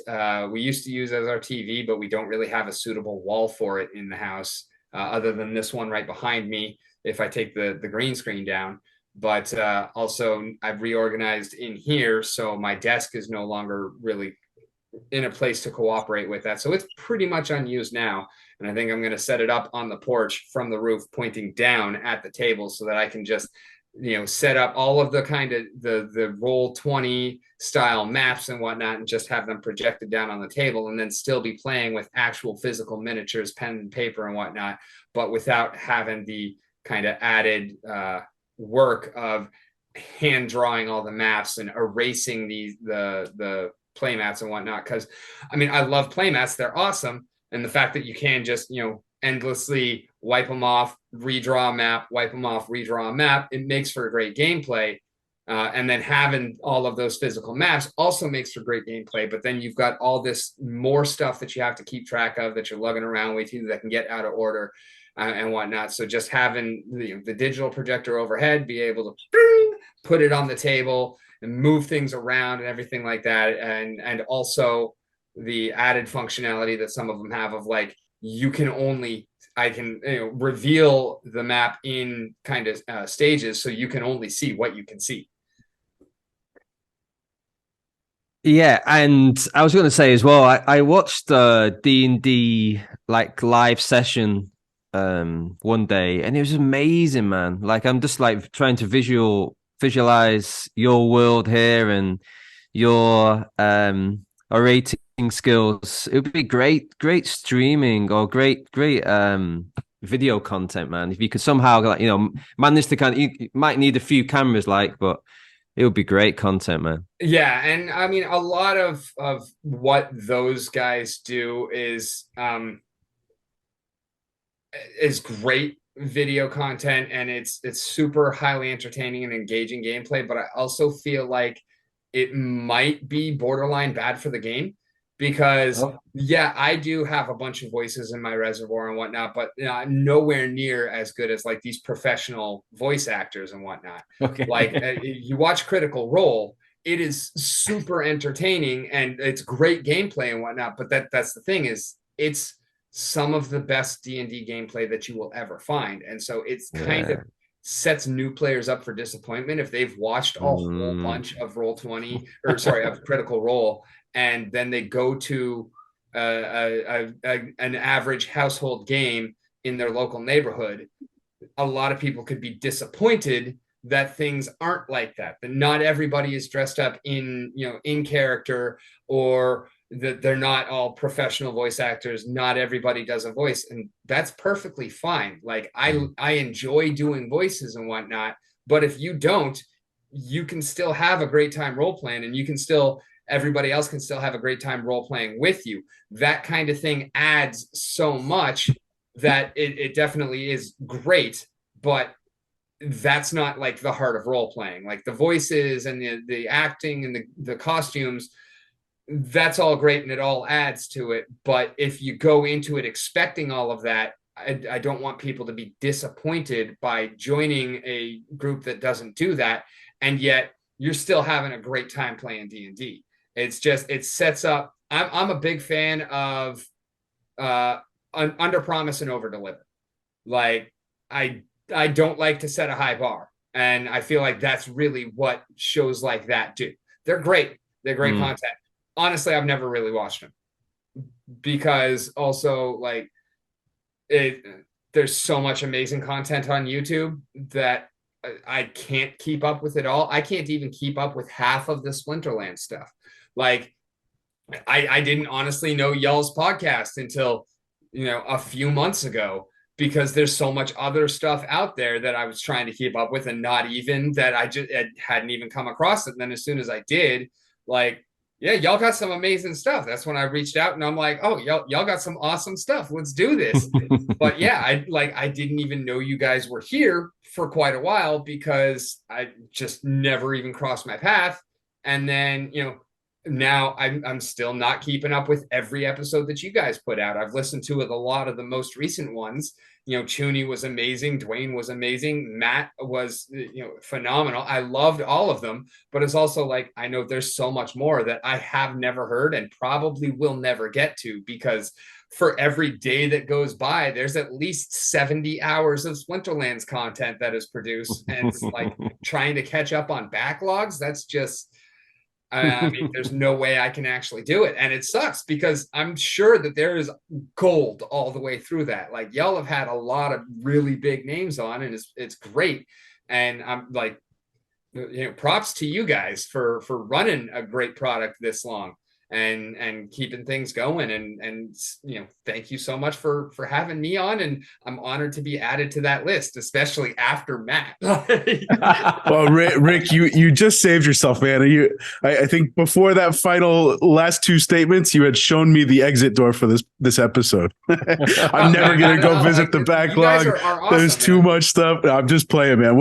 we used to use as our TV, but we don't really have a suitable wall for it in the house, other than this one right behind me if I take the green screen down. But also, I've reorganized in here, so my desk is no longer really in a place to cooperate with that. So it's pretty much unused now. And I think I'm going to set it up on the porch from the roof, pointing down at the table, so that I can just set up all of the kind of the Roll20 style maps and whatnot, and just have them projected down on the table, and then still be playing with actual physical miniatures, pen and paper and whatnot, but without having the kind of added work of hand drawing all the maps and erasing the play mats and whatnot. Because I mean, I love play mats, they're awesome, and the fact that you can just endlessly wipe them off, redraw a map, wipe them off, redraw a map, it makes for great gameplay. And then having all of those physical maps also makes for great gameplay. But then you've got all this more stuff that you have to keep track of, that you're lugging around with you, that can get out of order and whatnot. So just having the digital projector overhead, be able to put it on the table and move things around and everything like that. And also the added functionality that some of them have of, like, you can only, I can reveal the map in kind of stages, so you can only see what you can see. Yeah, and I was going to say as well, I watched D&D like live session one day, and it was amazing, man. Like I'm just like trying to visualize your world here and your orating skills. It would be great streaming or great video content, man. If you could somehow like manage to you might need a few cameras, like, but it would be great content, man. Yeah, and I mean, a lot of what those guys do is great video content, and it's super highly entertaining and engaging gameplay. But I also feel like it might be borderline bad for the game, because yeah, I do have a bunch of voices in my reservoir and whatnot, but nowhere near as good as like these professional voice actors and whatnot. Okay. Like you watch Critical Role, it is super entertaining and it's great gameplay and whatnot. But that's the thing, is it's some of the best D&D gameplay that you will ever find. And so it's kind of sets new players up for disappointment if they've watched a whole bunch of of Critical Role, and then they go to an average household game in their local neighborhood. A lot of people could be disappointed that things aren't like that not everybody is dressed up in character, or that they're not all professional voice actors. Not everybody does a voice, and that's perfectly fine. Like I enjoy doing voices and whatnot, but if you don't, you can still have a great time role playing, and everybody else can still have a great time role playing with you. That kind of thing adds so much that it definitely is great, but that's not like the heart of role playing. Like the voices and the acting and the costumes, that's all great and it all adds to it. But if you go into it expecting all of that, I don't want people to be disappointed by joining a group that doesn't do that, and yet you're still having a great time playing D&D. It's just, it sets up. I'm a big fan of under promise and over deliver. Like I don't like to set a high bar, and I feel like that's really what shows like that do. They're great. They're great content. Honestly, I've never really watched them, because also like there's so much amazing content on YouTube that I can't keep up with it all. I can't even keep up with half of the Splinterlands stuff. Like I didn't honestly know y'all's podcast until a few months ago, because there's so much other stuff out there that I was trying to keep up with, and not even that I hadn't even come across it. And then as soon as I did, like, yeah, y'all got some amazing stuff. That's when I reached out and I'm like, oh, y'all got some awesome stuff. Let's do this. But yeah, I didn't even know you guys were here for quite a while, because I just never even crossed my path. And then, now I'm still not keeping up with every episode that you guys put out. I've listened to a lot of the most recent ones. Chooney was amazing. Dwayne was amazing. Matt was, phenomenal. I loved all of them, but it's also like, I know there's so much more that I have never heard and probably will never get to, because for every day that goes by, there's at least 70 hours of Splinterlands content that is produced. And it's like trying to catch up on backlogs. That's just, I mean, there's no way I can actually do it. And it sucks, because I'm sure that there is gold all the way through that. Like, y'all have had a lot of really big names on, and it's great. And I'm like, props to you guys for running a great product this long and keeping things going. And thank you so much for having me on. And I'm honored to be added to that list, especially after Matt. Well, Rick, you just saved yourself, man. I think before that final last two statements, you had shown me the exit door for this episode. I'm never gonna go visit the backlog. Awesome, there's too much stuff. I'm just playing, man.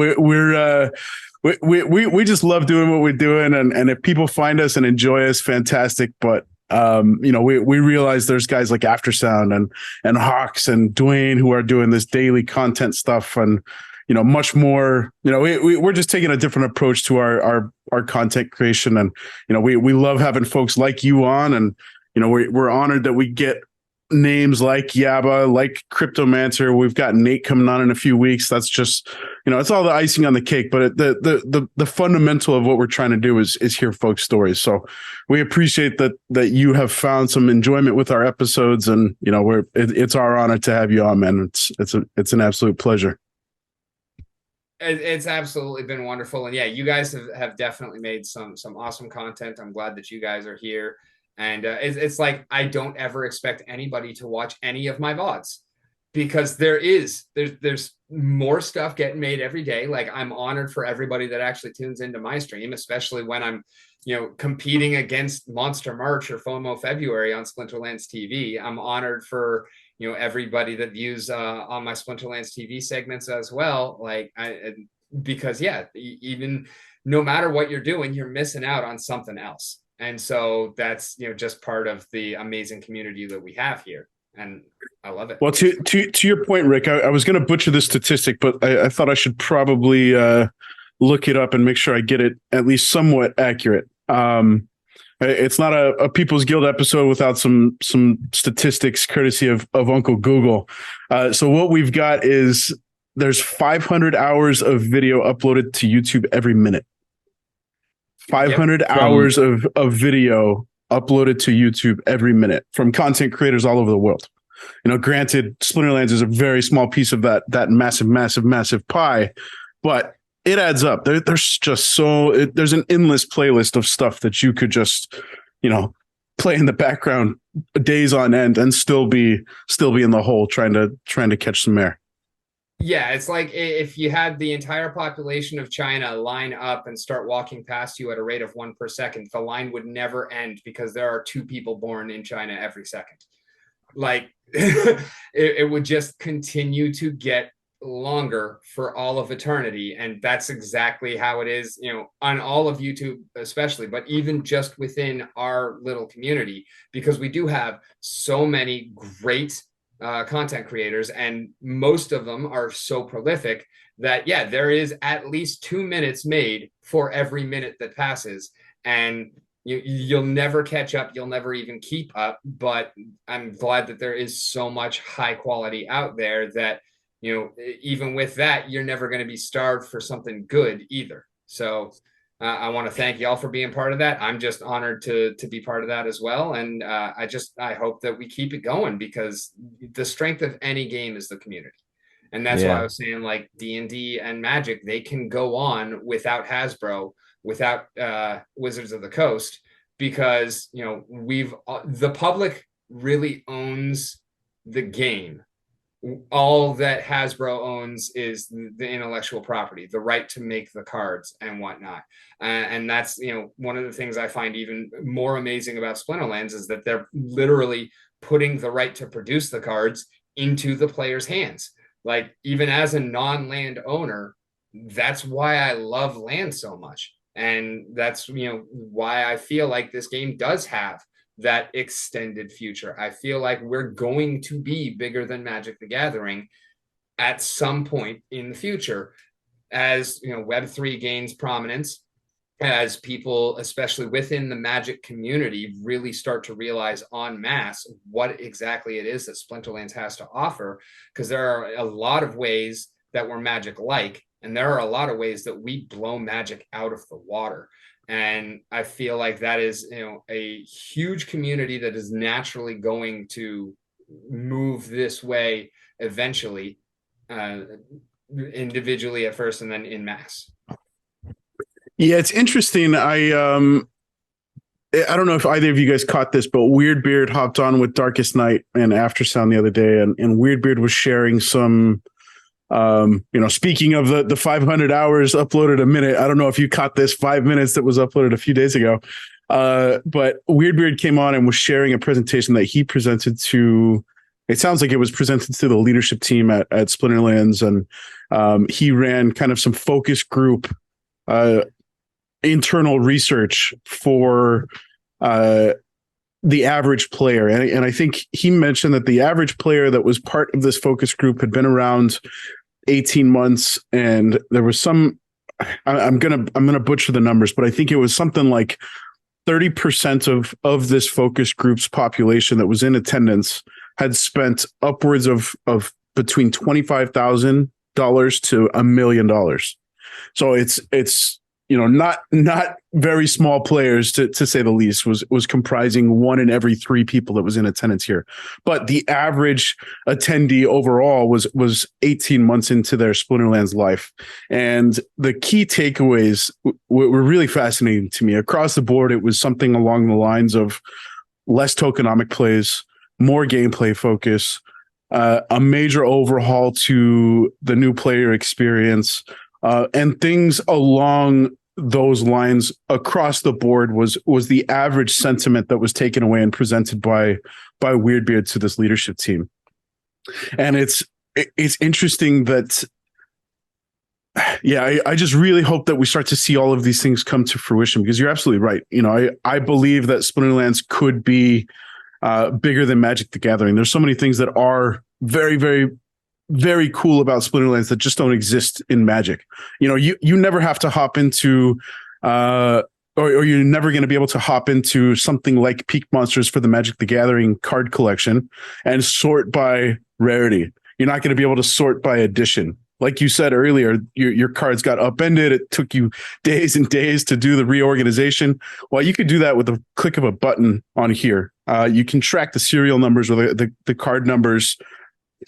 We just love doing what we're doing, and if people find us and enjoy us, fantastic. But we realize there's guys like Aftersound and Hawks and Dwayne who are doing this daily content stuff, and much more. We're just taking a different approach to our content creation, and we love having folks like you on, and we're honored that we get names like Yaba, like Cryptomancer. We've got Nate coming on in a few weeks. That's just, it's all the icing on the cake. But the fundamental of what we're trying to do is hear folks' stories. So we appreciate that you have found some enjoyment with our episodes, and it's our honor to have you on, man. It's an absolute pleasure. It's absolutely been wonderful, and yeah, you guys have definitely made some awesome content. I'm glad that you guys are here. And it's like, I don't ever expect anybody to watch any of my VODs, because there's more stuff getting made every day. Like, I'm honored for everybody that actually tunes into my stream, especially when I'm, competing against Monster March or FOMO February on Splinterlands TV. I'm honored for, everybody that views on my Splinterlands TV segments as well. Like, because yeah, even no matter what you're doing, you're missing out on something else. And so that's, just part of the amazing community that we have here. And I love it. Well, to your point, Rick, I was going to butcher this statistic, but I thought I should probably look it up and make sure I get it at least somewhat accurate. It's not a People's Guild episode without some statistics courtesy of Uncle Google. So what we've got is there's 500 hours of video uploaded to YouTube every minute. 500 hours of video uploaded to YouTube every minute from content creators all over the world. Granted, Splinterlands is a very small piece of that massive pie, but it adds up. There's just there's an endless playlist of stuff that you could just, play in the background days on end and still be in the hole trying to catch some air. Yeah, it's like if you had the entire population of China line up and start walking past you at a rate of 1 per second, the line would never end, because there are 2 people born in China every second. Like, it would just continue to get longer for all of eternity. And that's exactly how it is, on all of YouTube especially, but even just within our little community, because we do have so many great content creators, and most of them are so prolific that, yeah, there is at least 2 minutes made for every minute that passes, and you'll never catch up, you'll never even keep up. But I'm glad that there is so much high quality out there that, even with that, you're never going to be starved for something good either. So I want to thank y'all for being part of that. I'm just honored to be part of that as well. And I hope that we keep it going, because the strength of any game is the community. And that's why I was saying, like, D&D and Magic, they can go on without Hasbro, without Wizards of the Coast, because, the public really owns the game. All that Hasbro owns is the intellectual property, the right to make the cards and whatnot. And that's, one of the things I find even more amazing about Splinterlands is that they're literally putting the right to produce the cards into the player's hands. Like, even as a non-land owner, that's why I love land so much. And that's, why I feel like this game does have that extended future. I feel like we're going to be bigger than Magic the Gathering at some point in the future, as Web3 gains prominence, as people, especially within the Magic community, really start to realize en masse what exactly it is that Splinterlands has to offer. Because there are a lot of ways that we're Magic-like, and there are a lot of ways that we blow Magic out of the water. And I feel like that is, a huge community that is naturally going to move this way eventually, individually at first, and then in mass. Yeah, it's interesting. I don't know if either of you guys caught this, but Weirdbeard hopped on with Darkest Night and Aftersound the other day, and Weirdbeard was sharing some. Speaking of the 500 hours uploaded a minute, I don't know if you caught this 5 minutes that was uploaded a few days ago. But Weirdbeard came on and was sharing a presentation that he presented to, it sounds like it was presented to the leadership team at Splinterlands. And he ran kind of some focus group, internal research for, the average player. And I think he mentioned that the average player that was part of this focus group had been around 18 months. And there was some, I'm gonna butcher the numbers, but I think it was something like 30% of this focus group's population that was in attendance had spent upwards of between $25,000 to $1 million. So it's not very small players to say the least, was comprising 1 in every 3 people that was in attendance here. But the average attendee overall was 18 months into their Splinterlands life. And the key takeaways were really fascinating to me. Across the board, it was something along the lines of less tokenomic plays, more gameplay focus, a major overhaul to the new player experience, and things along those lines across the board was the average sentiment that was taken away and presented by Weirdbeard to this leadership team. And it's interesting that, yeah, I just really hope that we start to see all of these things come to fruition, because you're absolutely right. I believe that Splinterlands could be bigger than Magic the Gathering. There's so many things that are very, very, very cool about Splinterlands that just don't exist in Magic. You never have to hop into or you're never going to be able to hop into something like Peak Monsters for the Magic the Gathering card collection and sort by rarity. You're not going to be able to sort by edition. Like you said earlier, your cards got upended. It took you days and days to do the reorganization. Well, you could do that with a click of a button on here. You can track the serial numbers or the card numbers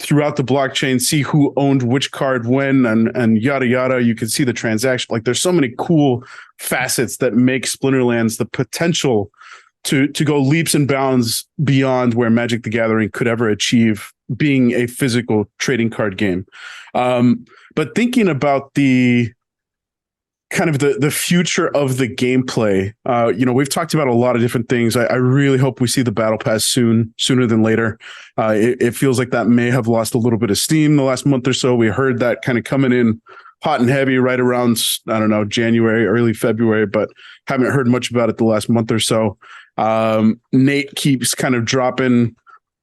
throughout the blockchain, see who owned which card when, and yada yada. You can see the transaction. Like, there's so many cool facets that make Splinterlands the potential to go leaps and bounds beyond where Magic the Gathering could ever achieve being a physical trading card game. But thinking about the kind of the future of the gameplay, we've talked about a lot of different things. I really hope we see the battle pass sooner than later. It feels like that may have lost a little bit of steam the last month or so. We heard that kind of coming in hot and heavy right around, I don't know, January, early February, but haven't heard much about it the last month or so. Nate keeps kind of dropping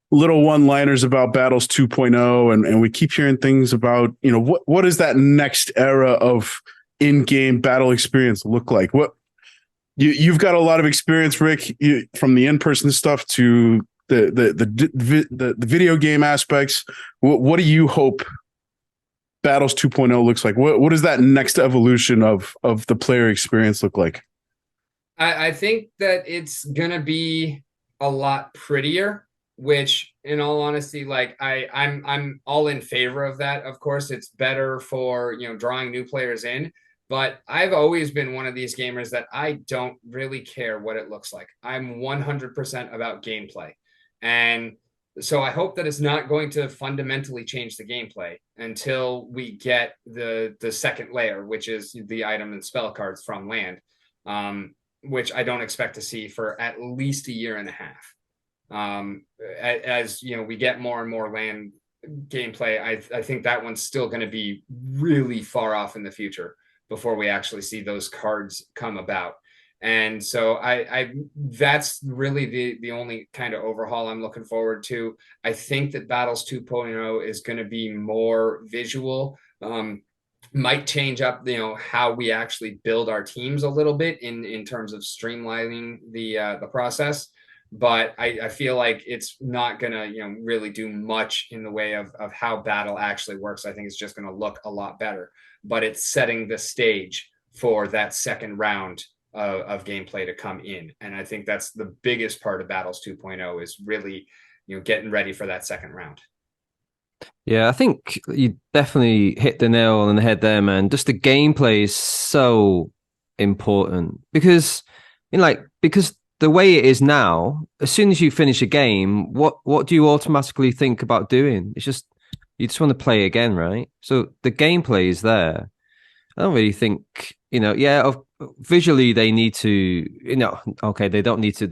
little one-liners about Battles 2.0, and we keep hearing things about, what is that next era of in-game battle experience look like? What you've got a lot of experience, Rick, from the in-person stuff to the video game aspects. What do you hope Battles 2.0 looks like? What does that next evolution of the player experience look like? I think that it's gonna be a lot prettier, which, in all honesty, like I'm all in favor of that. Of course, it's better for drawing new players in. But I've always been one of these gamers that I don't really care what it looks like. I'm 100% about gameplay. And so I hope that it's not going to fundamentally change the gameplay until we get the second layer, which is the item and spell cards from land, which I don't expect to see for at least a year and a half. As we get more and more land gameplay, I think that one's still going to be really far off in the future before we actually see those cards come about. And so I that's really the only kind of overhaul I'm looking forward to. I think that Battles 2.0 is going to be more visual, might change up, how we actually build our teams a little bit in terms of streamlining the process. But I feel like it's not going to, really do much in the way of how battle actually works. I think it's just going to look a lot better, but it's setting the stage for that second round of gameplay to come in. And I think that's the biggest part of Battles 2.0 is really, getting ready for that second round. Yeah, I think you definitely hit the nail on the head there, man. Just the gameplay is so important because the way it is now, as soon as you finish a game, what do you automatically think about doing? It's just, you just want to play again, right? So the gameplay is there. I don't really think, visually they need to, okay, they don't need to,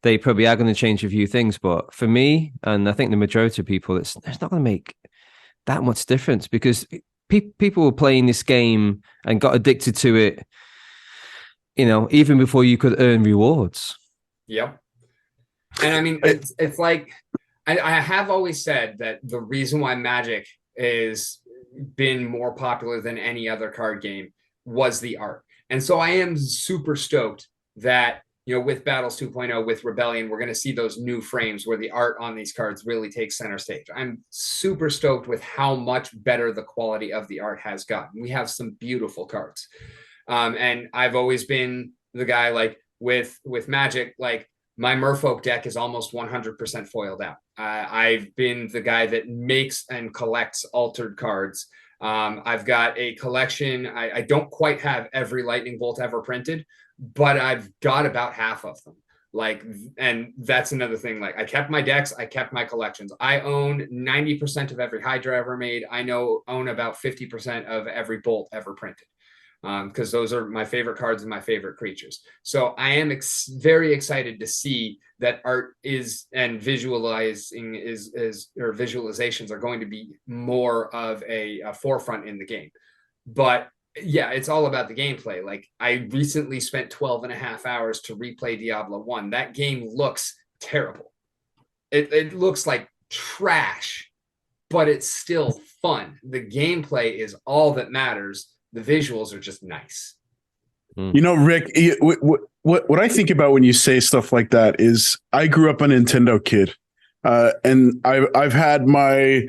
they probably are going to change a few things, but for me, and I think the majority of people, it's not going to make that much difference because people were playing this game and got addicted to it, even before you could earn rewards. Yep. And I mean, it's like, I have always said that the reason why Magic is been more popular than any other card game was the art. And so I am super stoked that with Battles 2.0, with Rebellion, we're going to see those new frames where the art on these cards really takes center stage. I'm super stoked with how much better the quality of the art has gotten. We have some beautiful cards. And I've always been the guy, like with Magic, like my Merfolk deck is almost 100% foiled out. I've been the guy that makes and collects altered cards. I've got a collection. I don't quite have every Lightning Bolt ever printed, but I've got about half of them. Like, and that's another thing. Like, I kept my decks, I kept my collections. I own 90% of every Hydra ever made. I own about 50% of every Bolt ever printed, because those are my favorite cards and my favorite creatures. So I am very excited to see that art and visualizations are going to be more of a forefront in the game. But yeah, it's all about the gameplay. Like, I recently spent 12 and a half hours to replay Diablo 1. That game looks terrible. It looks like trash, but it's still fun. The gameplay is all that matters. The visuals are just nice. Rick, what I think about when you say stuff like that is I grew up a Nintendo kid, and I've had my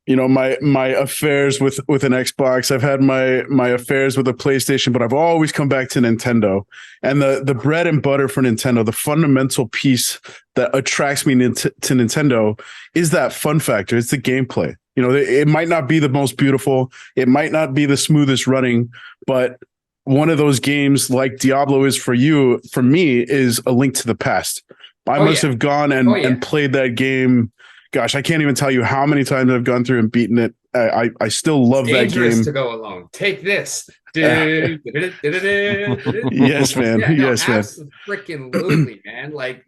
affairs with an Xbox. I've had my affairs with a PlayStation, but I've always come back to Nintendo. And the bread and butter for Nintendo, the fundamental piece that attracts me to Nintendo is that fun factor. It's the gameplay. It might not be the most beautiful, it might not be the smoothest running, but one of those games like Diablo is for me, is a link to the past. I must have gone and played that game. Gosh, I can't even tell you how many times I've gone through and beaten it. I still love that game. Dangerous to go alone. Take this. Yes, man. Yes, man. Freaking man. Like,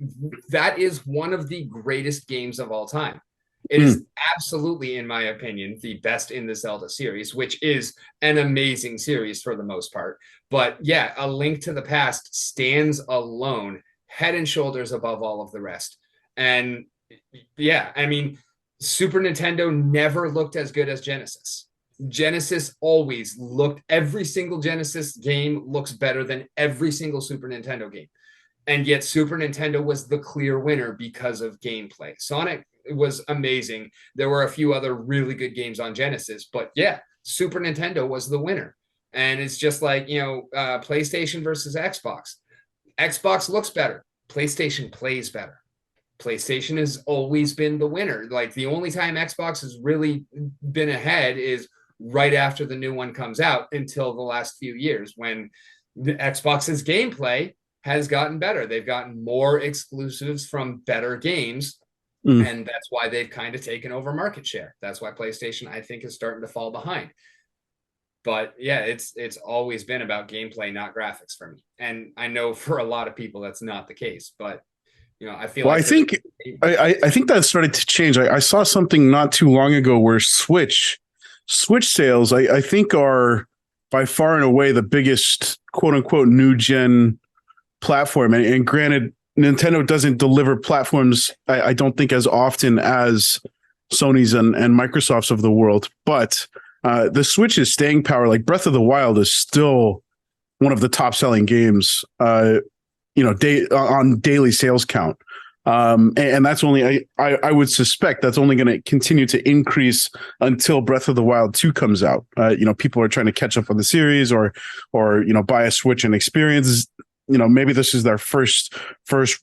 that is one of the greatest games of all time. It is absolutely, in my opinion, the best in the Zelda series, which is an amazing series for the most part. But yeah, A Link to the Past stands alone, head and shoulders above all of the rest. And yeah, I mean, Super Nintendo never looked as good as Genesis. Genesis always looked, every single Genesis game looks better than every single Super Nintendo game. And yet Super Nintendo was the clear winner because of gameplay. Sonic was amazing. There were a few other really good games on Genesis, but yeah, Super Nintendo was the winner. And it's just like, PlayStation versus Xbox. Xbox looks better. PlayStation plays better. PlayStation has always been the winner. Like, the only time Xbox has really been ahead is right after the new one comes out, until the last few years, when the Xbox's gameplay has gotten better. They've gotten more exclusives from better games. And that's why they've kind of taken over market share. That's why PlayStation, I think, is starting to fall behind. But yeah, it's always been about gameplay, not graphics for me. And I know for a lot of people that's not the case. But I feel I think that started to change. I saw something not too long ago where Switch sales, I think, are by far and away the biggest quote unquote new gen platform. And granted, Nintendo doesn't deliver platforms, I don't think, as often as Sony's and Microsoft's of the world. But the Switch's staying power, like Breath of the Wild, is still one of the top selling games, on daily sales count. And that's only, I would suspect that's only going to continue to increase until Breath of the Wild 2 comes out. People are trying to catch up on the series or buy a Switch and experience. Maybe this is their first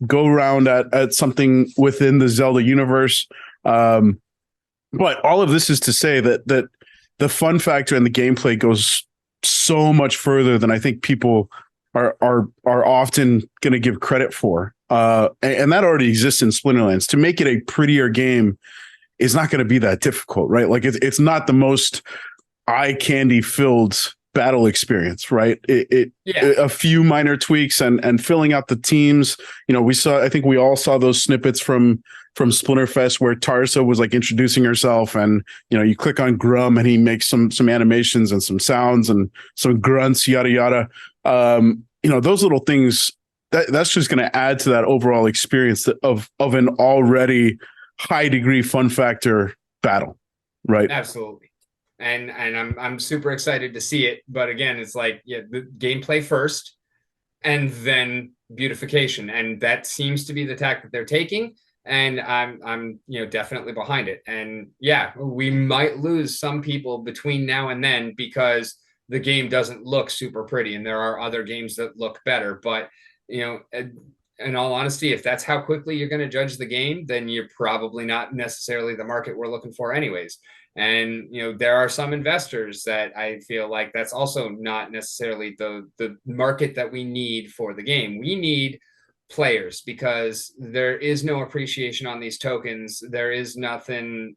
go round at something within the Zelda universe. But all of this is to say that the fun factor and the gameplay goes so much further than I think people are often going to give credit for. And that already exists in Splinterlands. To make it a prettier game is not going to be that difficult, right? Like, it's not the most eye candy filled battle experience, right? A few minor tweaks and filling out the teams. I think we all saw those snippets from Splinterfest where Tarsa was like introducing herself, and you click on Grum and he makes some animations and some sounds and some grunts, yada yada. Those little things that's just going to add to that overall experience of an already high degree fun factor battle, right? Absolutely. And I'm super excited to see it. But again, it's like, the gameplay first, and then beautification, and that seems to be the tack that they're taking. And I'm definitely behind it. And yeah, we might lose some people between now and then because the game doesn't look super pretty, and there are other games that look better. But in all honesty, if that's how quickly you're going to judge the game, then you're probably not necessarily the market we're looking for, anyways. And there are some investors that I feel like that's also not necessarily the market that we need for the game. We need players, because there is no appreciation on these tokens. There is nothing,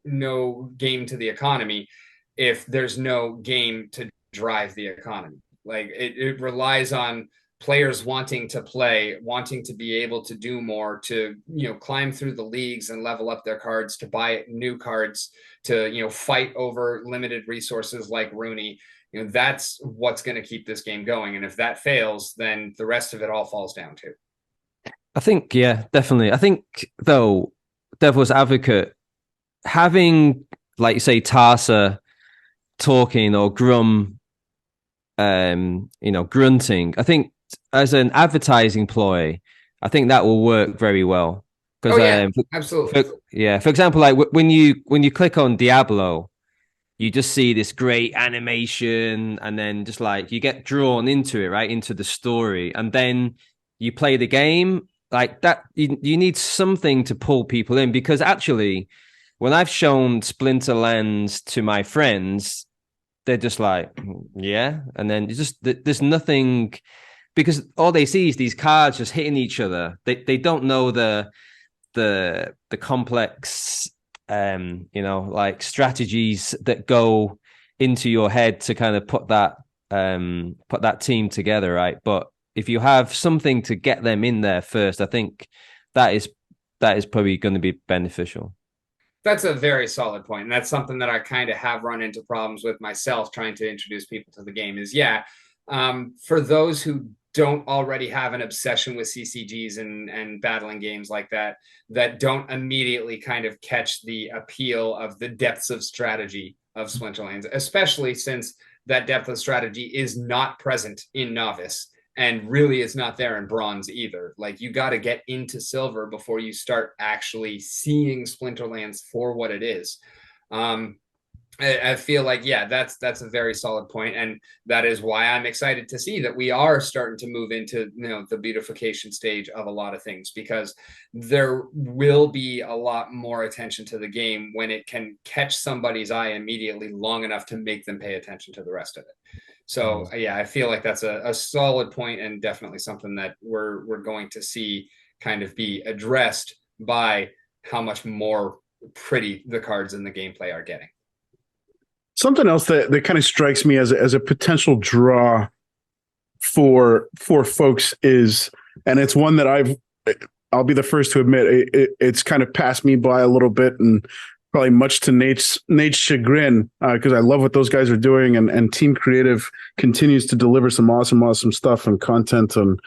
no game to the economy if there's no game to drive the economy. Like it relies on players wanting to play, wanting to be able to do more, to climb through the leagues and level up their cards, to buy new cards, to fight over limited resources like Rooney. That's what's going to keep this game going. And if that fails, then the rest of it all falls down too. I think, yeah, definitely. I think, though, devil's advocate, having, like you say, Tarsa talking or grunting, I think as an advertising ploy, I think that will work very well. Because absolutely. For example, like when you click on Diablo, you just see this great animation, and then just like you get drawn into it, right, into the story, and then you play the game like that. You need something to pull people in, because actually, when I've shown Splinterlands to my friends, they're just like, yeah, and then there's nothing, because all they see is these cards just hitting each other. They don't know the complex like strategies that go into your head to kind of put that team together, right? But if you have something to get them in there first, I think that is probably going to be beneficial. That's a very solid point. And that's something that I kind of have run into problems with myself trying to introduce people to the game is, for those who don't already have an obsession with CCGs and battling games like that, that don't immediately kind of catch the appeal of the depths of strategy of Splinterlands, especially since that depth of strategy is not present in Novice, and really is not there in Bronze either. Like, you got to get into Silver before you start actually seeing Splinterlands for what it is. I feel like, that's a very solid point, and that is why I'm excited to see that we are starting to move into the beautification stage of a lot of things, because there will be a lot more attention to the game when it can catch somebody's eye immediately long enough to make them pay attention to the rest of it. So I feel like that's a solid point, and definitely something that we're going to see kind of be addressed by how much more pretty the cards in the gameplay are getting. Something else that kind of strikes me as a potential draw for folks is, and it's one that I'll be the first to admit, it's kind of passed me by a little bit, and probably much to Nate's chagrin, because I love what those guys are doing, and Team Creative continues to deliver some awesome stuff and content, and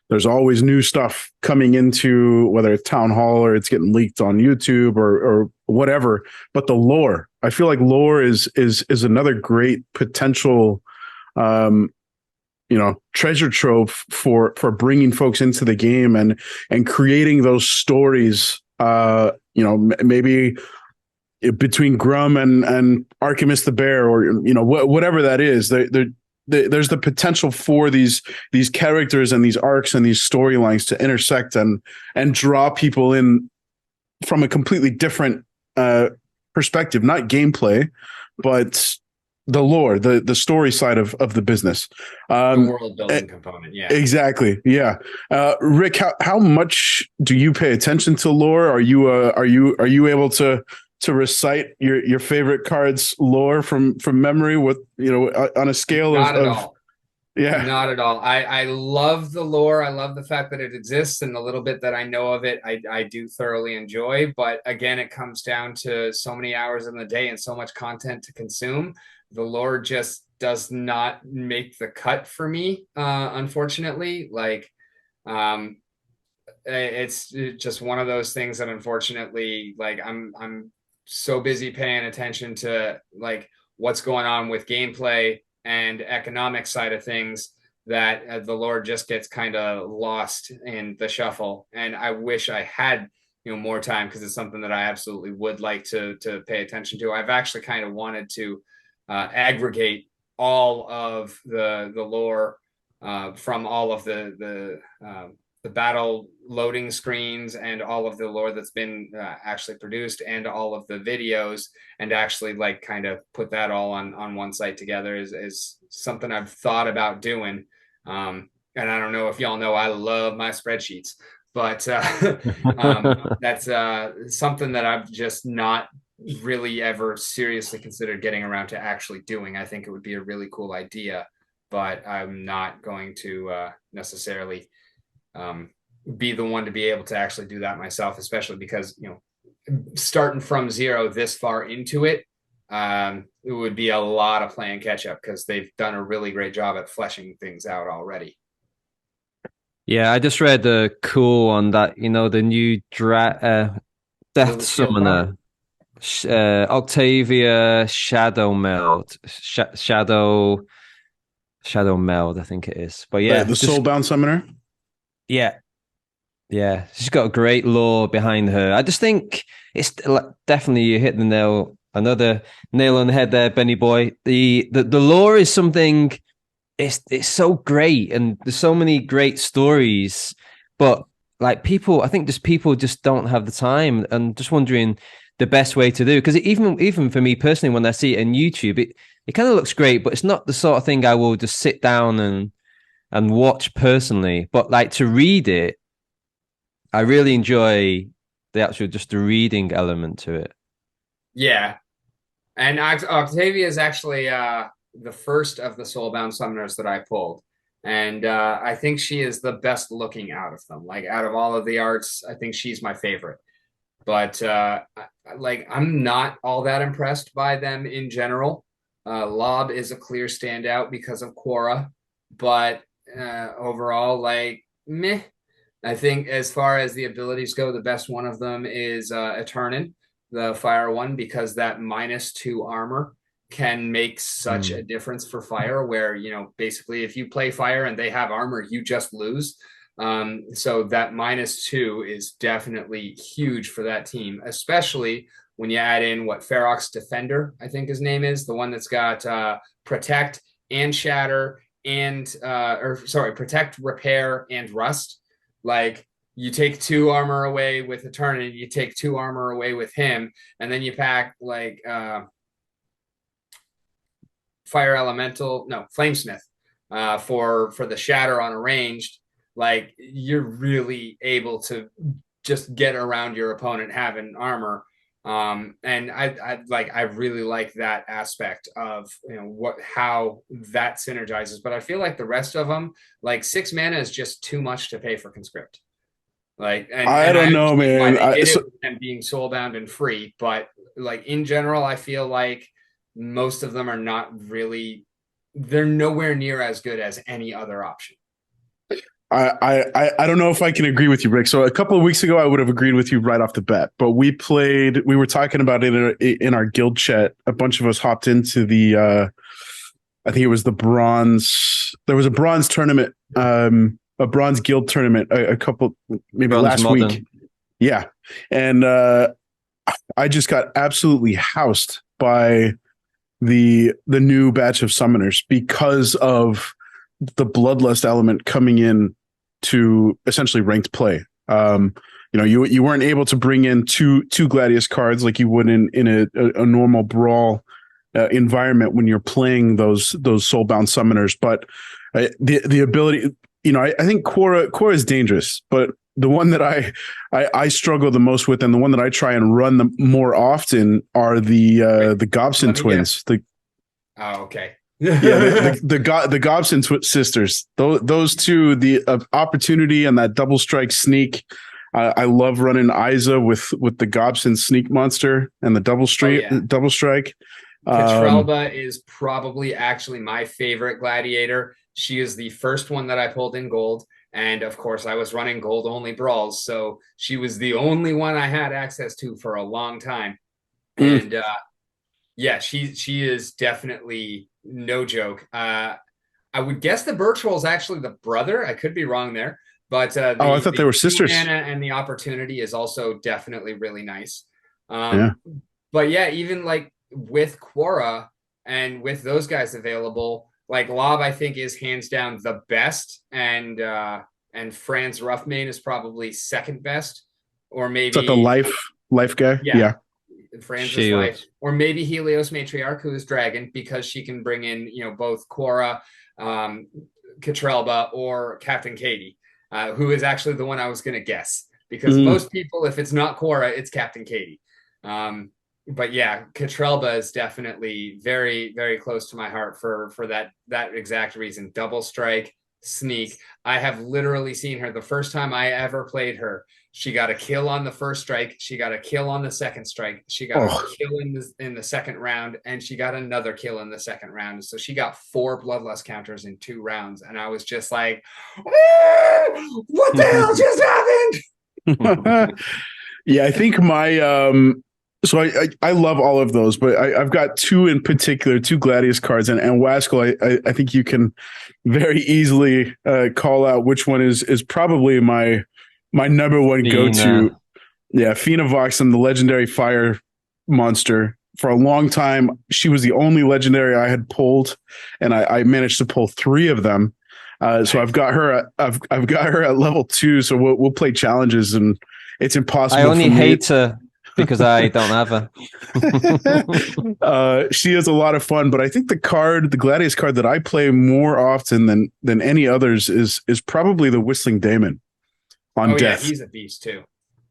there's always new stuff coming into, whether it's Town Hall or it's getting leaked on YouTube or whatever. But the lore, I feel like lore is another great potential, treasure trove for bringing folks into the game and creating those stories. Maybe between Grum and Archimus the Bear, or whatever that is. There's the potential for these characters and these arcs and these storylines to intersect and draw people in from a completely different perspective, not gameplay, but the lore, the story side of the business. The world building component. Yeah, exactly. Yeah. Rick, how much do you pay attention to lore? Are you able to recite your favorite cards lore from memory with on a scale not of at all. Yeah, not at all. I love the lore. I love the fact that it exists, and the little bit that I know of it, I do thoroughly enjoy. But again, it comes down to so many hours in the day and so much content to consume. The lore just does not make the cut for me, unfortunately. Like, it's just one of those things that, unfortunately, like I'm so busy paying attention to like what's going on with gameplay and economic side of things that the lore just gets kind of lost in the shuffle. And I wish I had, more time, because it's something that I absolutely would like to pay attention to. I've actually kind of wanted to aggregate all of the lore from all of the battle loading screens and all of the lore that's been actually produced, and all of the videos, and actually like kind of put that all on one site together is something I've thought about doing. And I don't know if y'all know, I love my spreadsheets, but that's something that I've just not really ever seriously considered getting around to actually doing. I think it would be a really cool idea, but I'm not going to necessarily be the one to be able to actually do that myself, especially because, starting from zero this far into it, it would be a lot of playing catch up, because they've done a really great job at fleshing things out already. Yeah, I just read the cool on that, the new Death Summoner, Octavia Shadow Meld, Shadow Meld, I think it is. But yeah, the Soulbound Summoner. Yeah. Yeah, she's got a great lore behind her. I just think it's definitely, you hit another nail on the head there, Benny boy. The lore is something. It's so great, and there's so many great stories, but like I think people just don't have the time, and just wondering the best way to do. Because even for me personally, when I see it on YouTube, it kind of looks great, but it's not the sort of thing I will just sit down and watch personally. But like to read it, I really enjoy the reading element to it. Yeah. And Octavia is actually the first of the Soulbound Summoners that I pulled. And I think she is the best looking out of them. Like, out of all of the arts, I think she's my favorite. But I'm not all that impressed by them in general. Lob is a clear standout because of Quora. But overall, meh. I think as far as the abilities go, the best one of them is Eternin, the fire one, because that -2 armor can make such a difference for fire, where, basically if you play fire and they have armor, you just lose. So that -2 is definitely huge for that team, especially when you add in what Ferox Defender, I think his name is, the one that's got Protect and Shatter and Protect, Repair, and Rust. Like, you take 2 armor away with Eternity, you take 2 armor away with him, and then you pack Flamesmith for the Shatter on a ranged. Like, you're really able to just get around your opponent having armor. And I really like that aspect of how that synergizes. But I feel like the rest of them, 6 mana is just too much to pay for Conscript. I don't know, man. And being soulbound and free, but in general, I feel like most of them are not really. They're nowhere near as good as any other option. I don't know if I can agree with you, Rick. So a couple of weeks ago, I would have agreed with you right off the bat. But we were talking about it in our guild chat. A bunch of us hopped into the, I think it was the bronze. There was a bronze tournament, a bronze guild tournament, maybe bronze last modern week. Yeah, and I just got absolutely housed by the new batch of summoners because of the bloodlust element coming in to essentially ranked play. You weren't able to bring in two Gladius cards like you would in a normal brawl environment when you're playing those soulbound summoners. But the ability, I think Quora is dangerous, but the one that I struggle the most with, and the one that I try and run the more often, are the Gobson twins. Okay. the Gobson sisters. Those two, the opportunity and that double strike sneak. I love running Isa with the Gobson sneak monster and the double strike. Petrelba is probably actually my favorite gladiator. She is the first one that I pulled in gold. And of course, I was running gold only brawls. So she was the only one I had access to for a long time. And yeah, she is definitely no joke. I I would guess the Birch Roll is actually the brother. I could be wrong there, but I thought they were sisters. Mana and the Opportunity is also definitely really nice. Yeah. But yeah, even like with Quora and with those guys available, like Lob, I think is hands down the best, and Franz Roughmane is probably second best, or maybe Is that the life guy? Yeah. Franz's life, or maybe Helios Matriarch, who is dragon, because she can bring in, you know, both Quora, Katrelba, or Captain Katie, who is actually the one I was going to guess, because most people, if it's not Quora, it's Captain Katie. But yeah, Katrelba is definitely very, very close to my heart for that exact reason. Double strike, sneak. I have literally seen her. The first time I ever played her, she got a kill on the first strike. She got a kill on the second strike. She got a kill in the second round, and she got another kill in the second round. So she got 4 bloodlust counters in 2 rounds, and I was just like, "What the hell just happened?" Yeah, I think my so I love all of those, but I've got 2 in particular, 2 Gladius cards, and Waskel. I think you can very easily call out which one is probably my number one go-to. Yeah, Fina Voxem, the legendary fire monster. For a long time, she was the only legendary I had pulled, and I managed to pull 3 of them. So I've got her. I've got her at level 2. So we'll play challenges, and it's impossible. I only hate her because I don't have her. She is a lot of fun, but I think the Gladius card that I play more often than any others is probably the Whistling Daemon on Death. Yeah, he's a beast too.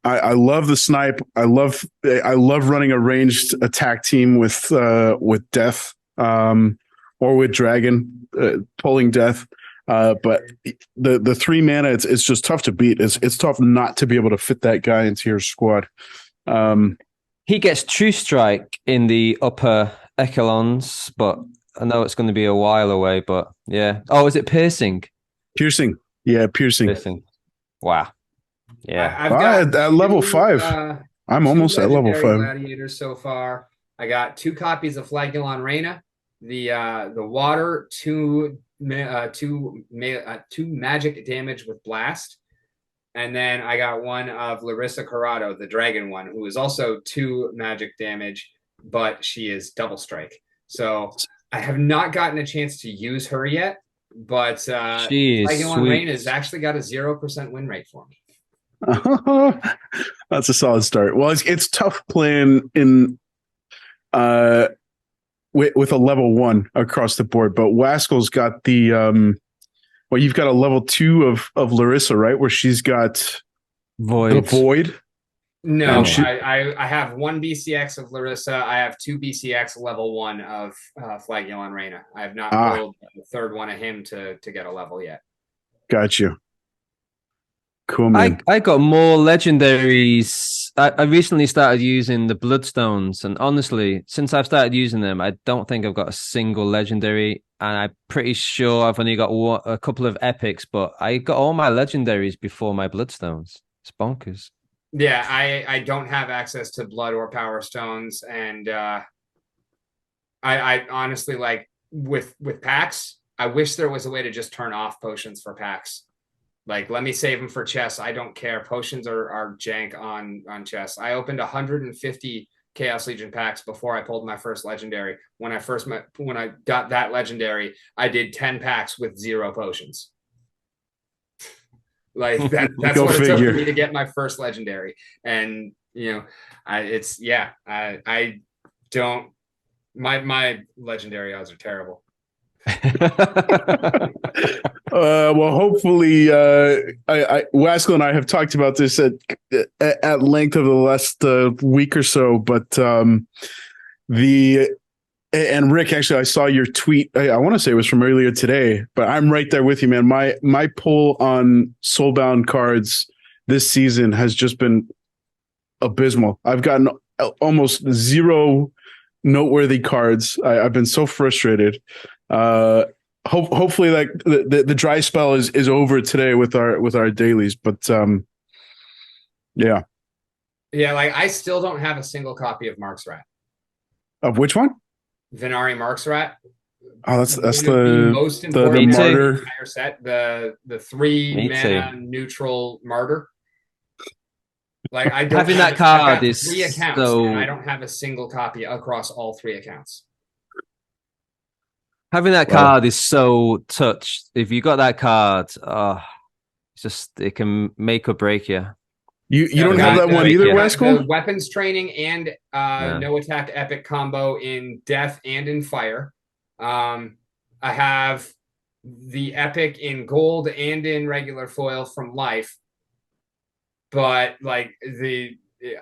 I love the snipe. I love running a ranged attack team with Death, or with Dragon, pulling Death. But the 3 mana, it's just tough to beat. It's tough not to be able to fit that guy into your squad. He gets True Strike in the upper echelons, but I know it's going to be a while away. But yeah. Oh, is it Piercing? Piercing. Yeah, Piercing. Wow. Yeah. I've got at level 5. I'm almost at level 5. Gladiators so far. I got 2 copies of Flagellon Reina, the water, 2 magic damage with blast, and then I got 1 of Larissa Corrado, the dragon one, who is also 2 magic damage, but she is double strike. So I have not gotten a chance to use her yet, but Flagellon Reina has actually got a 0% win rate for me. That's a solid start. Well, it's tough playing in with a level 1 across the board, but Waskel's got the you've got a level 2 of Larissa, right, where she's got the Void. No, I have 1 BCX of Larissa. I have 2 BCX level 1 of Flagellon Reina. I have not pulled the third one of him to get a level yet. Got you. Cool, man. I got more legendaries. I recently started using the Bloodstones, and honestly, since I've started using them, I don't think I've got a single legendary, and I'm pretty sure I've only got a couple of epics, but I got all my legendaries before my Bloodstones. It's bonkers. Yeah, I don't have access to Blood or Power Stones, and I honestly, like, with packs, I wish there was a way to just turn off potions for packs. Like, let me save them for chess. I don't care. Potions are jank on chess. I opened 150 Chaos Legion packs before I pulled my first legendary. When I got that legendary, I did 10 packs with 0 potions. Like that's what it took for me to get my first legendary. And I don't. My legendary odds are terrible. Well, hopefully, Waskel and I have talked about this at length over the last week or so. But and Rick, actually, I saw your tweet. I want to say it was from earlier today, but I'm right there with you, man. My pull on Soulbound cards this season has just been abysmal. I've gotten almost 0 noteworthy cards. I've been so frustrated. Hopefully, like the dry spell is over today with our dailies, but yeah, like I still don't have a single copy of Mark's Rat. Of which one? Venari Mark's Rat. Oh, that's one of the most the important in the martyr. entire set. The 3 Me mana too. neutral martyr. Like I don't Having have that a, I've card got is 3 accounts and I so don't have a single copy across all 3 accounts. having that Wow. card is so touched. If you got that card, it's just it can make or break you. You I've don't have Make got that or one break either, you. the Wasco? weapons training and No. no attack epic combo in death and in fire. I have the epic in gold and in regular foil from life, but like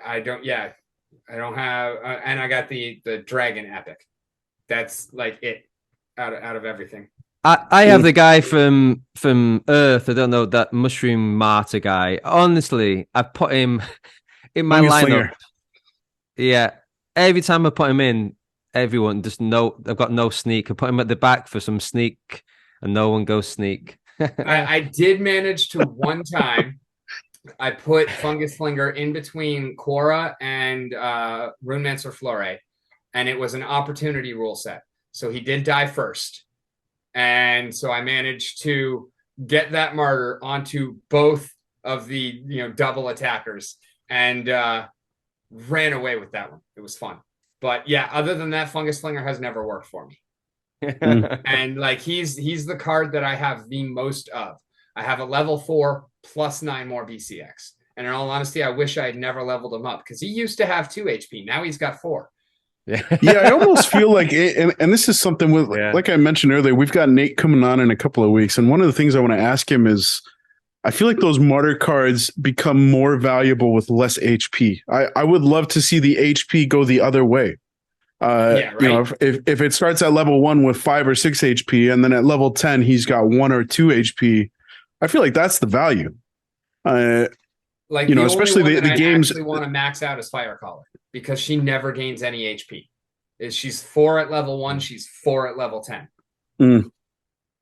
I don't have and I got the dragon epic. That's like it out of everything. I have the guy from Earth. I don't know that Mushroom Martyr guy. Honestly, I put him in my Fungus lineup. Slinger. Yeah, every time I put him in, everyone just no. I've got no sneak. I put him at the back for some sneak, and no one goes sneak. I did manage to one time. I put Fungus Slinger in between Quora and Runemancer Flore, and it was an opportunity rule set. So he did die first. And so I managed to get that martyr onto both of the double attackers and ran away with that one. It was fun. But yeah, other than that, Fungus Slinger has never worked for me. And like he's the card that I have the most of. I have a level 4 plus 9 more BCX. And in all honesty, I wish I had never leveled him up because he used to have 2 HP. Now he's got 4. Yeah, I almost feel like and this is something with like I mentioned earlier, we've got Nate coming on in a couple of weeks, and one of the things I want to ask him is I feel like those martyr cards become more valuable with less HP. I would love to see the HP go the other way. Yeah, right. You know, if it starts at level 1 with 5 or 6 HP, and then at level 10 he's got 1 or 2 HP, I feel like that's the value. Like you know, the especially only one the that I games actually want to max out is Firecaller because she never gains any HP. She's 4 at level 1, she's 4 at level 10.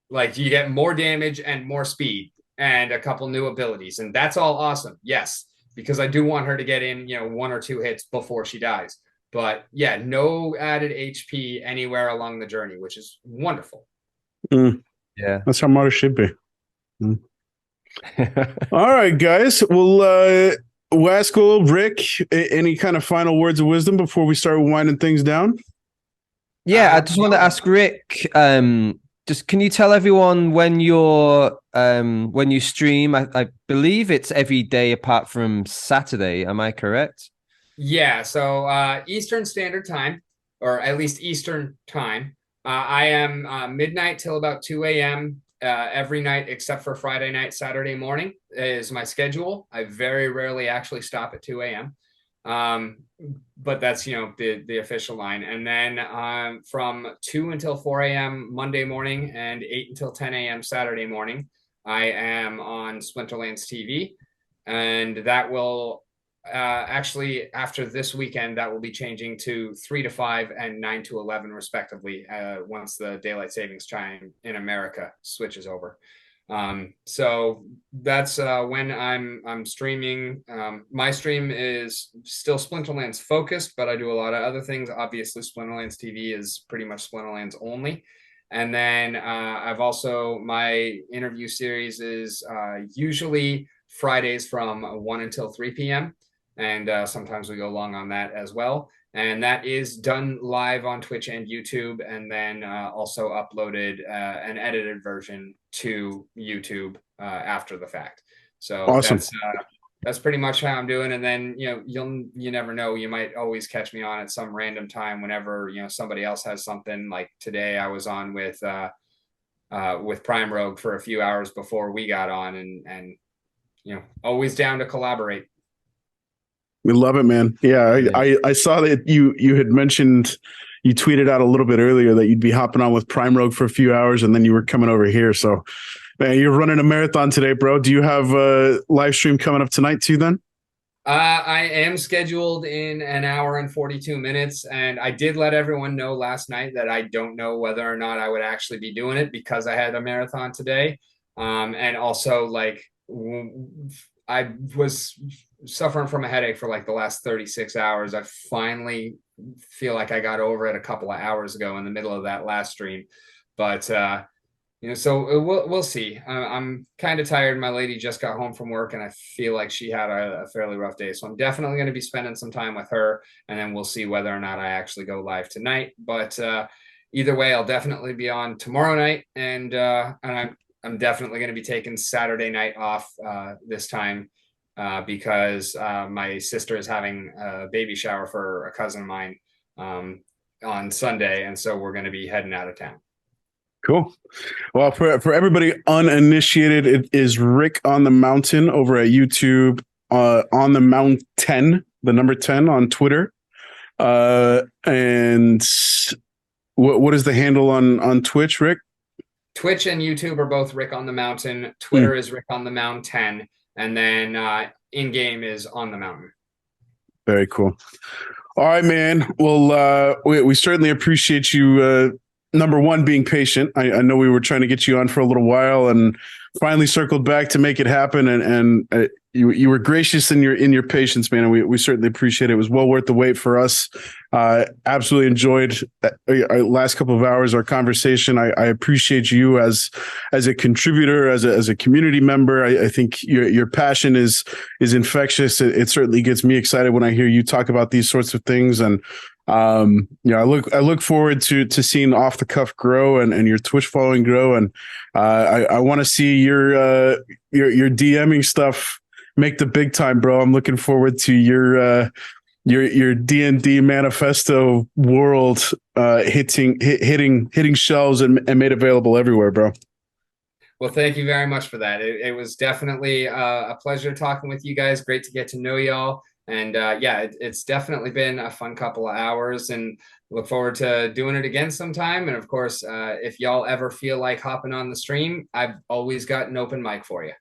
Like you get more damage and more speed and a couple new abilities, and that's all awesome. Yes, because I do want her to get in, 1 or 2 hits before she dies. But yeah, no added HP anywhere along the journey, which is wonderful. Yeah, that's how martyr should be. All right, guys. Well, Wasco, Rick, any kind of final words of wisdom before we start winding things down? Yeah, I just want to ask Rick. Just can you tell everyone when you stream? I believe it's every day apart from Saturday. Am I correct? Yeah. So Eastern Standard Time, or at least Eastern Time. I am midnight till about 2 a.m. Every night except for Friday night, Saturday morning is my schedule. I very rarely actually stop at 2 a.m. But that's the official line. And then from 2 until 4 a.m. Monday morning and 8 until 10 a.m. Saturday morning, I am on Splinterlands TV, and that will actually after this weekend that will be changing to 3 to 5 and 9 to 11 respectively once the daylight savings time in America switches over. So that's when I'm streaming. My stream is still Splinterlands focused, but I do a lot of other things. Obviously, Splinterlands TV is pretty much Splinterlands only. And then I've also, my interview series is usually Fridays from 1 until 3 p.m. And sometimes we go long on that as well. And that is done live on Twitch and YouTube, and then also uploaded an edited version to YouTube after the fact. So awesome. That's pretty much how I'm doing. And then you never know, you might always catch me on at some random time whenever somebody else has something. Like today, I was on with Prime Rogue for a few hours before we got on, and always down to collaborate. We love it, man. Yeah, I saw that you had mentioned, you tweeted out a little bit earlier that you'd be hopping on with Prime Rogue for a few hours, and then you were coming over here. So, man, you're running a marathon today, bro. Do you have a live stream coming up tonight too? Then I am scheduled in an hour and 42 minutes, and I did let everyone know last night that I don't know whether or not I would actually be doing it because I had a marathon today, and also like I was suffering from a headache for like the last 36 hours. I finally feel like I got over it a couple of hours ago in the middle of that last stream. But so we'll see. I'm kind of tired. My lady just got home from work, and I feel like she had a fairly rough day. So I'm definitely going to be spending some time with her, and then we'll see whether or not I actually go live tonight. But either way, I'll definitely be on tomorrow night, and I'm definitely going to be taking Saturday night off this time because my sister is having a baby shower for a cousin of mine on Sunday, and so we're going to be heading out of town. Cool. Well, for everybody uninitiated, it is Rick on the Mountain over at YouTube, on the Mountain, the number 10 on Twitter. And what is the handle on Twitch, Rick? Twitch and YouTube are both Rick on the Mountain. Twitter is Rick on the Mountain, and then in-game is On the Mountain. Very cool. All right, man. Well, we certainly appreciate you. Number one, being patient. I know we were trying to get you on for a little while and finally circled back to make it happen. And you were gracious in your patience, man. And we certainly appreciate it. It was well worth the wait for us. Absolutely enjoyed our last couple of hours, our conversation. I appreciate you as a contributor, as a community member. I think your passion is infectious. It certainly gets me excited when I hear you talk about these sorts of things. And I look forward to seeing Off the Cuff grow and your Twitch following grow, and I want to see your DMing stuff make the big time, bro. I'm looking forward to your D&D manifesto world hitting shelves and made available everywhere, bro. Well, thank you very much for that. It was definitely a pleasure talking with you guys. Great to get to know y'all. And it's definitely been a fun couple of hours, and look forward to doing it again sometime. And of course, if y'all ever feel like hopping on the stream, I've always got an open mic for you.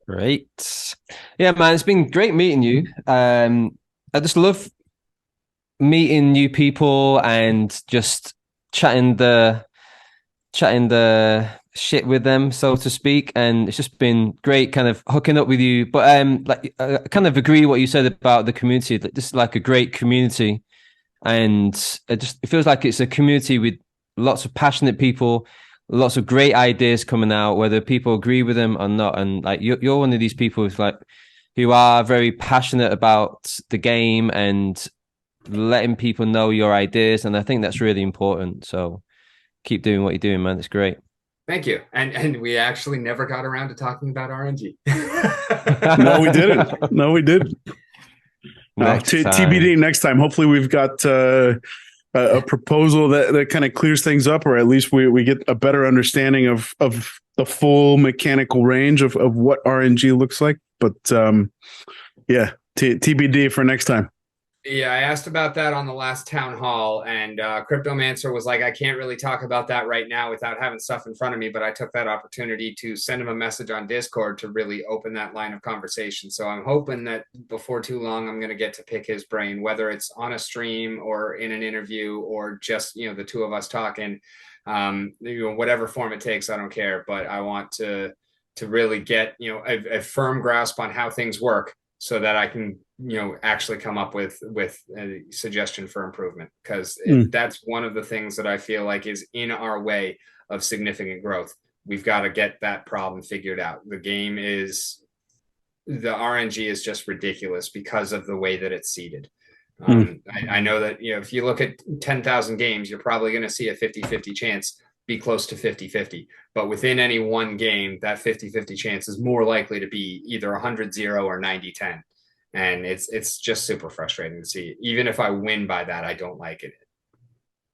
Great. Yeah, man, it's been great meeting you. I just love meeting new people and just chatting the shit with them, so to speak, and it's just been great kind of hooking up with you. But I kind of agree what you said about the community. This is like a great community, and it feels like it's a community with lots of passionate people, lots of great ideas coming out, whether people agree with them or not. And like you're one of these people who are very passionate about the game and letting people know your ideas, and I think that's really important. So keep doing what you're doing, man. It's great. Thank you. And we actually never got around to talking about RNG. No, we didn't. TBD next time. Hopefully we've got a proposal that kind of clears things up, or at least we get a better understanding of the full mechanical range of what RNG looks like. But TBD for next time. Yeah, I asked about that on the last town hall, and Cryptomancer was like, I can't really talk about that right now without having stuff in front of me, but I took that opportunity to send him a message on Discord to really open that line of conversation. So I'm hoping that before too long, I'm going to get to pick his brain, whether it's on a stream or in an interview or just, the two of us talking, whatever form it takes, I don't care. But I want to really get, a firm grasp on how things work so that I can actually come up with a suggestion for improvement, because that's one of the things that I feel like is in our way of significant growth. We've got to get that problem figured out. The RNG is just ridiculous because of the way that it's seeded. I know that, if you look at 10,000 games, you're probably going to see a 50-50 chance be close to 50-50, but within any one game, that 50-50 chance is more likely to be either 100-0 or 90-10. And it's just super frustrating to see. Even if I win by that, I don't like it.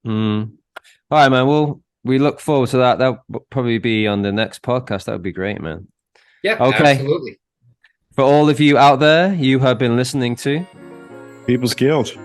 All right, man. Well, we look forward to that. That'll probably be on the next podcast. That would be great, man. Yeah, okay. Absolutely. For all of you out there, you have been listening to People's Guild.